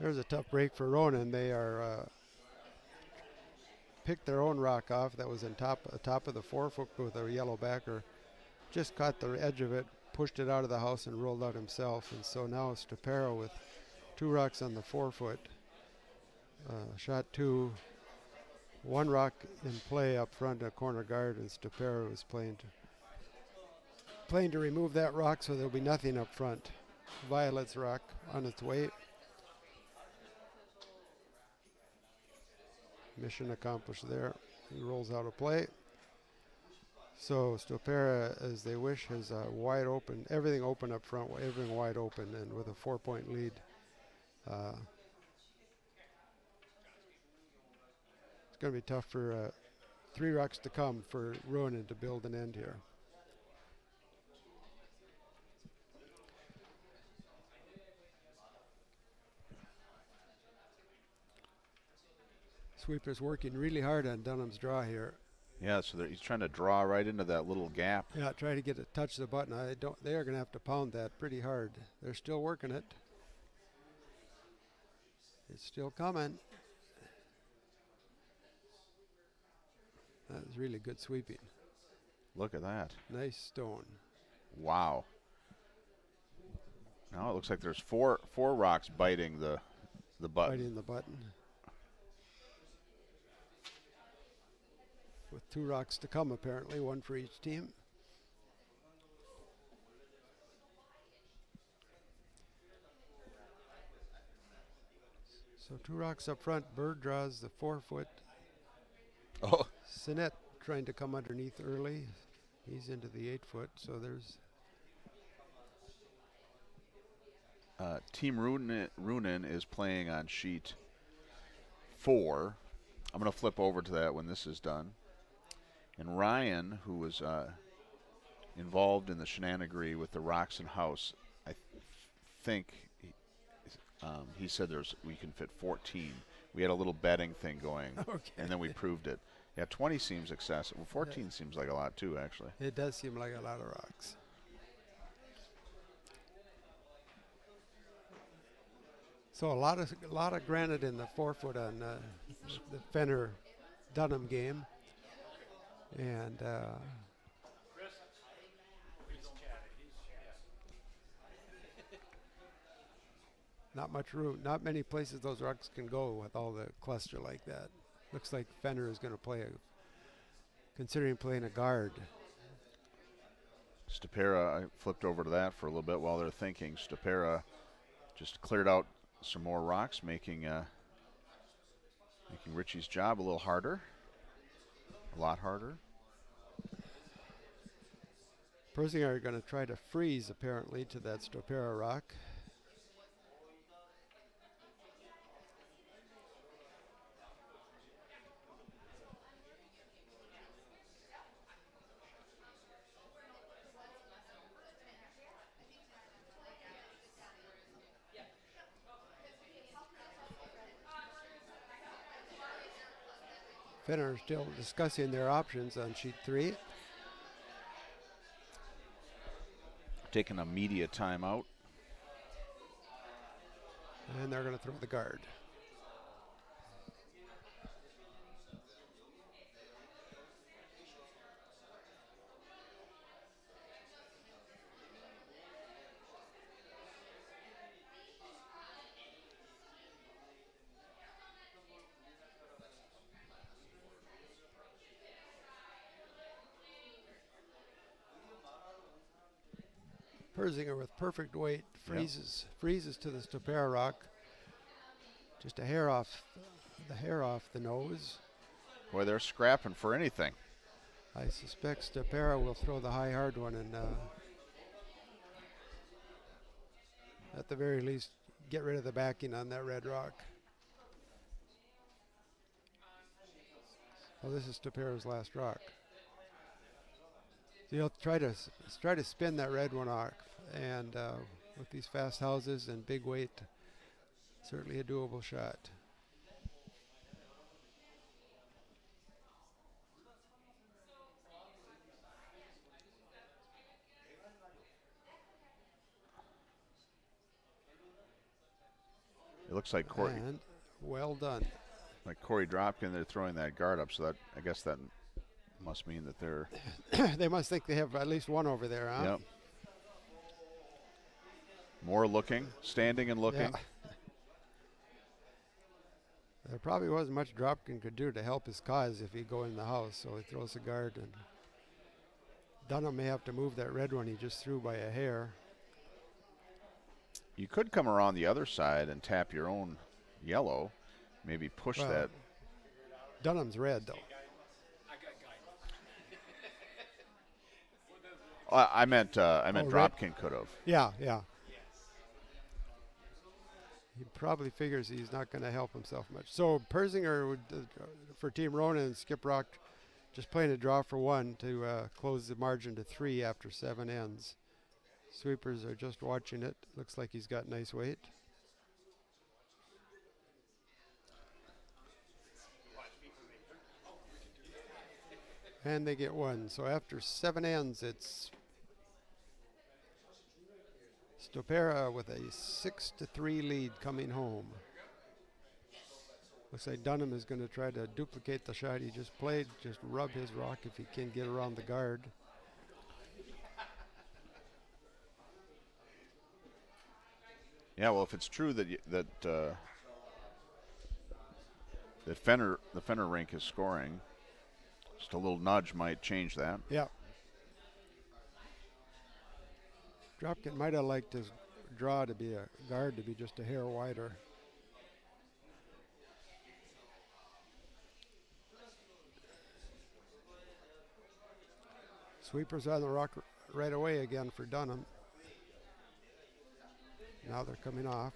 There's a tough break for Ronan. They are picked their own rock off that was on top of the 4 foot with a yellow backer. Just caught the edge of it, pushed it out of the house, and rolled out himself. And so now Stapero with 2 rocks on the 4 foot. Shot 2, 1 rock in play up front, a corner guard, and Stapero is playing to remove that rock, so there'll be nothing up front. Violet's rock on its way. Mission accomplished there. He rolls out a play. So Stopera, as they wish, has a wide open, everything open up front, everything wide open, and with a 4-point lead. It's going to be tough for 3 rocks to come for Ronan to build an end here. Sweeper's working really hard on Dunham's draw here. Yeah, so he's trying to draw right into that little gap. Yeah, try to get it, touch the button. They are going to have to pound that pretty hard. They're still working it. It's still coming. That was really good sweeping. Look at that. Nice stone. Wow. Now it looks like there's four rocks biting the button. Biting the button. With 2 rocks to come, apparently, 1 for each team. So 2 rocks up front. Bird draws the 4 foot. Oh. Sinnott trying to come underneath early. He's into the 8 foot, so there's... Team Runin is playing on sheet 4. I'm going to flip over to that when this is done. And Ryan, who was involved in the shenanigery with the rocks and house, I think he said we can fit 14. We had a little betting thing going, and then we proved it. Yeah, 20 seems excessive. Well, 14 seems like a lot too, actually. It does seem like a lot of rocks. So a lot of granite in the 4 foot on the Fenner Dunham game. And not much room, not many places those rocks can go with all the cluster like that. Looks like Fenner is going to play considering playing a guard. Stapera, I flipped over to that for a little bit while they're thinking. Stapera just cleared out some more rocks, making Richie's job a little harder, a lot harder. Persinger are going to try to freeze apparently to that Stapera rock. Fenner still discussing their options on sheet 3. Taking a media timeout. And they're going to throw the guard. Persinger with perfect weight freezes to the Stapera rock. Just a hair off the nose. Boy, they're scrapping for anything. I suspect Stapera will throw the high hard one and at the very least get rid of the backing on that red rock. Well, this is Stapera's last rock. So he'll try to spin that red one off, and with these fast houses and big weight, certainly a doable shot. It looks like Corey. And well done. Like Corey Dropkin, they're throwing that guard up, so that I guess that must mean that they're. They must think they have at least one over there, huh? Yep. More looking, standing and looking. Yeah. There probably wasn't much Dropkin could do to help his cause if he'd go in the house, so he throws the guard, and Dunham may have to move that red one he just threw by a hair. You could come around the other side and tap your own yellow, maybe push that. Dunham's red, though. I meant Dropkin could have. Yeah. He probably figures he's not going to help himself much. So Persinger would, for Team Ronan and Skip Rock, just playing a draw for 1 to close the margin to 3 after 7 ends. Sweepers are just watching it. Looks like he's got nice weight. And they get 1. So after 7 ends, it's Stapera with a 6-3 lead coming home. Looks like Dunham is going to try to duplicate the shot he just played, just rub his rock if he can get around the guard. Yeah, well, if it's true that that Fenner, the Fenner rink is scoring, just a little nudge might change that. Yeah. Dropkin might have liked his draw to be a guard to be just a hair wider. Sweepers on the rock right away again for Dunham. Now they're coming off.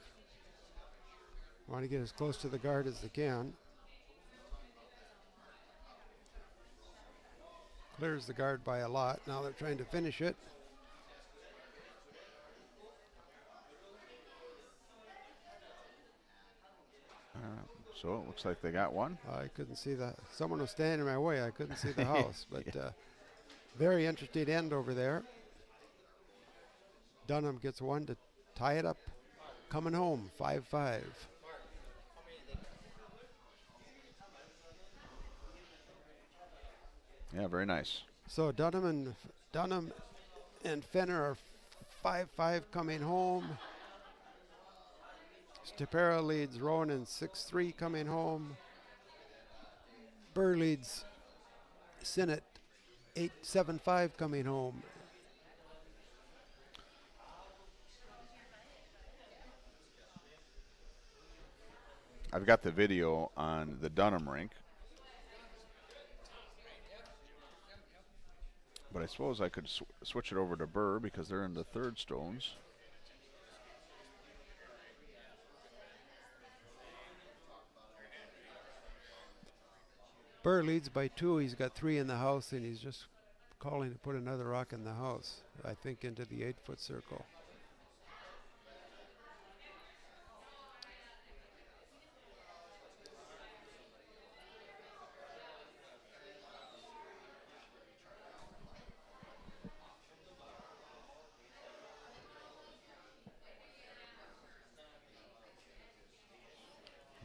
Want to get as close to the guard as they can. Clears the guard by a lot. Now they're trying to finish it. So it looks like they got 1. I couldn't see that. Someone was standing in my way. I couldn't see the house. But very interesting end over there. Dunham gets 1 to tie it up. Coming home, 5-5. Yeah, very nice. So Dunham and Fenner are 5-5 coming home. Stupera leads Ronan 6-3 coming home. Burr leads Sinnott 8-7-5 coming home. I've got the video on the Dunham rink. But I suppose I could switch it over to Burr because they're in the third stones. Burr leads by 2. He's got 3 in the house, and he's just calling to put another rock in the house, I think into the 8-foot circle.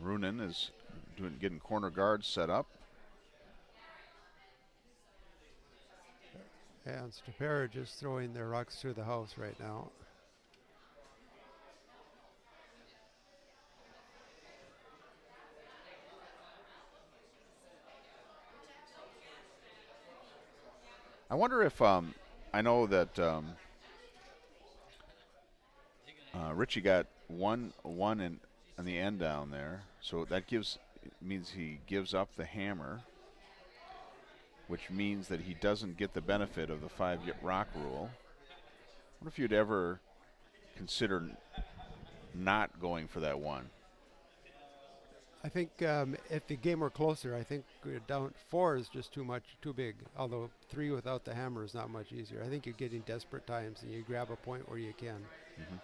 Runin is getting corner guards set up. And Stupera just throwing their rocks through the house right now. I wonder if I know that Richie got one in on the end down there, so that means he gives up the hammer, which means that he doesn't get the benefit of the 5 rock rule. I wonder if you'd ever consider not going for that 1. I think if the game were closer, I think down 4 is just too big. Although 3 without the hammer is not much easier. I think you're getting desperate times and you grab a point where you can. Mm-hmm.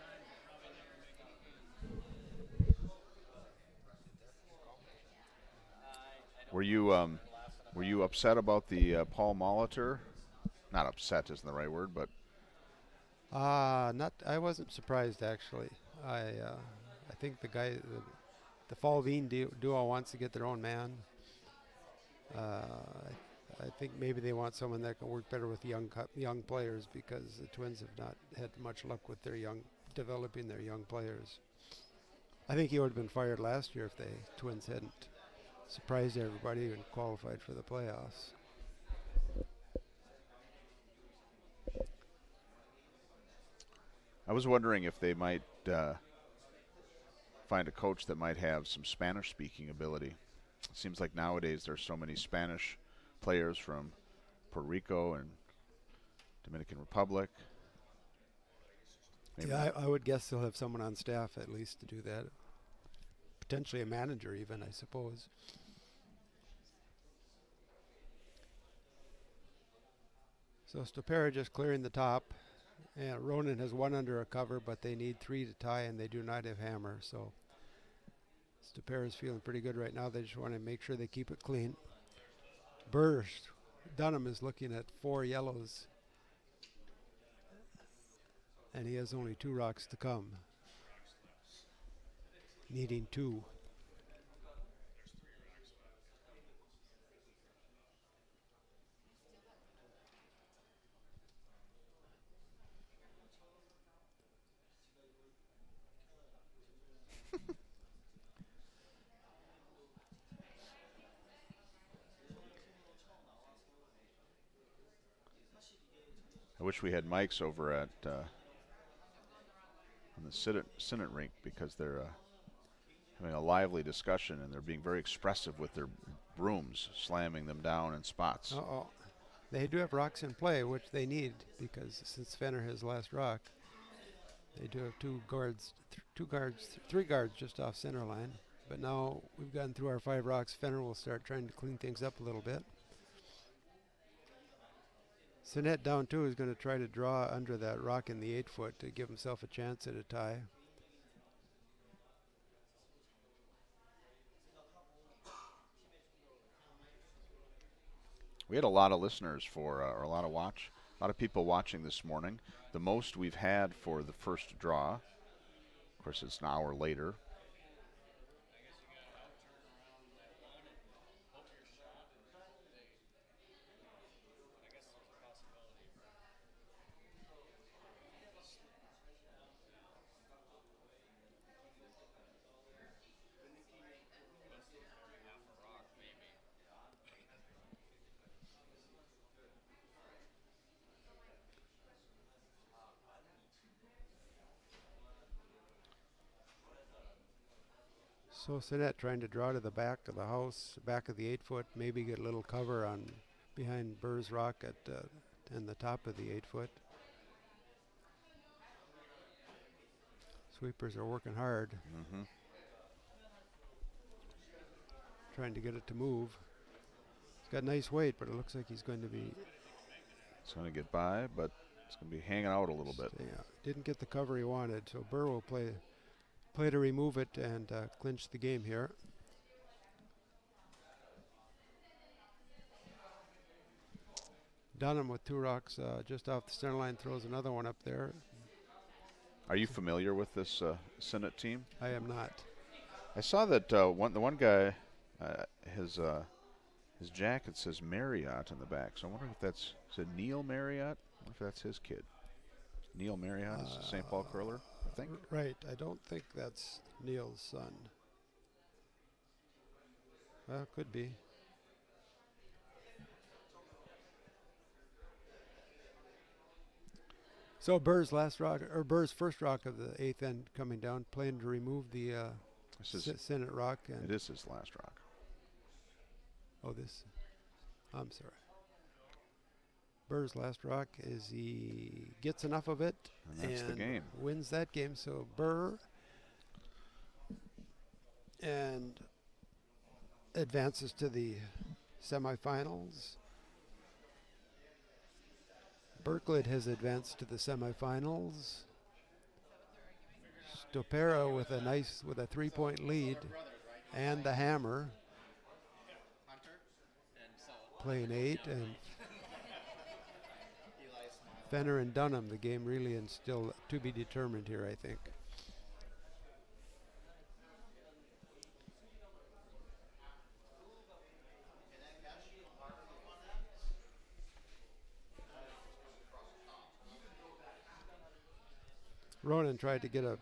Were you upset about the Paul Molitor? Not upset isn't the right word, but I wasn't surprised actually. I think the Falveen duo wants to get their own man. I think maybe they want someone that can work better with young players because the Twins have not had much luck with developing their young players. I think he would have been fired last year if the Twins hadn't surprised everybody and qualified for the playoffs. I was wondering if they might find a coach that might have some Spanish-speaking ability. It seems like nowadays there's so many Spanish players from Puerto Rico and Dominican Republic. Maybe yeah, I would guess they'll have someone on staff at least to do that. Potentially a manager even, I suppose. So Stupera just clearing the top. And Ronan has 1 under a cover, but they need 3 to tie, and they do not have hammer. So Stupera is feeling pretty good right now. They just want to make sure they keep it clean. Dunham is looking at 4 yellows. And he has only 2 rocks to come. Needing 2. I wish we had mics over at on the Sinnott rink because they're having a lively discussion and they're being very expressive with their brooms, slamming them down in spots. Uh-oh. They do have rocks in play, which they need because since Fenner has last rock, they do have 3 guards just off center line. But now we've gotten through our 5 rocks. Fenner will start trying to clean things up a little bit. Sinnott down 2 is going to try to draw under that rock in the 8-foot to give himself a chance at a tie. We had a lot of listeners or a lot of people watching this morning. The most we've had for the first draw. Of course, it's an hour later. So Sinet trying to draw to the back of the house, back of the 8-foot, maybe get a little cover on behind Burr's rock at in the top of the 8-foot. Sweepers are working hard, trying to get it to move. He's got nice weight, but it looks like he's going to be. It's going to get by, but it's going to be hanging out a little bit. Yeah, didn't get the cover he wanted, so Burr will play to remove it and clinch the game here. Dunham with 2 rocks just off the center line, throws another one up there. Are you familiar with this Senate team? I am not. I saw that the one guy, his jacket says Marriott on the back. So I wonder if that's, is it Neil Marriott? I wonder if that's his kid. Neil Marriott is a St. Paul curler, I think. Right. I don't think that's Neil's son. Well, could be. So Burr's Burr's first rock of the 8th end coming down, playing to remove the Senate rock. And it is his last rock. Oh, I'm sorry. Burr's last rock is he gets enough of it and that's the game. Wins that game. So Burr and advances to the semifinals. Birklid has advanced to the semifinals. Stopera with a 3-point lead and the hammer. Playing 8, and Fenner and Dunham, the game really is still to be determined here, I think. Ronan tried to get a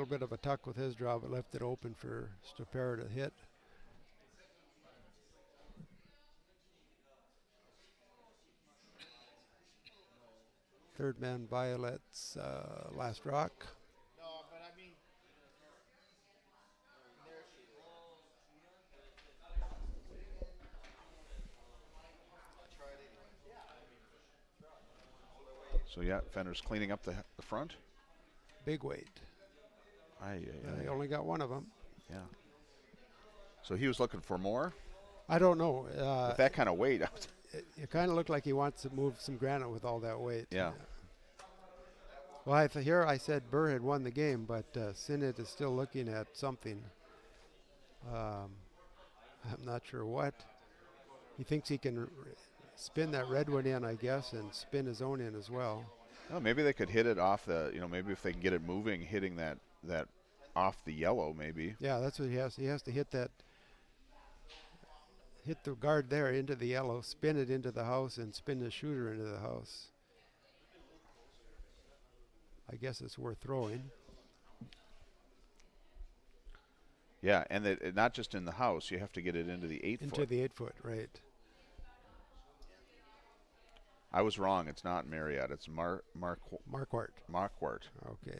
bit of a tuck with his draw, but left it open for Stopera to hit. Third man Violet's last rock. No, but I mean, So yeah, Fenner's cleaning up the front. Big weight. He only got one of them. Yeah. So he was looking for more? I don't know. With that kind of weight. It kind of looked like he wants to move some granite with all that weight. Yeah. Well, here I said Burr had won the game, but Sinet is still looking at something. I'm not sure what. He thinks he can spin that red one in, I guess, and spin his own in as well. Oh, maybe they could hit it off the, maybe if they can get it moving, hitting that off the yellow maybe. Yeah, that's what he has. He has to hit that. Hit the guard there into the yellow, spin it into the house, and spin the shooter into the house. I guess it's worth throwing. Yeah, and not just in the house. You have to get it into the 8-foot. Into the 8-foot, right. I was wrong. It's not Marriott. It's Marquardt. Marquardt. Okay.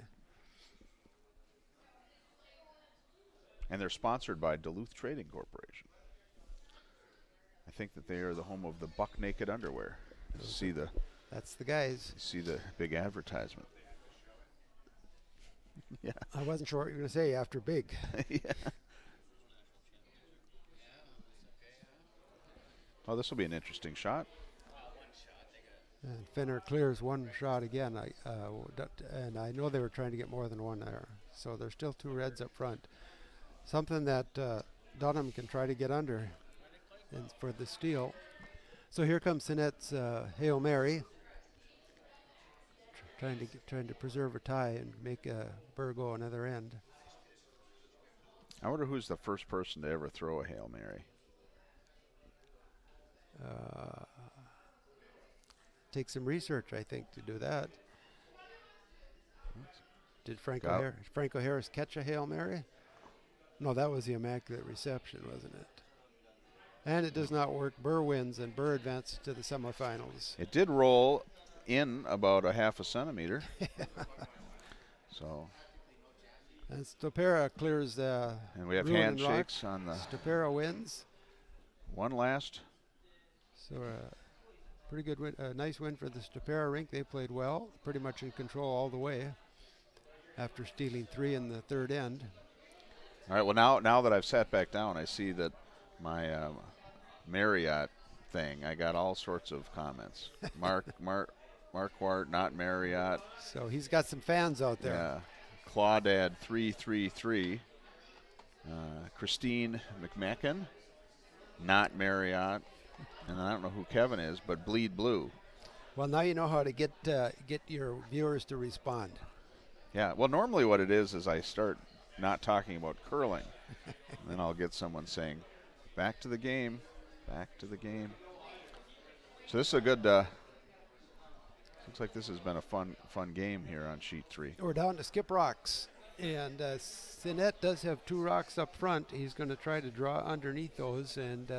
And they're sponsored by Duluth Trading Corporation. I think that they are the home of the Buck Naked Underwear. That's the guys. See the big advertisement. Yeah. I wasn't sure what you were going to say after big. Yeah. Oh, this will be an interesting shot. And Fenner clears one shot again. And I know they were trying to get more than one there. So there's still 2 reds up front. Something that Dunham can try to get under for the steal. So here comes Sinet's Hail Mary. Trying to preserve a tie and make Burr go another end. I wonder who's the first person to ever throw a Hail Mary. Take some research, I think, to do that. Did Franco Harris catch a Hail Mary? No, that was the Immaculate Reception, wasn't it? And it does not work. Burr wins, and Burr advances to the semifinals. It did roll in about a half a centimeter. So And Stopera clears And we have Ruin and Rock. handshakes on the Stopera wins. one last. So pretty good win, nice win for the Stopera rink. They played well, pretty much in control all the way after stealing 3 in the third end. All right, well, now that I've sat back down, I see that my Marriott thing, I got all sorts of comments. Marquardt, not Marriott. So he's got some fans out there. Yeah. Claudad 333. Christine McMacken, not Marriott. And I don't know who Kevin is, but Bleed Blue. Well, now you know how to get your viewers to respond. Yeah, well, normally what it is I start not talking about curling. And then I'll get someone saying, back to the game, back to the game. So this is a good, looks like this has been a fun game here on sheet 3. We're down to skip rocks. And Sinet does have 2 rocks up front. He's going to try to draw underneath those. And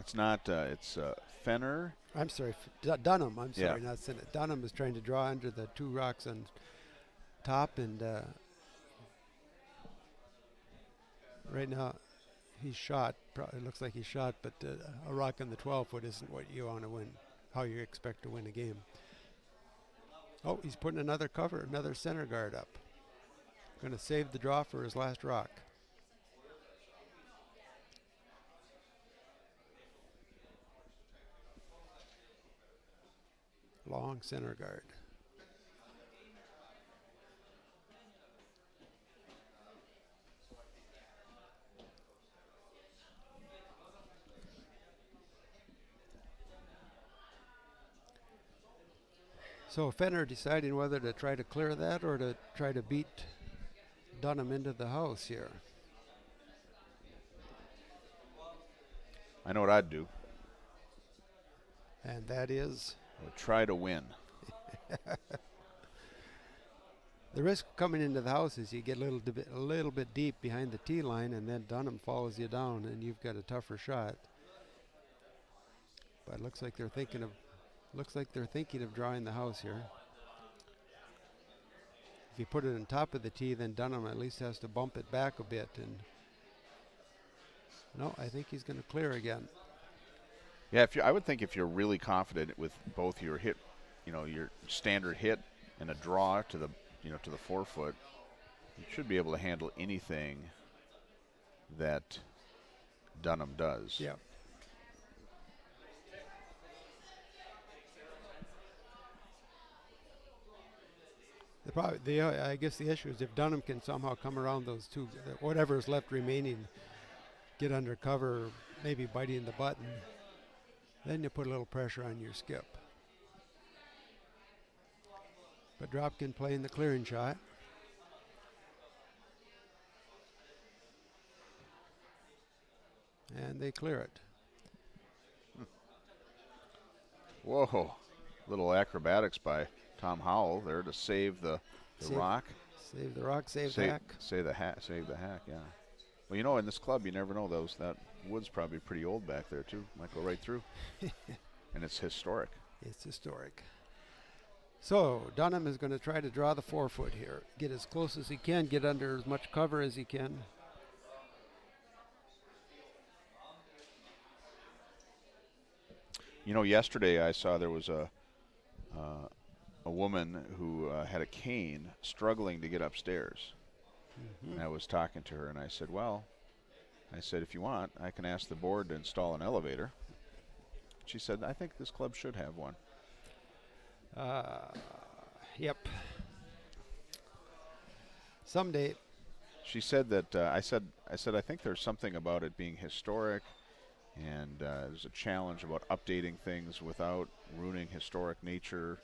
it's not, it's Fenner. I'm sorry, Dunham. I'm sorry, Yeah. not Sinet. Dunham is trying to draw under the 2 rocks on top. And right now he's shot. It looks like he's shot, but a rock on the 12-foot isn't what you want to win, how you expect to win a game. Oh, he's putting another cover, another center guard up. Going to save the draw for his last rock. Long center guard. So Fenner deciding whether to try to clear that or to try to beat Dunham into the house here. I know what I'd do. And that is? I would try to win. The risk coming into the house is you get a little bit deep behind the tee line, and then Dunham follows you down, and you've got a tougher shot. But it looks like they're thinking of drawing the house here. If you put it on top of the tee, then Dunham at least has to bump it back a bit. And no, I think he's going to clear again. Yeah, I would think if you're really confident with both your hit, your standard hit and a draw to the 4-foot, you should be able to handle anything that Dunham does. Yeah. I guess the issue is if Dunham can somehow come around those 2, whatever is left remaining, get under cover, maybe biting the button, then you put a little pressure on your skip. But Dropkin playing the clearing shot. And they clear it. Whoa, little acrobatics by Tom Howell there to save the rock. Save the rock, save the hack. Save the hack, yeah. Well, in this club, you never know. That wood's probably pretty old back there, too. Might go right through. And it's historic. It's historic. So Dunham is going to try to draw the 4-foot here. Get as close as he can, get under as much cover as he can. Yesterday I saw there was a woman who had a cane struggling to get upstairs. Mm-hmm. And I was talking to her, and I said, if you want, I can ask the board to install an elevator. She said, I think this club should have one. Yep. Someday. She said that, I said, I think there's something about it being historic, and there's a challenge about updating things without ruining historic nature.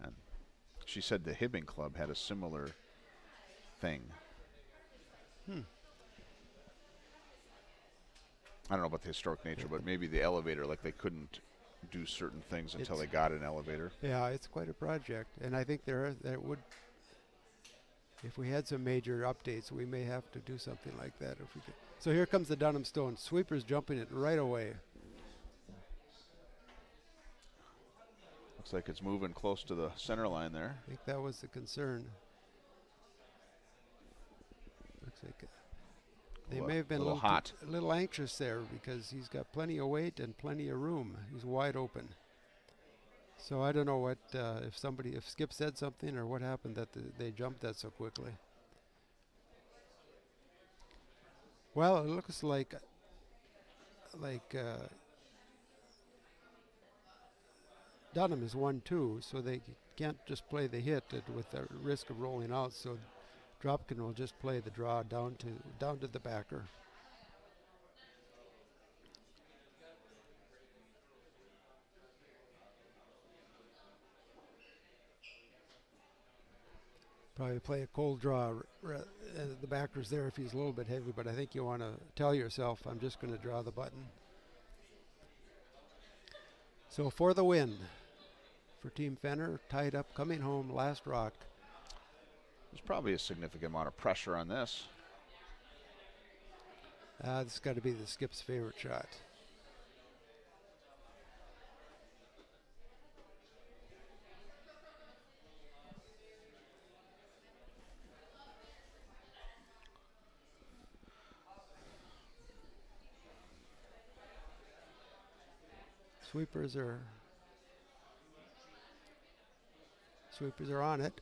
And she said the Hibbing Club had a similar thing. I don't know about the historic nature, but maybe the elevator, like they couldn't do certain things until they got an elevator. Yeah, it's quite a project, and I think there would, if we had some major updates, we may have to do something like that if we could. So here comes the Dunham Stone. Sweeper's jumping it right away. Looks like it's moving close to the center line there. I think that was the concern. Looks like they Well, may have been a little hot. A little anxious there because he's got plenty of weight and plenty of room. He's wide open. So I don't know what if Skip said something or what happened that they jumped that so quickly. Well, it looks like Dunham is 1-2, so they can't just play the hit with the risk of rolling out. So Dropkin will just play the draw down to the backer. Probably play a cold draw. The backer's there if he's a little bit heavy, but I think you want to tell yourself, I'm just going to draw the button. So for the win, for Team Fenner, tied up, coming home, last rock. There's probably a significant amount of pressure on this. This has got to be the Skip's favorite shot. Sweepers are on it.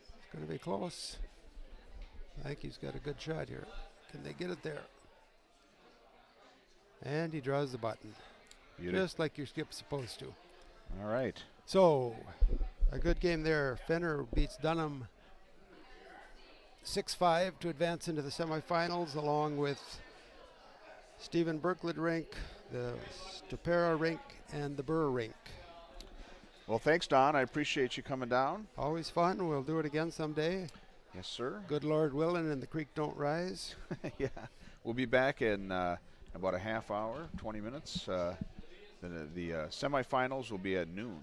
It's going to be close. I think he's got a good shot here. Can they get it there? And he draws the button. Just like your Skip's supposed to. All right. So, a good game there. Fenner beats Dunham 6-5 to advance into the semifinals, along with Stephen Birklid rink, the Stupera rink, and the Burr rink. Well, thanks, Don. I appreciate you coming down. Always fun. We'll do it again someday. Yes, sir. Good Lord willing, and the creek don't rise. Yeah. We'll be back in about a half hour, 20 minutes. The semifinals will be at noon.